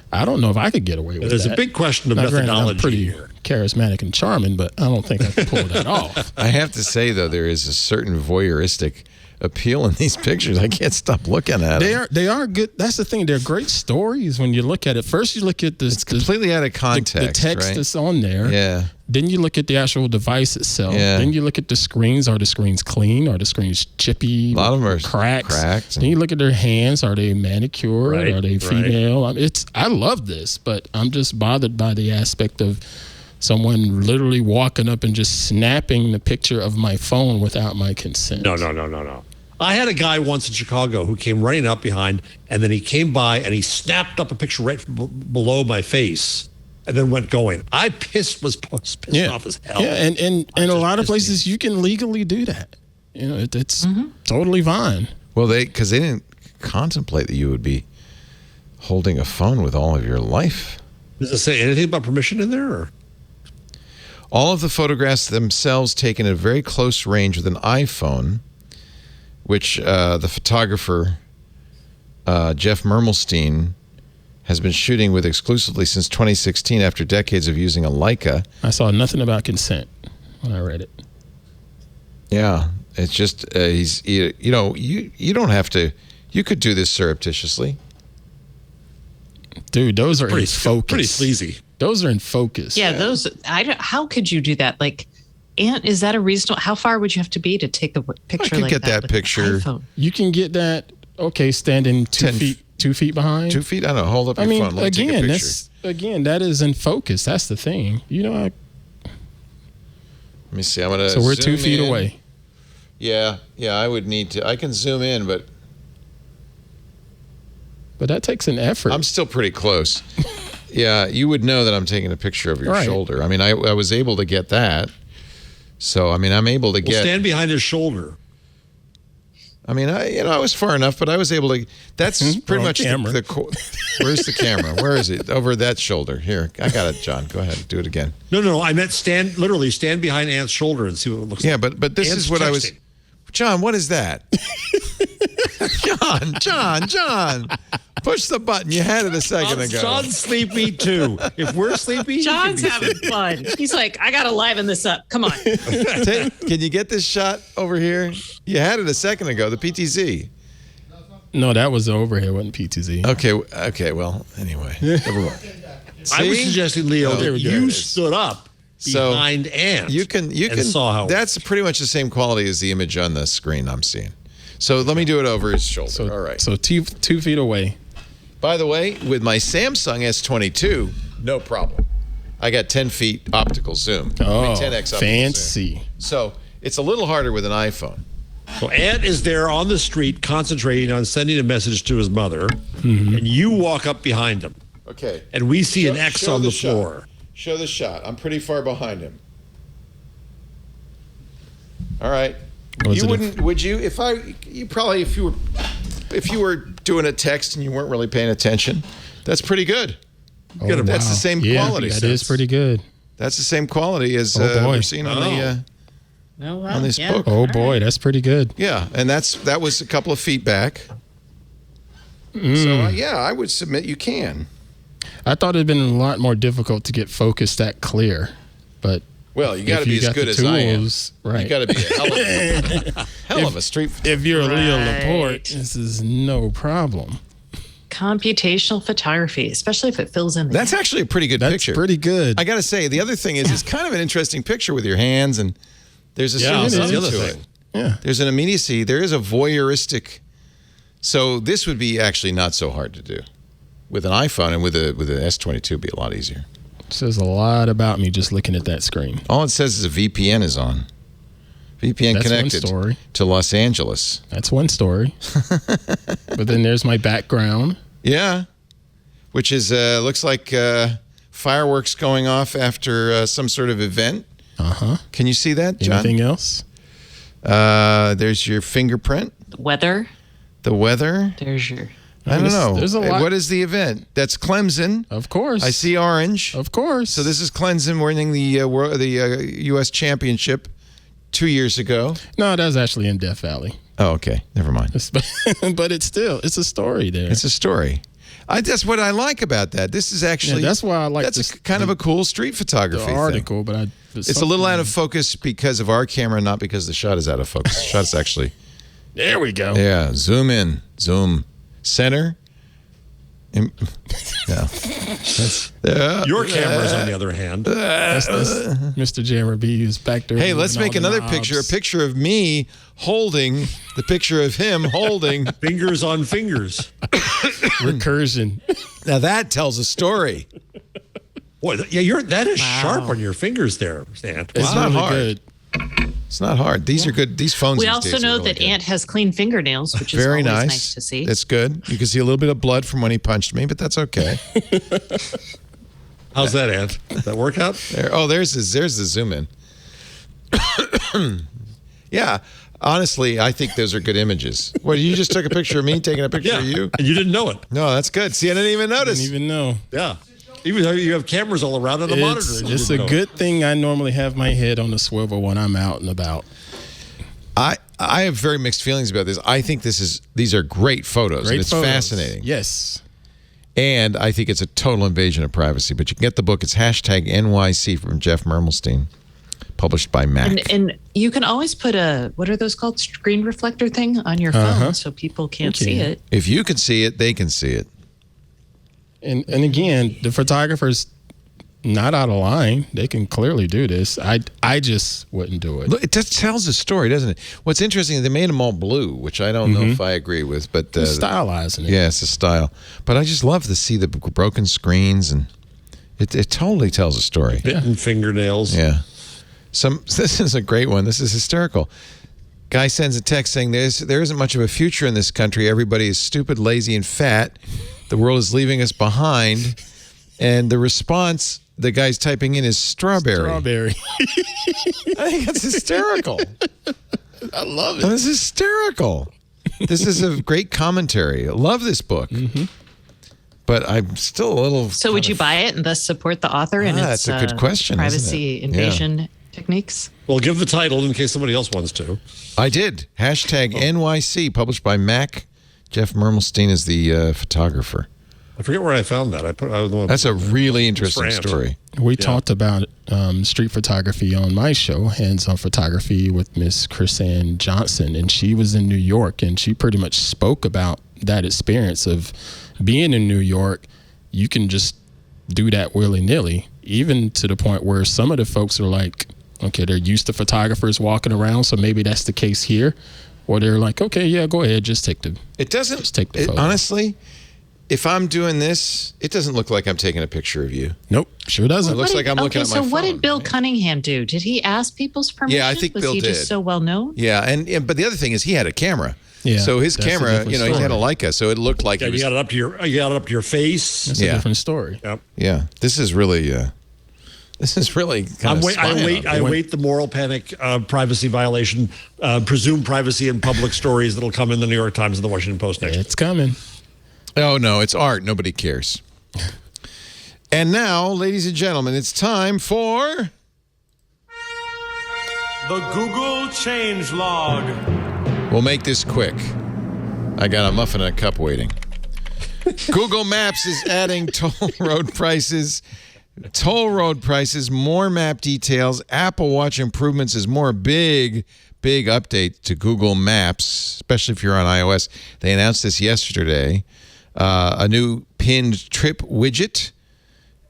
I don't know if I could get away with There's that. a big question of methodology. I'm pretty here. Charismatic and charming, but I don't think I can pull that off. I have to say, though, there is a certain voyeuristic appeal in these pictures. I can't stop looking at them. They are good. That's the thing. They're great stories when you look at it. First, you look at this. It's completely out of context. The text right? that's on there. Yeah. Then you look at the actual device itself. Yeah. Then you look at the screens. Are the screens clean? Are the screens chippy? A lot of them are cracked. Then you look at their hands. Are they manicured? Right, Are they female? I love this, but I'm just bothered by the aspect of someone literally walking up and just snapping the picture of my phone without my consent. No. I had a guy once in Chicago who came running up behind, and then he came by and he snapped up a picture right below my face, and then went going. I was pissed off as hell. Yeah, and a lot of places you can legally do that. It's totally fine. Well, because they didn't contemplate that you would be holding a phone with all of your life. Does it say anything about permission in there? Or? All of the photographs themselves taken at very close range with an iPhone, which the photographer Jeff Mermelstein has been shooting with exclusively since 2016 after decades of using a Leica. I saw nothing about consent when I read it. Yeah, it's just you don't have to. You could do this surreptitiously. Dude, those are in focus. Pretty sleazy. Those are in focus. Yeah, those. How could you do that? Like, Ant, is that a reasonable? How far would you have to be to take a picture I could like get that with picture. an iPhone? You can get that. Okay, standing 2 feet behind. 2 feet. I don't know. Hold up your phone. Let me take a picture. That is in focus. That's the thing. Let me see. I'm gonna. So we're 2 feet away. Yeah. I would need to. I can zoom in, but that takes an effort. I'm still pretty close. Yeah, you would know that I'm taking a picture of your shoulder. I mean, I was able to get that. So, I mean, I'm able to get. Stand behind his shoulder. I mean, I was far enough, but I was able to. That's pretty much the where's the camera? Where is it? Over that shoulder. Here, I got it, John. Go ahead, do it again. No. I meant stand behind Ant's shoulder and see what it looks like. Yeah, but this Ant's is what texting. I was. John, what is that? John, push the button. You had it a second ago. John's sleepy too. If we're sleepy, John's having fun. He's like, I gotta liven this up. Come on. Can you get this shot over here? You had it a second ago. The PTZ. No, that was the overhead. Wasn't PTZ. Okay. Well, anyway. Never mind. I was suggesting, Leo, that you stood up behind Ant. You can saw how. That's pretty much the same quality as the image on the screen I'm seeing. So let me do it over his shoulder. All right. So 2 feet away. By the way, with my Samsung S22, no problem. I got 10 feet optical zoom. 10x optical fancy. Zoom. So it's a little harder with an iPhone. So Ant is there on the street concentrating on sending a message to his mother, and you walk up behind him. Okay. And we see an X on the floor. Show the shot. I'm pretty far behind him. All right. You wouldn't, would you? If you were doing a text and you weren't really paying attention, that's pretty good. Oh, that's the same quality. That is pretty good. That's the same quality as we're seeing on on this book. Oh boy, that's pretty good. Yeah, and that was a couple of feet back. So I would submit you can. I thought it'd been a lot more difficult to get focus that clear, but well, you got to be as good as I am. Right. You got to be a hell of a street. If you're Leo Laporte, this is no problem. Computational photography, especially if it fills in. That's actually a pretty good picture. That's pretty good. I got to say, the other thing is, it's kind of an interesting picture with your hands, and there's a certain something to it. Yeah. There's an immediacy. There is a voyeuristic. So this would be actually not so hard to do. With an iPhone and with an S22, it'd be a lot easier. It says a lot about me just looking at that screen. All it says is a VPN is on. VPN connected to Los Angeles. That's one story. But then there's my background. Yeah, which is looks like fireworks going off after some sort of event. Can you see that, John? Anything else? There's your fingerprint. The weather. There's your. I don't know. There's a lot. What is the event? That's Clemson. Of course. I see orange. Of course. So this is Clemson winning the U.S. championship 2 years ago. No, that's actually in Death Valley. Oh, okay. Never mind. But it's a story there. It's a story. That's what I like about that. This is actually that's why I like. That's kind of a cool street photography article, thing. But it's a little out of focus because of our camera, not because the shot is out of focus. The shot's actually. There we go. Yeah, zoom in, zoom, center. Yeah. Your cameras, on the other hand. That's Mr. Jammer B is back there. Hey, let's make another picture. A picture of me holding the picture of him holding fingers on fingers. Recursion. Now that tells a story. Boy, yeah, that is sharp on your fingers there, Ant. It's not really hard. Good. It's not hard. These are good. These phones. We also know that Ant has clean fingernails, which is very always nice to see. That's good. You can see a little bit of blood from when he punched me, but that's okay. How's that, Ant? Did that work out? There's the zoom in. Yeah. Honestly, I think those are good images. What, you just took a picture of me taking a picture of you? And you didn't know it. No, that's good. See, I didn't even notice. Didn't even know. Yeah. Even though you have cameras all around on the monitor. It's a good thing I normally have my head on the swivel when I'm out and about. I have very mixed feelings about this. I think these are great photos. It's fascinating. Yes. And I think it's a total invasion of privacy. But you can get the book. It's #NYC from Jeff Mermelstein, published by Mac. And you can always put what are those called? Screen reflector thing on your phone so people can't see it. If you can see it, they can see it. And again, the photographer's not out of line. They can clearly do this. I just wouldn't do it. Look, it just tells a story, doesn't it? What's interesting is they made them all blue, which I don't know if I agree with. But stylizing it. Yeah, it's a style. But I just love to see the broken screens, and it totally tells a story. Bitten fingernails. Yeah. This is a great one. This is hysterical. Guy sends a text saying there isn't much of a future in this country. Everybody is stupid, lazy, and fat. The world is leaving us behind. And the response the guy's typing in is strawberry. Strawberry. I think it's hysterical. I love it. This is hysterical. This is a great commentary. I love this book. But I'm still a little... So would you buy it and thus support the author and its that's a good question, privacy invasion techniques? Well, give the title in case somebody else wants to. I did. #NYC, published by Mac. Jeff Mermelstein is the photographer. I forget where I found that. That's a really interesting story. We talked about street photography on my show, Hands on Photography, with Miss Chrisanne Johnson, and she was in New York, and she pretty much spoke about that experience of being in New York. You can just do that willy-nilly, even to the point where some of the folks are like, okay, they're used to photographers walking around, so maybe that's the case here. Or they're like, okay, yeah, go ahead, just take the photo. Honestly, if I'm doing this, it doesn't look like I'm taking a picture of you. Nope, sure doesn't. It looks like I'm looking at my phone. So what did Bill Cunningham do? Did he ask people's permission? Yeah, I think Bill did. Was he just so well known? Yeah, but the other thing is he had a camera. Yeah. So his That's a camera, different he story. had a Leica, so it looked like Yeah, it was. you got it up to your face. That's a different story. Yep. Yeah, this is really kind of. I await the moral panic, privacy violation, presumed privacy in public stories that'll come in the New York Times and the Washington Post next. It's coming. Oh no, it's art. Nobody cares. And now, ladies and gentlemen, it's time for the Google change log. We'll make this quick. I got a muffin and a cup waiting. Google Maps is adding toll road prices, more map details. Apple Watch improvements is more big update to Google Maps, especially if you're on iOS. They announced this yesterday. A new pinned trip widget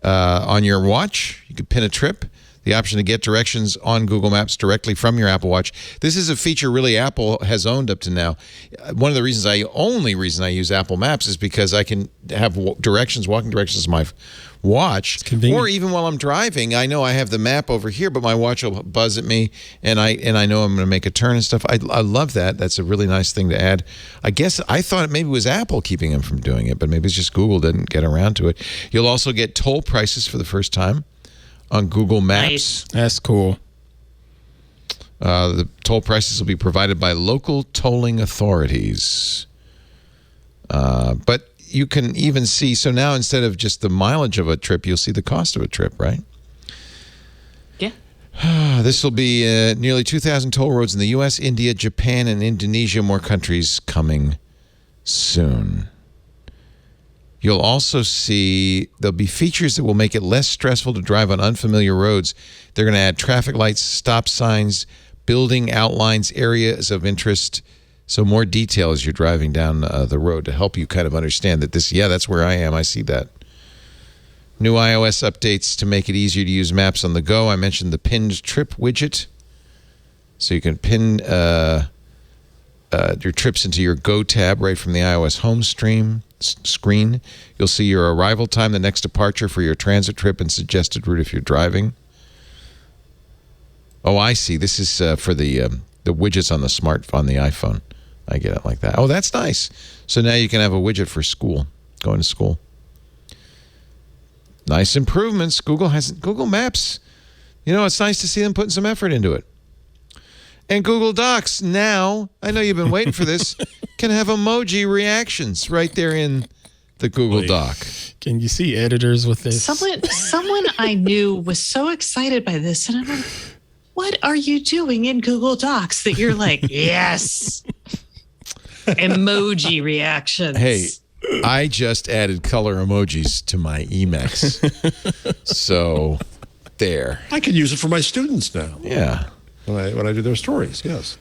on your watch. You could pin a trip. The option to get directions on Google Maps directly from your Apple Watch. This is a feature really Apple has owned up to now. One of the only reason I use Apple Maps is because I can have walking directions on my watch. Or even while I'm driving, I know I have the map over here, but my watch will buzz at me, and I know I'm going to make a turn and stuff. I love that. That's a really nice thing to add. I guess I thought maybe it was Apple keeping them from doing it, but maybe it's just Google didn't get around to it. You'll also get toll prices for the first time on Google Maps. Nice. That's cool. The toll prices will be provided by local tolling authorities. But you can even see, so now instead of just the mileage of a trip, you'll see the cost of a trip, right? Yeah. This will be nearly 2,000 toll roads in the U.S., India, Japan, and Indonesia. More countries coming soon. You'll also see there'll be features that will make it less stressful to drive on unfamiliar roads. They're going to add traffic lights, stop signs, building outlines, areas of interest. So more detail as you're driving down the road to help you kind of understand that that's where I am. I see that. New iOS updates to make it easier to use maps on the go. I mentioned the pinned trip widget. So you can pin your trips into your Go tab right from the iOS home screen. You'll see your arrival time, the next departure for your transit trip, and suggested route if you're driving. Oh, I see. This is for the widgets on the iPhone. I get it like that. Oh, that's nice. So now you can have a widget for school, going to school. Nice improvements. Google Maps. It's nice to see them putting some effort into it. And Google Docs now, I know you've been waiting for this, can have emoji reactions right there in the Google Doc. Can you see editors with this? Someone I knew was so excited by this, and I'm like, what are you doing in Google Docs that you're like, yes, emoji reactions? Hey, I just added color emojis to my Emacs. So there. I can use it for my students now. Yeah. When I do their stories, yes.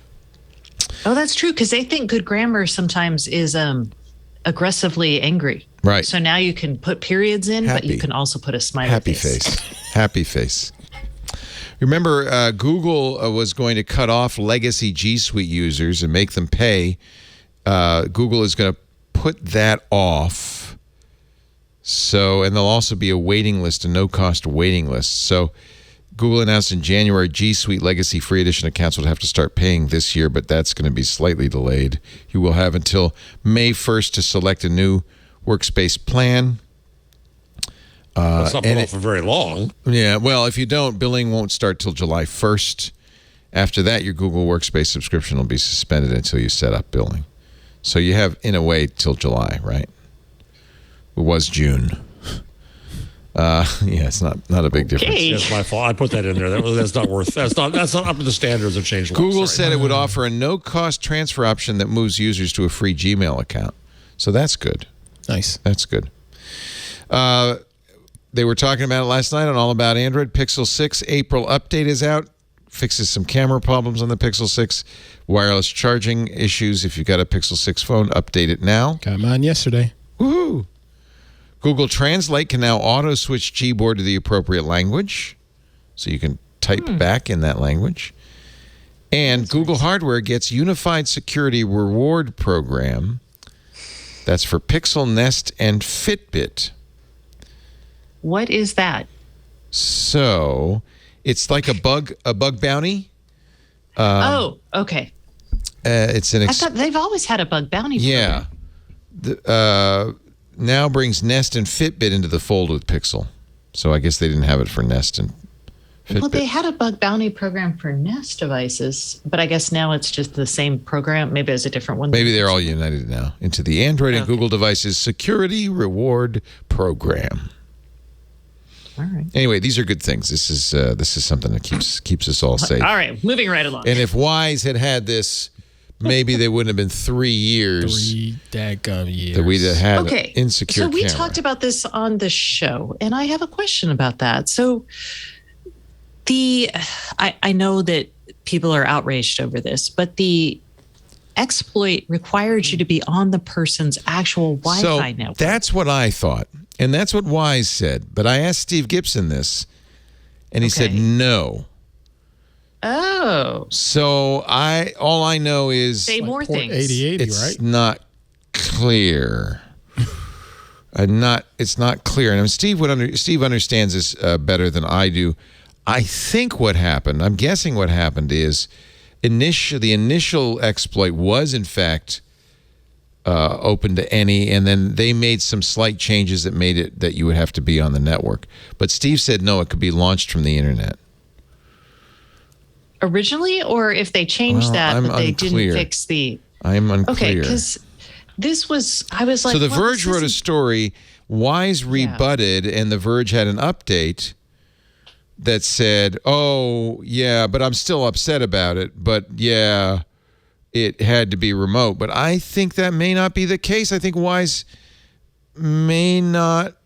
Oh, that's true, because they think good grammar sometimes is aggressively angry. Right. So now you can put periods in, but you can also put a smiley face. Happy face. Remember, Google was going to cut off legacy G Suite users and make them pay. Google is going to put that off. So, and there'll also be a waiting list, a no-cost waiting list. So Google announced in January G Suite Legacy Free Edition accounts would have to start paying this year, but that's going to be slightly delayed. You will have until May 1st to select a new workspace plan. That's not put off for very long. Yeah, well, if you don't, billing won't start till July 1st. After that, your Google Workspace subscription will be suspended until you set up billing. So you have, in a way, till July, right? It was June. Yeah, it's not a big difference. That's my fault. I put that in there. That's not up to the standards of change. Google said it would offer a no-cost transfer option that moves users to a free Gmail account. So that's good. Nice. That's good. They were talking about it last night on All About Android. Pixel 6 April update is out. Fixes some camera problems on the Pixel 6. Wireless charging issues. If you've got a Pixel 6 phone, update it now. Got mine yesterday. Woohoo! Google Translate can now auto-switch Gboard to the appropriate language. So you can type back in that language. And that's Google Hardware gets Unified Security Reward Program. That's for Pixel, Nest, and Fitbit. What is that? So it's like a bug bounty. Oh, okay. It's an. I thought they've always had a bug bounty program. Now brings Nest and Fitbit into the fold with Pixel. So I guess they didn't have it for Nest and Fitbit. Well, they had a bug bounty program for Nest devices, but I guess now it's just the same program. Maybe it's a different one. Maybe they're all united now into the Android and Google devices security reward program. All right. Anyway, these are good things. This is something that keeps us all safe. All right, moving right along. And if Wise had this, maybe they wouldn't have been 3 years. 3 daggum years. That we'd have had insecure So we camera. talked about this on the show, and I have a question about that. So I know that people are outraged over this, but the exploit required you to be on the person's actual Wi-Fi network. That's what I thought. And that's what Wise said. But I asked Steve Gibson this, and he said no. Oh. So all I know is say more things. 80/80, it's right? not clear. It's not clear. And Steve understands this better than I do. I think what happened, I'm guessing what happened is the initial exploit was in fact open to any, and then they made some slight changes that made it that you would have to be on the network. But Steve said no, it could be launched from the internet. Originally, or if they changed but they didn't fix the... I'm unclear. Okay, because this was... I was like... So The Verge wrote a story, Wise rebutted, and The Verge had an update that said, oh, yeah, but I'm still upset about it. But, yeah, it had to be remote. But I think that may not be the case. I think Wise may not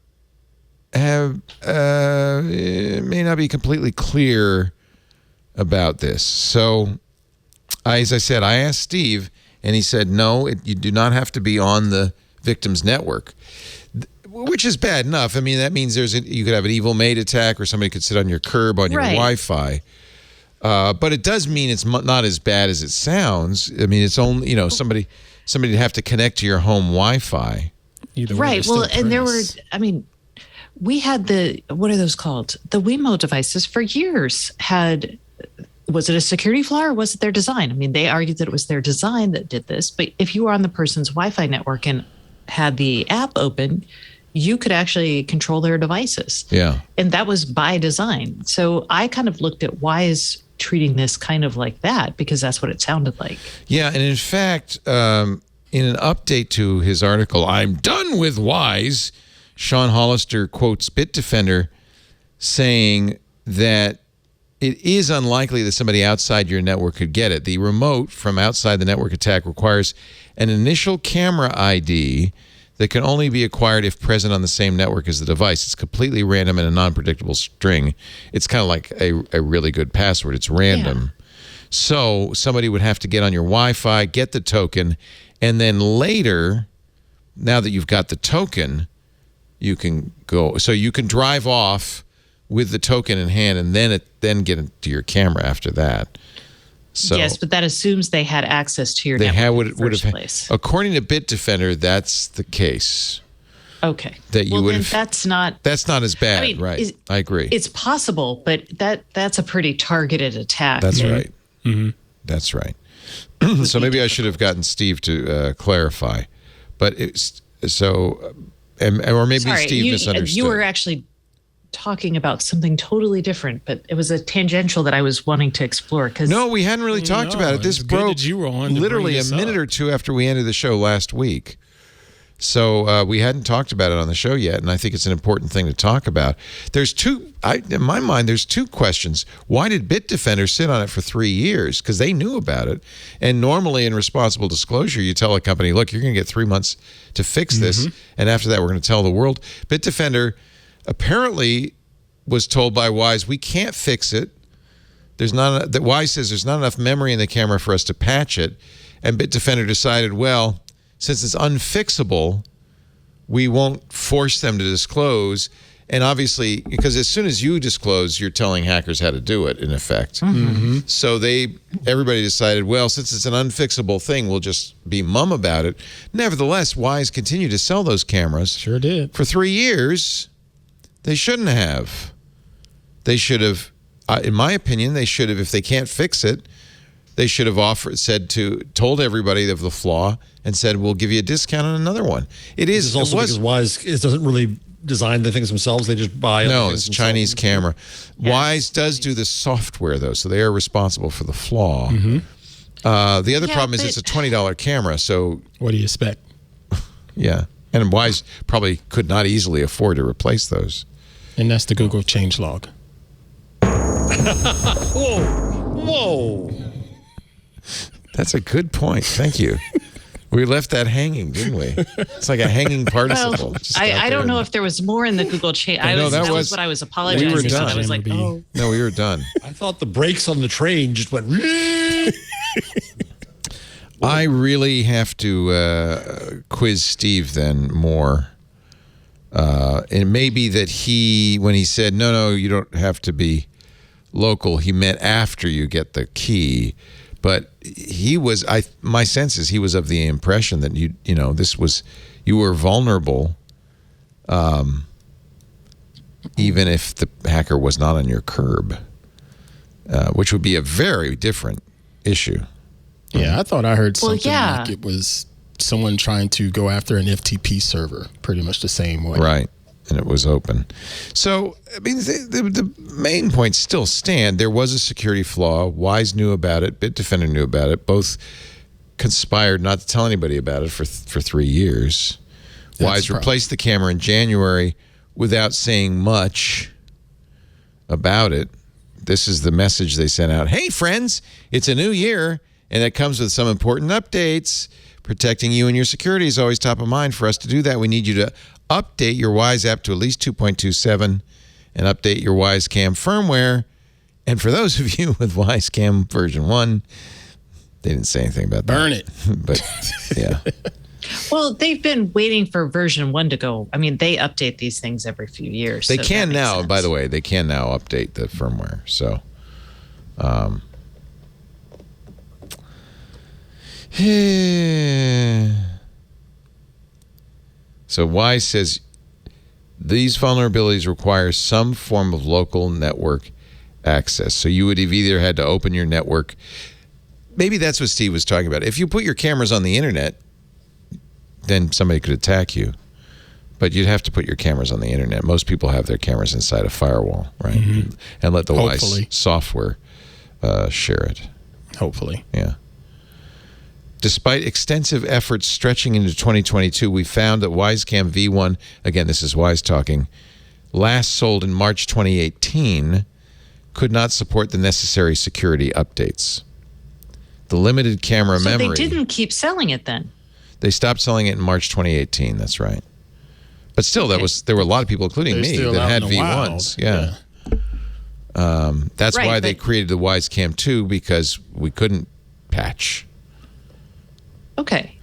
have... it may not be completely clear about this. So, as I said, I asked Steve, and he said, no, you do not have to be on the victim's network, which is bad enough. I mean, that means you could have an evil maid attack, or somebody could sit on your curb on your Wi-Fi. But it does mean it's not as bad as it sounds. I mean, it's only, somebody would have to connect to your home Wi-Fi. Right. Well, and there were, we had what are those called? The Wemo devices for years was it a security flaw or was it their design? I mean, they argued that it was their design that did this, but if you were on the person's Wi-Fi network and had the app open, you could actually control their devices. Yeah. And that was by design. So I kind of looked at Wise treating this kind of like that, because that's what it sounded like. Yeah. And in fact, in an update to his article, I'm done with Wise, Sean Hollister quotes Bitdefender saying that it is unlikely that somebody outside your network could get it. The remote from outside the network attack requires an initial camera ID that can only be acquired if present on the same network as the device. It's completely random and a non-predictable string. It's kind of like a really good password. It's random. Yeah. So somebody would have to get on your Wi-Fi, get the token, and then later, now that you've got the token, you can go. So you can drive off with the token in hand, and then get into your camera after that. So yes, but that assumes they had access to your network in the first place. According to Bitdefender, that's the case. Okay. That you would. That's not as bad, right? I agree. It's possible, but that's a pretty targeted attack. That's right. Mm-hmm. That's right. So maybe I should have gotten Steve to clarify, but or maybe Steve misunderstood. You were actually talking about something totally different, but it was a tangential that I was wanting to explore. No, we hadn't really talked about it. This broke literally a minute or two after we ended the show last week. So we hadn't talked about it on the show yet, and I think it's an important thing to talk about. In my mind, there's two questions. Why did Bitdefender sit on it for 3 years? Because they knew about it. And normally in responsible disclosure, you tell a company, look, you're going to get 3 months to fix this, and after that, we're going to tell the world. Bitdefender apparently was told by Wise, we can't fix it. Wise says there's not enough memory in the camera for us to patch it. And Bitdefender decided, well, since it's unfixable, we won't force them to disclose. And obviously, because as soon as you disclose, you're telling hackers how to do it, in effect. Mm-hmm. So everybody decided, well, since it's an unfixable thing, we'll just be mum about it. Nevertheless, Wise continued to sell those cameras. Sure did. For 3 years. They shouldn't have. They should have, in my opinion, if they can't fix it, They should have told everybody of the flaw and said, we'll give you a discount on another one. Because Wise doesn't really design the things themselves. They just buy. No, it's a Chinese camera. Yeah. Wise does do the software, though, so they are responsible for the flaw. Mm-hmm. The other problem is it's a $20 camera, so... What do you expect? Yeah. And Wise probably could not easily afford to replace those. And that's the Google changelog. Whoa. That's a good point. Thank you. We left that hanging, didn't we? It's like a hanging participle. Well, I don't know if there was more in the Google chain. That was what I was apologizing we were for. Done. I was like, oh. No, we were done. I thought the brakes on the train just went... I really have to quiz Steve then more. It may be that when he said, no, you don't have to be local, he meant after you get the key. But my sense is he was of the impression that you were vulnerable, even if the hacker was not on your curb, which would be a very different issue. Yeah, I thought I heard something like it was someone trying to go after an FTP server, pretty much the same way. Right, and it was open. So, I mean, the main points still stand. There was a security flaw. Wise knew about it. Bitdefender knew about it. Both conspired not to tell anybody about it for 3 years. Wise replaced the camera in January without saying much about it. This is the message they sent out. Hey, friends, it's a new year. And it comes with some important updates. Protecting you and your security is always top of mind. For us to do that, we need you to update your Wise app to at least 2.27 and update your Wise Cam firmware. And for those of you with Wise Cam version 1, they didn't say anything about that. Burn it. But, yeah. Well, they've been waiting for version 1 to go. I mean, they update these things every few years. They can now, by the way. They can now update the firmware. So, so Wise says these vulnerabilities require some form of local network access. So you would have either had to open your network. Maybe that's what Steve was talking about. If you put your cameras on the internet, then somebody could attack you. But you'd have to put your cameras on the internet. Most people have their cameras inside a firewall, right? Mm-hmm. And let the Wise software share it. Hopefully. Yeah. Despite extensive efforts stretching into 2022, we found that WiseCam V1, again, this is Wise talking, last sold in March 2018, could not support the necessary security updates. The limited camera memory... So they didn't keep selling it then? They stopped selling it in March 2018, that's right. But still, there were a lot of people, including me, that had V1s. Yeah. That's why they created the WiseCam 2, because we couldn't patch. Okay.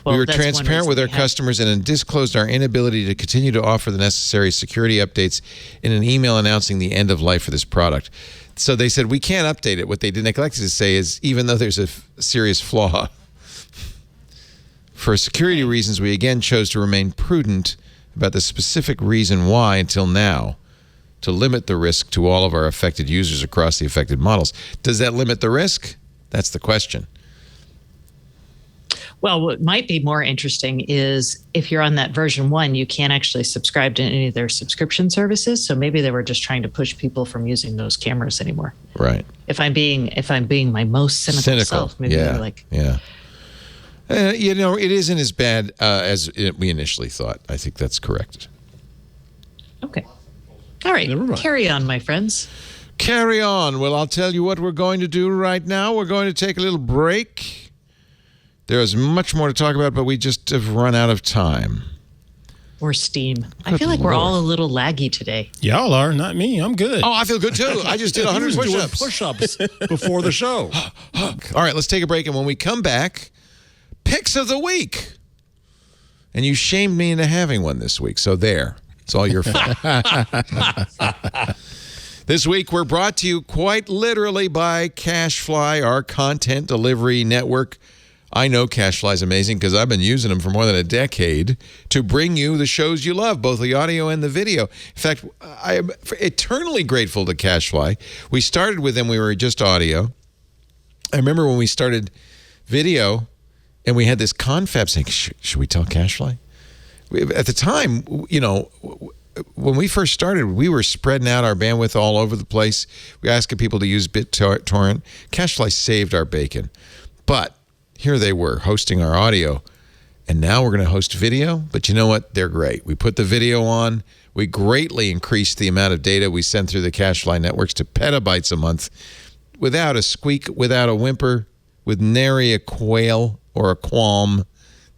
Well, we were transparent with our customers and disclosed our inability to continue to offer the necessary security updates in an email announcing the end of life for this product. So they said, we can't update it. What they neglected to say is, even though there's a serious flaw, for security reasons, we again chose to remain prudent about the specific reason why until now, to limit the risk to all of our affected users across the affected models. Does that limit the risk? That's the question. Well, what might be more interesting is if you're on that version 1, you can't actually subscribe to any of their subscription services. So maybe they were just trying to push people from using those cameras anymore. Right. If I'm being my most cynical self, maybe they're like, yeah. It isn't as bad as we initially thought. I think that's correct. Okay. All right. Carry on, my friends. Carry on. Well, I'll tell you what we're going to do right now. We're going to take a little break. There is much more to talk about, but we just have run out of time. Or steam. I feel like we're all a little laggy today. Y'all are, not me. I'm good. Oh, I feel good too. I just did 100 push-ups before the show. All right, let's take a break, and when we come back, picks of the week. And you shamed me into having one this week, so there. It's all your fault. This week, we're brought to you quite literally by CashFly, our content delivery network. I know CashFly is amazing because I've been using them for more than a decade to bring you the shows you love, both the audio and the video. In fact, I am eternally grateful to CashFly. We started with them, we were just audio. I remember when we started video and we had this confab saying, should we tell CacheFly? At the time, when we first started, we were spreading out our bandwidth all over the place. We were asking people to use BitTorrent. CacheFly saved our bacon. But here they were hosting our audio. And now we're going to host video. But you know what? They're great. We put the video on. We greatly increased the amount of data we send through the CacheFly networks to petabytes a month without a squeak, without a whimper, with nary a quail or a qualm.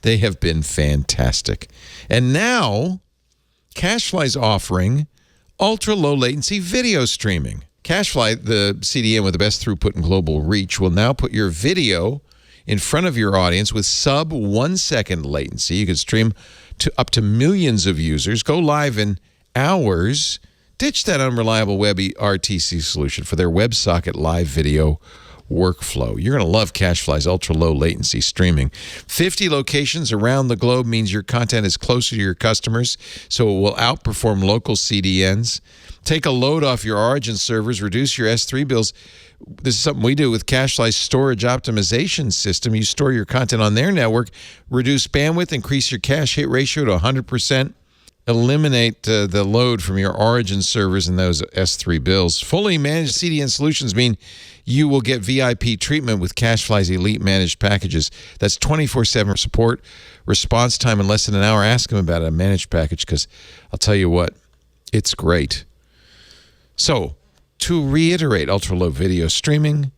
They have been fantastic. And now CacheFly's offering ultra-low latency video streaming. CacheFly, the CDN with the best throughput and global reach, will now put your video in front of your audience with sub 1 second latency. You can stream to up to millions of users, go live in hours. Ditch that unreliable web RTC solution for their WebSocket live video workflow. You're going to love CacheFly's ultra-low latency streaming. 50 locations around the globe means your content is closer to your customers, so it will outperform local CDNs. Take a load off your origin servers, reduce your S3 bills. This is something we do with CacheFly's storage optimization system. You store your content on their network, reduce bandwidth, increase your cache hit ratio to 100%. Eliminate the load from your origin servers and those S3 bills. Fully managed CDN solutions mean you will get VIP treatment with CacheFly's elite managed packages. That's 24/7 support, response time in less than an hour. Ask them about a managed package because I'll tell you what, it's great. So, to reiterate, ultra-low video streaming,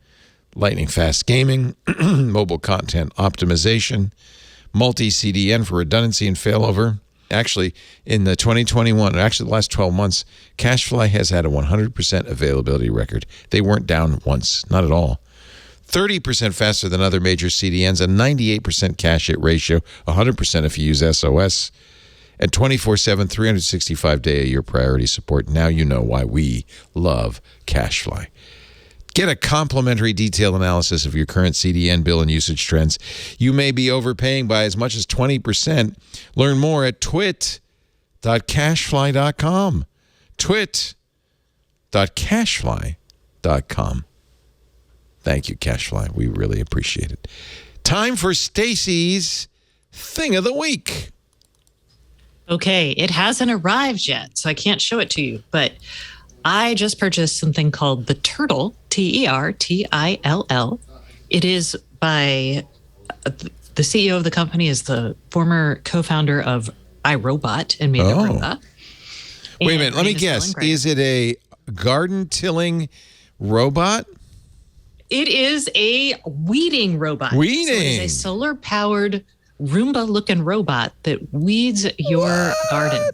lightning-fast gaming, mobile content optimization, multi-CDN for redundancy and failover. Actually, in the 2021, actually the last 12 months, CacheFly has had a 100% availability record. They weren't down once, not at all. 30% faster than other major CDNs, a 98% cache hit ratio, 100% if you use SOS, and 24/7, 365-day-a-year priority support. Now you know why we love CacheFly. Get a complimentary detailed analysis of your current CDN bill and usage trends. You may be overpaying by as much as 20%. Learn more at twit.cachefly.com. twit.cachefly.com. Thank you, CacheFly. We really appreciate it. Time for Stacey's Thing of the Week. Okay, it hasn't arrived yet, so I can't show it to you, but I just purchased something called the Turtle, Tertill. It is by the CEO of the company is the former co-founder of iRobot and made the robot. Wait a minute, let me guess. Is it a garden tilling robot? It is a weeding robot. Weeding. So it is a solar-powered Roomba-looking robot that weeds your garden.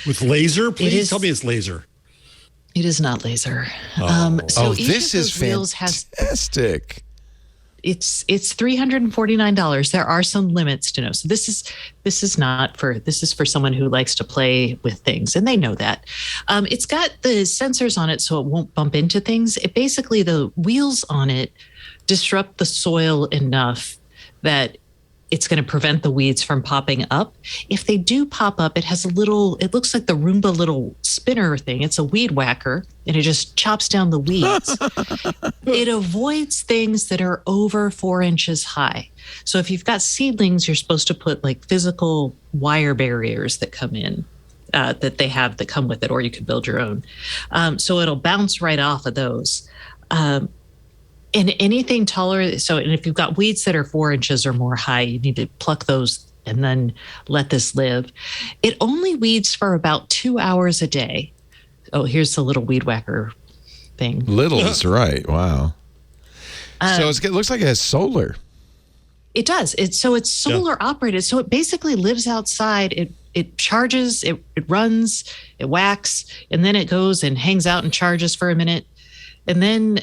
With laser? Please tell me it's laser. It is not laser. This is fantastic. It's $349. There are some limits to know. So this is for someone who likes to play with things, and they know that. It's got the sensors on it so it won't bump into things. It basically, the wheels on it disrupt the soil enough that it's going to prevent the weeds from popping up. If they do pop up, it looks like the Roomba little spinner thing. It's a weed whacker, and it just chops down the weeds. It avoids things that are over 4 inches high. So if you've got seedlings, you're supposed to put like physical wire barriers that come in, that they have that come with it, or you could build your own. So it'll bounce right off of those. And anything taller, and if you've got weeds that are 4 inches or more high, you need to pluck those and then let this live. It only weeds for about 2 hours a day. Oh, here's the little weed whacker thing. Little is right. Wow. So it looks like it has solar. It does. It's solar operated. So it basically lives outside. It charges, it runs, it whacks, and then it goes and hangs out and charges for a minute. And then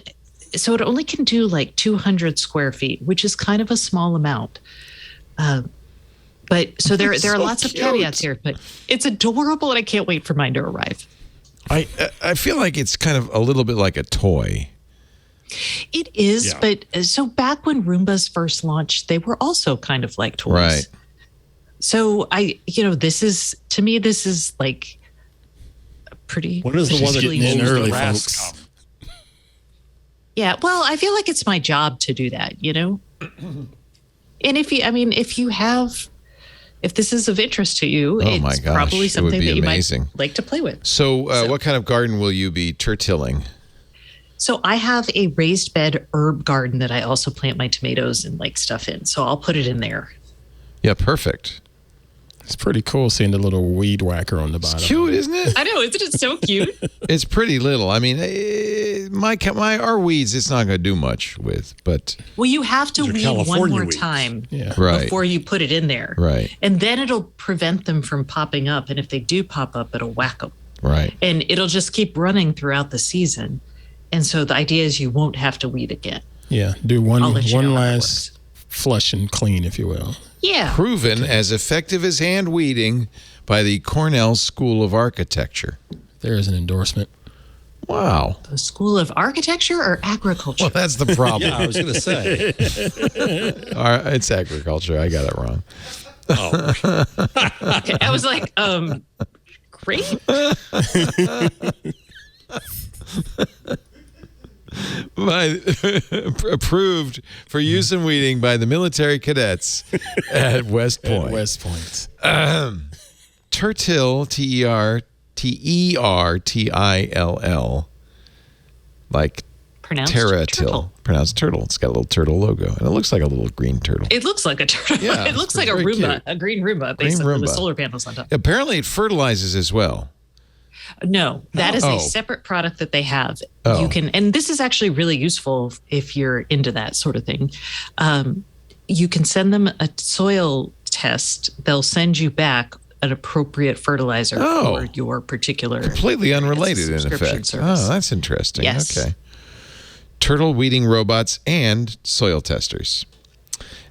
so it only can do like 200 square feet, which is kind of a small amount. But so there are lots of caveats here, but it's adorable and I can't wait for mine to arrive. I feel like it's kind of a little bit like a toy. It is, but so back when Roombas first launched, they were also kind of like toys. Right. So this is like pretty. What is the one that in early, folks? Yeah. Well, I feel like it's my job to do that, And if this is of interest to you, it's probably something that you amazing. might like to play with. So what kind of garden will you be turtilling? So I have a raised bed herb garden that I also plant my tomatoes and stuff in. So I'll put it in there. Yeah, perfect. It's pretty cool seeing the little weed whacker on the bottom. It's cute, isn't it? I know, isn't it so cute? It's pretty little. I mean, our weeds, it's not going to do much with, but well, you have to weed one more time before you put it in there, right? And then it'll prevent them from popping up. And if they do pop up, it'll whack them, right? And it'll just keep running throughout the season. And so the idea is you won't have to weed again. Yeah, do one last flush and clean, if you will. Yeah. Proven as effective as hand weeding by the Cornell School of Architecture. There is an endorsement. Wow. The School of Architecture or Agriculture? Well, that's the problem. Yeah, I was going to say. It's agriculture. I got it wrong. Oh. Okay, I was like, great. Approved for use in weeding by the military cadets at West Point. Turtill, Tertill, like Terra-till. Pronounced turtle. It's got a little turtle logo, and it looks like a little green turtle. It looks like a turtle. Yeah, it looks like a Roomba, a green Roomba, basically with solar panels on top. Apparently, it fertilizes as well. No, that is a separate product that they have. Oh. You can, and this is actually really useful if you're into that sort of thing. You can send them a soil test. They'll send you back an appropriate fertilizer for your particular. Completely unrelated, in effect. Service. Oh, that's interesting. Yes. Okay. Turtle weeding robots and soil testers.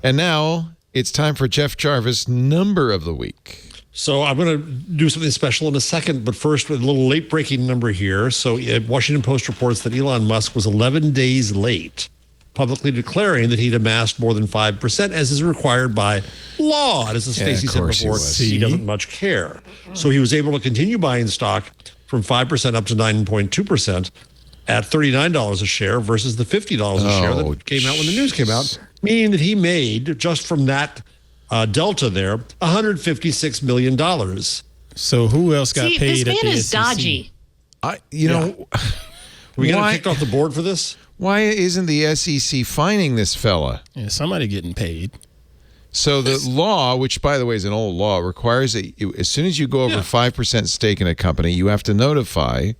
And now it's time for Jeff Jarvis' number of the week. So I'm going to do something special in a second, but first with a little late-breaking number here. So Washington Post reports that Elon Musk was 11 days late, publicly declaring that he'd amassed more than 5%, as is required by law. And as Stacey said before, he doesn't much care. So he was able to continue buying stock from 5% up to 9.2% at $39 a share versus the $50 a share that came out when the news came out, meaning that he made, just from that delta there, $156 million. So who else got paid at the SEC? This man is dodgy. We got kicked off the board for this? Why isn't the SEC fining this fella? Yeah, somebody getting paid. So the law, which by the way is an old law, requires that as soon as you go over 5% stake in a company, you have to notify.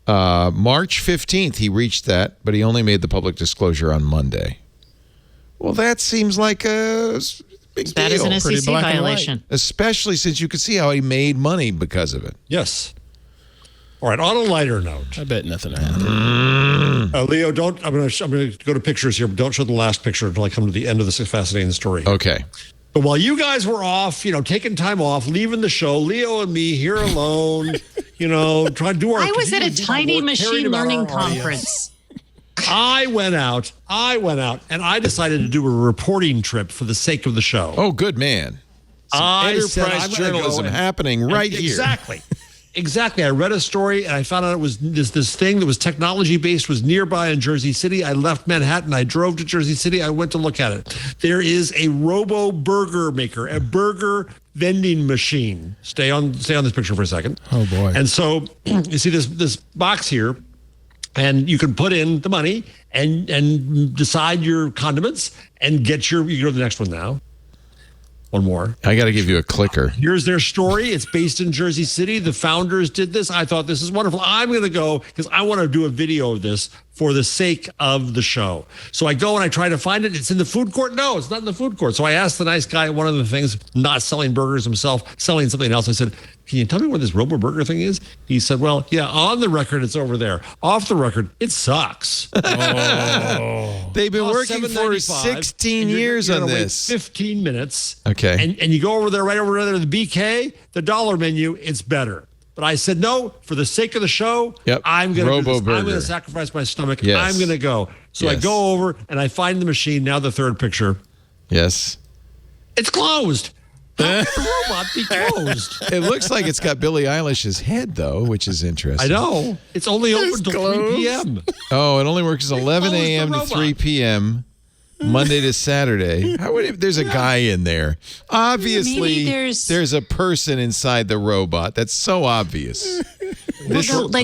March 15th, he reached that, but he only made the public disclosure on Monday. Well, that seems like a big deal. That is an SEC violation. Especially since you could see how he made money because of it. Yes. All right, on a lighter note. I bet nothing happened. Leo, I'm going to go to pictures here, but don't show the last picture until I come to the end of this fascinating story. Okay. But while you guys were off, taking time off, leaving the show, Leo and me here alone, trying to do our... I was at a tiny machine learning conference. I went out, and I decided to do a reporting trip for the sake of the show. Oh, good man. Enterprise journalism happening right here. Exactly. I read a story and I found out it was this thing that was technology-based, was nearby in Jersey City. I left Manhattan. I drove to Jersey City. I went to look at it. There is a robo-burger maker, a burger vending machine. Stay on this picture for a second. Oh, boy. And so you see this box here, and you can put in the money and decide your condiments and you go to the next one now. One more. I got to give you a clicker. Here's their story. It's based in Jersey City. The founders did this. I thought this is wonderful. I'm going to go because I want to do a video of this for the sake of the show. So I go and I try to find it. It's in the food court. No, it's not in the food court. So I asked the nice guy, one of the things, not selling burgers himself, selling something else. I said, can you tell me where this Robo Burger thing is? He said, well, yeah, on the record, it's over there. Off the record, it sucks. They've been working for 16 years on this. Wait 15 minutes. Okay. And you go over there, right over there, the BK, the dollar menu, it's better. But I said, no, for the sake of the show, I'm going to do this. I'm going to sacrifice my stomach. Yes. I'm going to go. So I go over and I find the machine. Now the third picture. Yes. It's closed. How could the robot be closed? It looks like it's got Billie Eilish's head, though, which is interesting. I know. It's only open till 3 p.m. Oh, it only works 11 a.m. to 3 p.m. Monday to Saturday. There's a guy in there. Obviously, there's a person inside the robot. That's so obvious.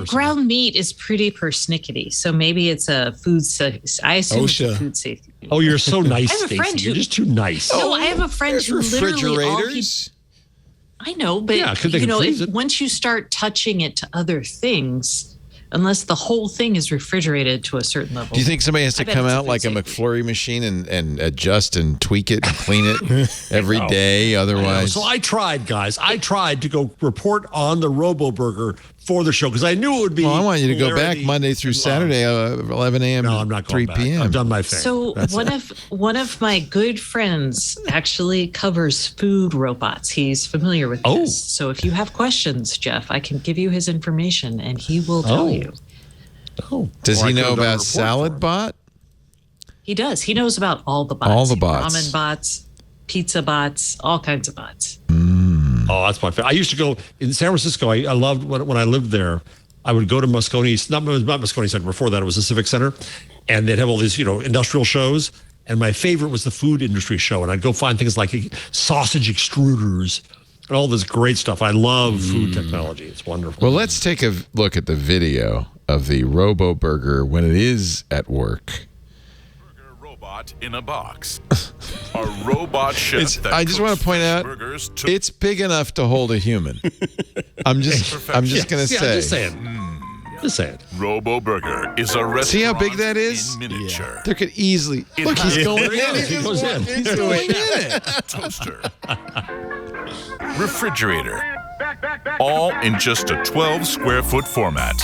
Ground meat is pretty persnickety, so maybe it's a food safety. I assume it's a food safety. Oh, you're so nice, Stacey. You're just too nice. No, I have a friend who literally I know, but once you start touching it to other things, unless the whole thing is refrigerated to a certain level. Do you think somebody has to come out like a McFlurry machine and adjust and tweak it and clean it every day? Otherwise. So I tried, guys. I tried to go report on the RoboBurger for the show because I knew it would be. Well, I want you to go back Monday through Saturday, 11 a.m. No, I'm not going 3 p.m. I've done my thing. So one of my good friends actually covers food robots. He's familiar with this. So if you have questions, Jeff, I can give you his information and he will tell you. Does he know about SaladBot? He does. He knows about all the bots. All the bots. Ramen bots, pizza bots, all kinds of bots. Oh, that's my favorite. I used to go in San Francisco. I loved when I lived there. I would go to Moscone, not Moscone Center. Before that, it was the Civic Center, and they'd have all these, industrial shows. And my favorite was the food industry show. And I'd go find things like sausage extruders and all this great stuff. I love food technology. It's wonderful. Well, let's take a look at the video of the RoboBurger when it is at work. Robot in a box. A robot chef. I just want to point out, it's big enough to hold a human. I'm just going to say. Just saying. RoboBurger is a restaurant. See how big that is? In miniature. There could easily. Look, he's going in. He's going in it. Toaster. Refrigerator. All in just a 12 square foot format.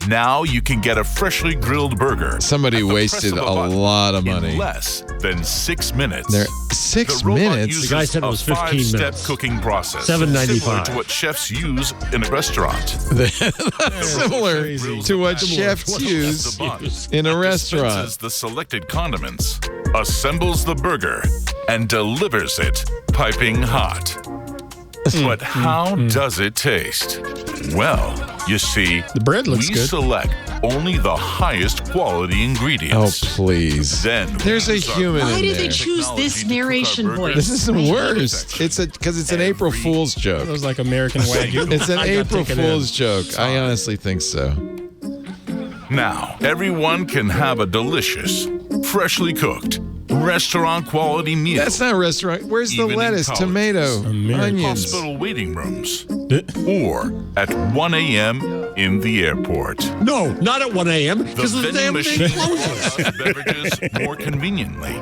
Now you can get a freshly grilled burger. Somebody wasted a lot of money. In less than 6 minutes. 6 minutes? The guy said it was 15 minutes. A 5-step cooking process. $7.95. Similar to what chefs use in a restaurant. Similar to what chefs use in a restaurant. The selected condiments, assembles the burger, and delivers it piping hot. But how does it taste? Well, you see, the bread looks we good. select only the highest quality ingredients. Oh, please. Then there's a human in there. Why did they choose this narration voice? This is the worst. Because it's an April Fool's joke. It was like American Wagyu. It's an April Fool's joke. I honestly think so. Now, everyone can have a delicious, freshly cooked, restaurant quality meal. That's not a restaurant. Where's the lettuce, tomato, onions? Hospital waiting rooms. Or at 1 a.m. in the airport. No, not at 1 a.m. The vending machine allows beverages more conveniently.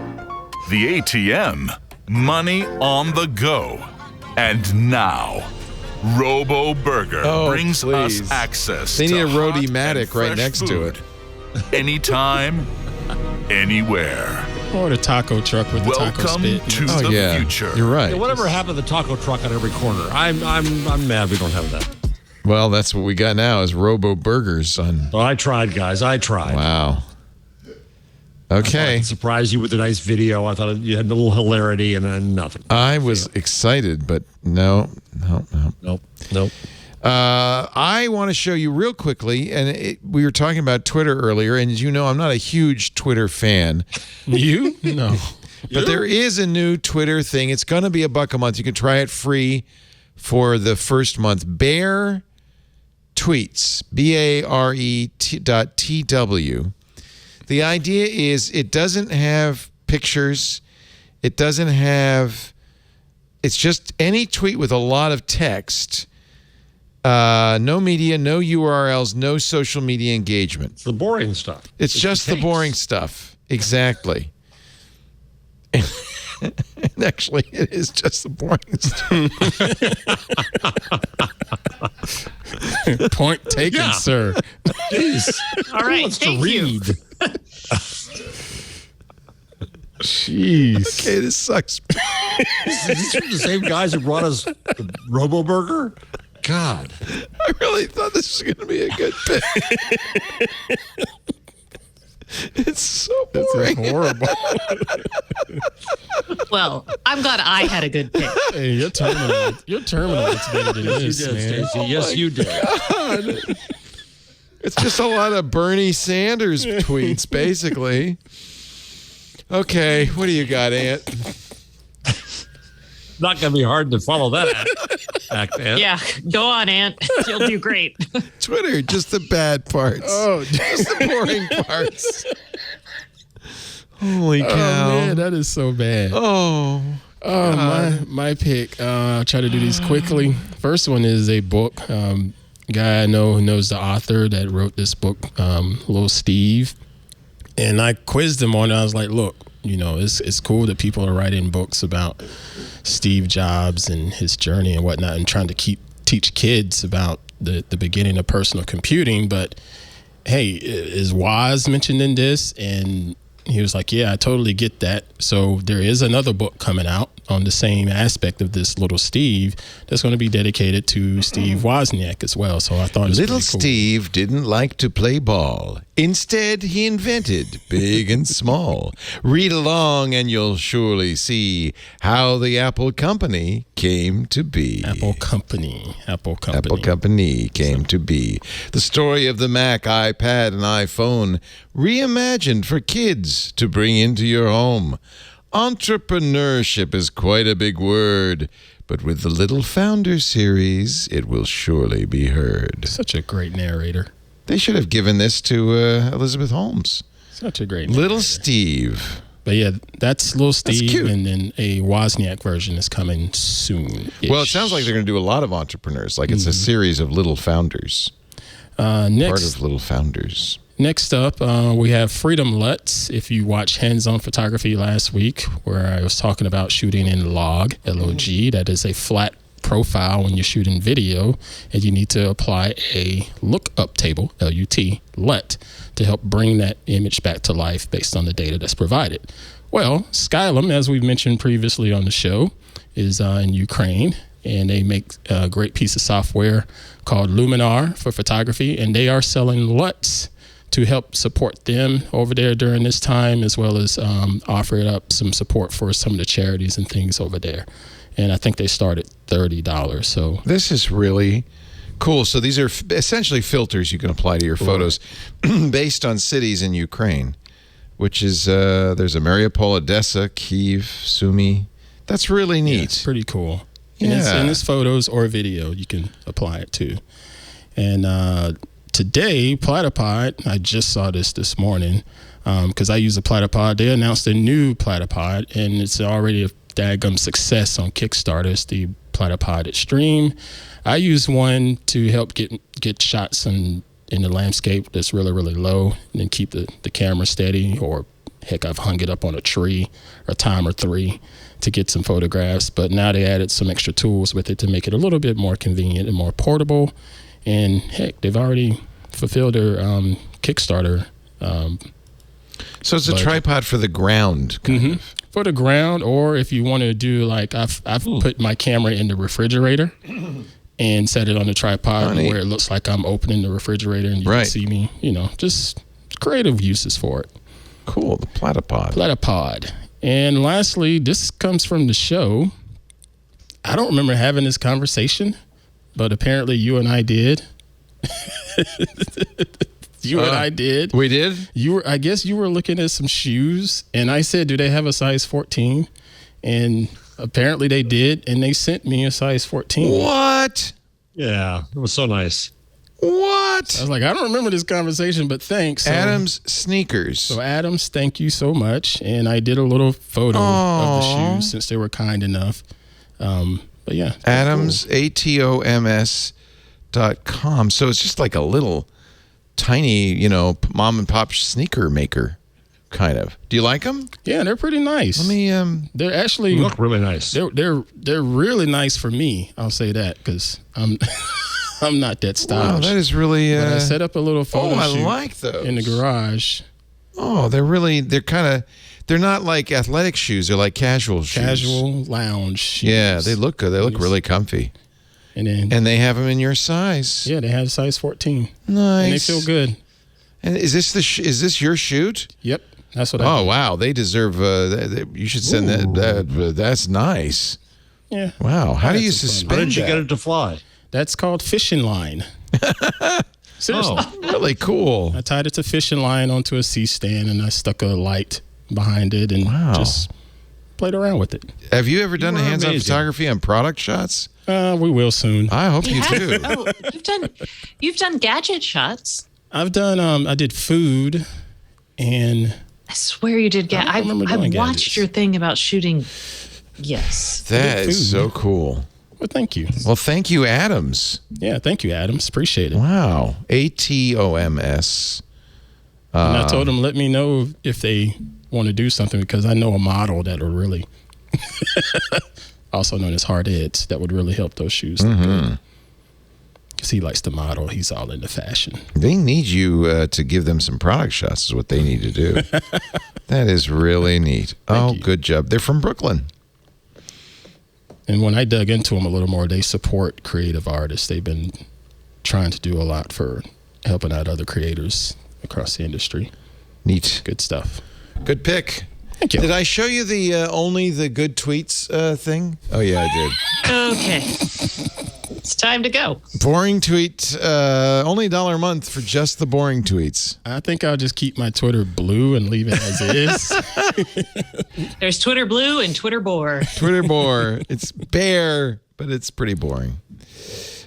The ATM, money on the go. And now, RoboBurger brings us access They need to a Roadie-matic hot right and next fresh to it. food. Anytime, anywhere. Or the taco truck with the taco Welcome spit. to the future. You're right. Yeah, whatever happened to the taco truck on every corner? I'm mad we don't have that. Well, that's what we got now is RoboBurgers on. Well, I tried, guys. I tried. Wow. Okay. I surprised you with a nice video. I thought you had a little hilarity and then nothing. I was excited, but no. Nope. I want to show you real quickly, and we were talking about Twitter earlier, and as you know, I'm not a huge Twitter fan. You? No. But there is a new Twitter thing. It's going to be $1 a month. You can try it free for the first month. Bare Tweets, BARE.TW. The idea is it doesn't have pictures. It doesn't have, it's just any tweet with a lot of text. No media, no URLs, no social media engagement. It's the boring stuff. It's just the boring stuff. Exactly. And actually, it is just the boring stuff. Point taken, sir. Jeez. All right, thank you. Jeez. Okay, this sucks. These are the same guys who brought us the RoboBurger? God. I really thought this was going to be a good bit. It's so boring. This is horrible. Well, I'm glad I had a good pick. Hey, your terminal looks better than this, you did, man. Stacey. Yes, you did. God. It's just a lot of Bernie Sanders tweets, basically. Okay, what do you got, Ant? Not going to be hard to follow that act, Ant. Yeah, go on, Ant. You'll do great. Twitter, just the bad parts. Oh, just the boring parts. Holy cow. Oh, man, that is so bad. Oh, my pick. I'll try to do these quickly. First one is a book. Guy I know who knows the author that wrote this book, Little Steve. And I quizzed him on it. I was like, look, it's cool that people are writing books about Steve Jobs and his journey and whatnot and trying to teach kids about the beginning of personal computing. But, hey, is Woz mentioned in this? And he was like, yeah, I totally get that. So there is another book coming out on the same aspect of this Little Steve that's going to be dedicated to Steve Wozniak as well. So I thought it was Little pretty cool. Steve didn't like to play ball. Instead, he invented big and small. Read along and you'll surely see how the Apple Company came to be. Apple Company came to be. The story of the Mac, iPad, and iPhone reimagined for kids to bring into your home. Entrepreneurship is quite a big word, but with the Little Founder series, it will surely be heard. Such a great narrator. They should have given this to Elizabeth Holmes. Such a great narrator. Little Steve. But yeah, that's Little Steve, That's cute. and then a Wozniak version is coming soon. Well, it sounds like they're going to do a lot of entrepreneurs. Like it's a series of little founders. Part of Little Founders. Next up, we have Freedom Lutz. If you watched Hands On Photography last week, where I was talking about shooting in log, L-O-G, that is a flat profile when you're shooting video, and you need to apply a lookup table, L-U-T, LUT, to help bring that image back to life based on the data that's provided. Well, Skylum, as we've mentioned previously on the show, is in Ukraine, and they make a great piece of software called Luminar for photography, and they are selling LUTs to help support them over there during this time, as well as offer up some support for some of the charities and things over there. And I think they start at $30. So this is really cool. So these are essentially filters you can apply to your photos based on cities in Ukraine, which is there's a Mariupol, Odessa, Kyiv, Sumy. That's really neat. Yeah, it's pretty cool. Yeah. And it's photos or video you can apply it to. And today, Platypod, I just saw this morning because I use a Platypod. They announced a new Platypod, and it's already a daggum success on Kickstarter. It's the Platypod Extreme. I use one to help get shots in the landscape that's really, really low, and then keep the camera steady, or heck, I've hung it up on a tree or timer 3 to get some photographs. But now they added some extra tools with it to make it a little bit more convenient and more portable. And heck, they've already fulfilled their Kickstarter. So it's a tripod for the ground, kind of. For the ground, or if you want to do like I've put my camera in the refrigerator and set it on the tripod where it looks like I'm opening the refrigerator and you can see me. Just creative uses for it. Cool, the Platypod. Platypod. And lastly, this comes from the show. I don't remember having this conversation, but apparently you and I did. And I did. We did? I guess you were looking at some shoes, and I said, do they have a size 14? And apparently they did, and they sent me a size 14. What? Yeah, it was so nice. What? I was like, I don't remember this conversation, but thanks. Adam's Sneakers. So Adams, thank you so much. And I did a little photo of the shoes since they were kind enough. But yeah. Adams, cool. ATOMS.com. So it's just like a little tiny, mom and pop sneaker maker, kind of. Do you like them? Yeah, they're pretty nice. Let me. They're actually look really nice. They're really nice for me. I'll say that because I'm I'm not that stylish. Wow, that is really. But I set up a little photo shoot. I like those in the garage. Oh, they're not like athletic shoes. They're like casual shoes. Casual lounge shoes. Yeah, they look good. They look really comfy. And they have them in your size. Yeah, they have size 14. Nice. And they feel good. And is this your shoot? Yep. That's what Oh, wow. They deserve, you should send that. That's nice. Yeah. Wow. How do you How suspend did you that? get it to fly? That's called fishing line. Seriously. Really cool. I tied it to fishing line onto a C-stand, and I stuck a light behind it and just played around with it. Have you ever done are hands-on amazing. photography on product shots? We will soon. I hope you have? do. Oh, you've done gadget shots. I've done, I did food, and I swear you did. I don't remember I doing watched gadgets. your thing about shooting. Yes. That is so cool. well, thank you. Well, thank you, Adams. Yeah, thank you, Adams. Appreciate it. Wow. ATOMS. And I told them, let me know if they want to do something, because I know a model that will really, also known as Hard Eds, that would really help those shoes. Because he likes to model. He's all into fashion. They need you to give them some product shots is what they need to do. That is really neat. Thank you. Good job. They're from Brooklyn. And when I dug into them a little more, they support creative artists. They've been trying to do a lot for helping out other creators across the industry. Neat. Good stuff. Good pick. Thank you. Did I show you the only the good tweets thing? Oh, yeah, I did. Okay. It's time to go. Boring tweet, only $1 a month for just the boring tweets. I think I'll just keep my Twitter blue and leave it as is. There's Twitter Blue and Twitter Bore. Twitter bore. It's bare, but it's pretty boring.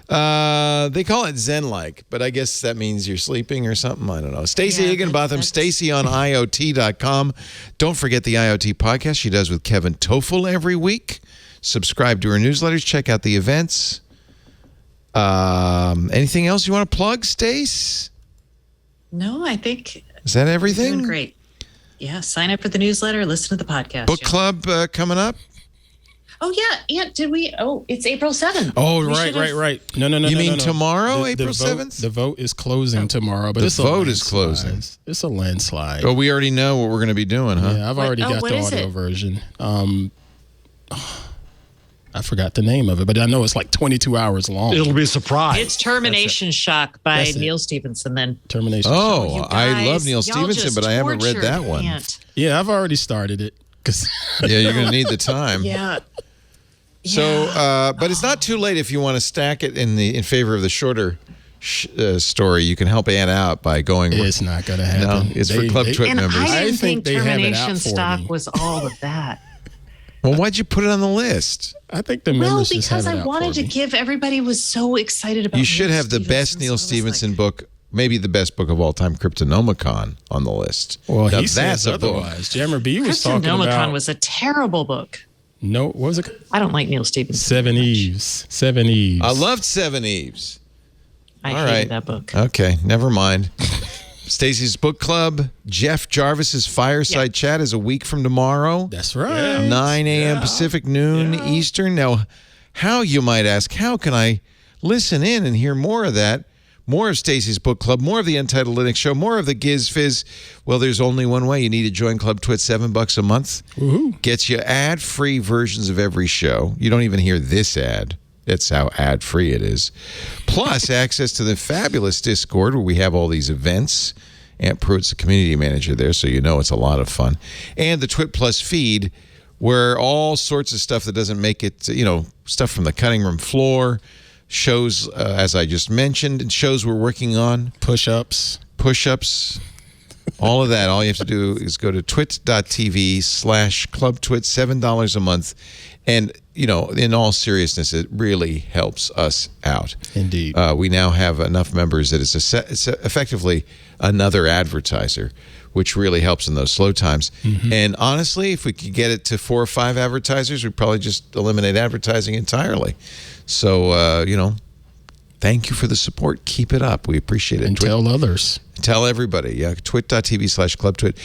They call it Zen-like, but I guess that means you're sleeping or something. I don't know. Stacey Higginbotham, Stacey on IoT.com. Don't forget the IoT podcast she does with Kevin Toffel every week. Subscribe to her newsletters. Check out the events. Anything else you want to plug, Stace? No, I think. Is that everything? Doing great. Yeah, sign up for the newsletter, listen to the podcast. Book club coming up? Oh, yeah. Did we? Oh, it's April 7th. Oh, We right. No. You mean no. tomorrow, The April vote- 7th? The vote is closing tomorrow, but The it's a vote is landslide. closing. It's a landslide. Oh, we already know what we're going to be doing, huh? Yeah, I've already got what the is audio it? version. I forgot the name of it, but I know it's like 22 hours long. It'll be a surprise. It's Termination Shock by That's it. Neil Stephenson. Then Termination. Oh, You I guys, love Neil y'all Stephenson, just but I haven't read tortured that one. Ant. Yeah, I've already started it. 'Cause Yeah, you're going to need the time. Yeah. So, but it's not too late if you want to stack it in favor of the shorter story. You can help Ann out by going. it's not going to happen. No, it's for Club Twit And members. I didn't think think they have it out Termination for Stock me. was all of that. Well, why'd you put it on the list? I think the Well, members just have because it I out wanted for to me. give everybody was so excited about. You should Neil have the best Stephenson, Neil so I was Stephenson like, book, maybe the best book of all time, Cryptonomicon, on the list. Well, Now, he says that's a book. otherwise. Jammer B was talking Cryptonomicon about. was a terrible book. No, what was it? I don't like Neil Stephenson. Seven Eves. Seven Eves. I loved Seven Eves. I All hated right. that book. Okay, never mind. Stacey's book club, Jeff Jarvis's fireside chat is a week from tomorrow. That's right. 9 a.m. Pacific, noon Eastern. Now, how, you might ask, how can I listen in and hear more of that? More of Stacey's book club, more of the Untitled Linux Show, more of the Giz Fizz. Well, there's only one way. You need to join Club Twit, $7 a month. Woohoo. Gets you ad-free versions of every show. You don't even hear this ad. That's how ad-free it is. Plus, access to the fabulous Discord where we have all these events. Aunt Pruitt's the community manager there, so you know it's a lot of fun. And the Twit Plus feed, where all sorts of stuff that doesn't make it, stuff from the cutting room floor, shows, as I just mentioned, and shows we're working on. Push-ups. All of that. All you have to do is go to twit.tv/clubtwit, $7 a month. And, in all seriousness, it really helps us out. Indeed. We now have enough members that it's effectively another advertiser, which really helps in those slow times. Mm-hmm. And honestly, if we could get it to 4 or 5 advertisers, we'd probably just eliminate advertising entirely. So, thank you for the support. Keep it up. We appreciate it. And tell others. Tell everybody. Yeah, twit.tv/clubtwit.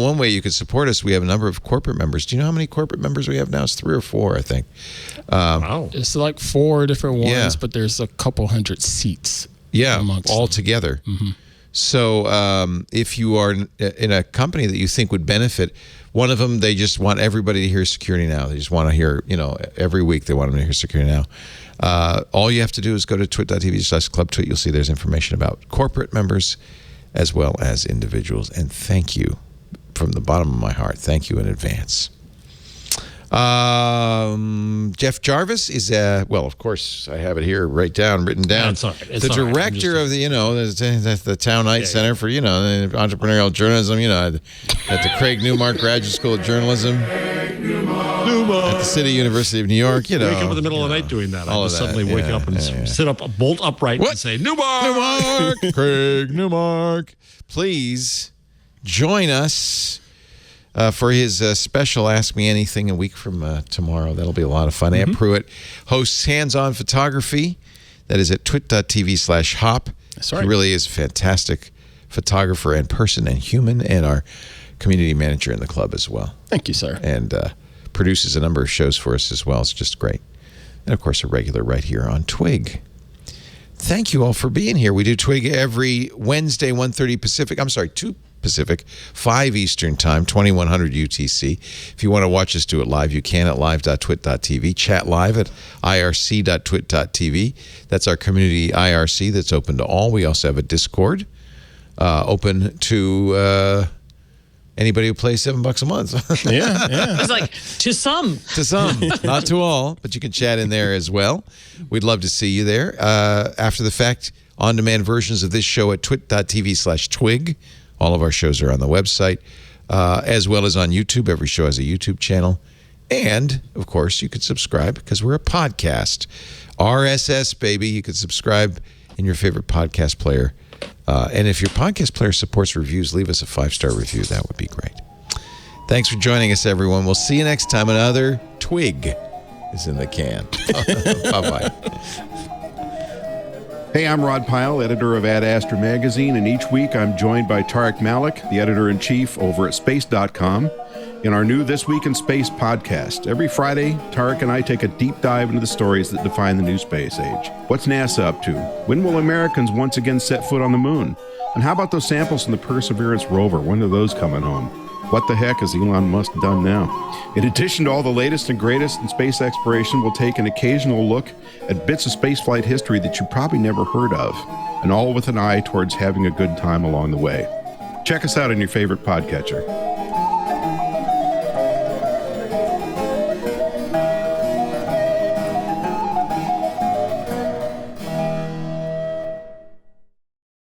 One way you could support us, we have a number of corporate members. Do you know how many corporate members we have now? It's 3 or 4, I think. Wow. It's like 4 different ones, Yeah. but there's a couple hundred seats. Yeah, amongst all them. together. Mm-hmm. So if you are in a company that you think would benefit, one of them, they just want everybody to hear Security Now. They just want to hear, every week they want them to hear Security Now. All you have to do is go to twit.tv/clubtwit. You'll see there's information about corporate members as well as individuals. And thank you from the bottom of my heart. Thank you in advance. Jeff Jarvis is, well, of course, I have it here written down. It's the director of the Town Knight Center for, entrepreneurial journalism, at the Craig Newmark Graduate School of Journalism. At the City University of New York, Wake up in the middle of the night doing that. I just suddenly wake up and sit up, bolt upright and say, Newmark! Craig Newmark. Please join us for his special Ask Me Anything a week from tomorrow. That'll be a lot of fun. Aunt Pruitt hosts Hands-On Photography. That is at twit.tv/hop. That's right. He really is a fantastic photographer and person and human, and our community manager in the club as well. Thank you, sir. And produces a number of shows for us as well. It's just great. And, of course, a regular right here on Twig. Thank you all for being here. We do Twig every Wednesday, 1:30 Pacific. I'm sorry, 2 Pacific, 5 Eastern Time, 2100 UTC. If you want to watch us do it live, you can at live.twit.tv. Chat live at irc.twit.tv. That's our community IRC that's open to all. We also have a Discord open to anybody who plays $7 a month. Yeah. It's like, to some. To some, not to all, but you can chat in there as well. We'd love to see you there. After the fact, on-demand versions of this show at twit.tv/twig. All of our shows are on the website, as well as on YouTube. Every show has a YouTube channel. And, of course, you could subscribe because we're a podcast. RSS, baby. You could subscribe in your favorite podcast player. And if your podcast player supports reviews, leave us a 5-star review. That would be great. Thanks for joining us, everyone. We'll see you next time. Another Twig is in the can. Bye-bye. Hey, I'm Rod Pyle, editor of Ad Astra Magazine, and each week I'm joined by Tarek Malik, the editor-in-chief over at Space.com, in our new This Week in Space podcast. Every Friday, Tarek and I take a deep dive into the stories that define the new space age. What's NASA up to? When will Americans once again set foot on the moon? And how about those samples from the Perseverance rover? When are those coming home? What the heck has Elon Musk done now? In addition to all the latest and greatest in space exploration, we'll take an occasional look at bits of spaceflight history that you probably never heard of, and all with an eye towards having a good time along the way. Check us out on your favorite podcatcher.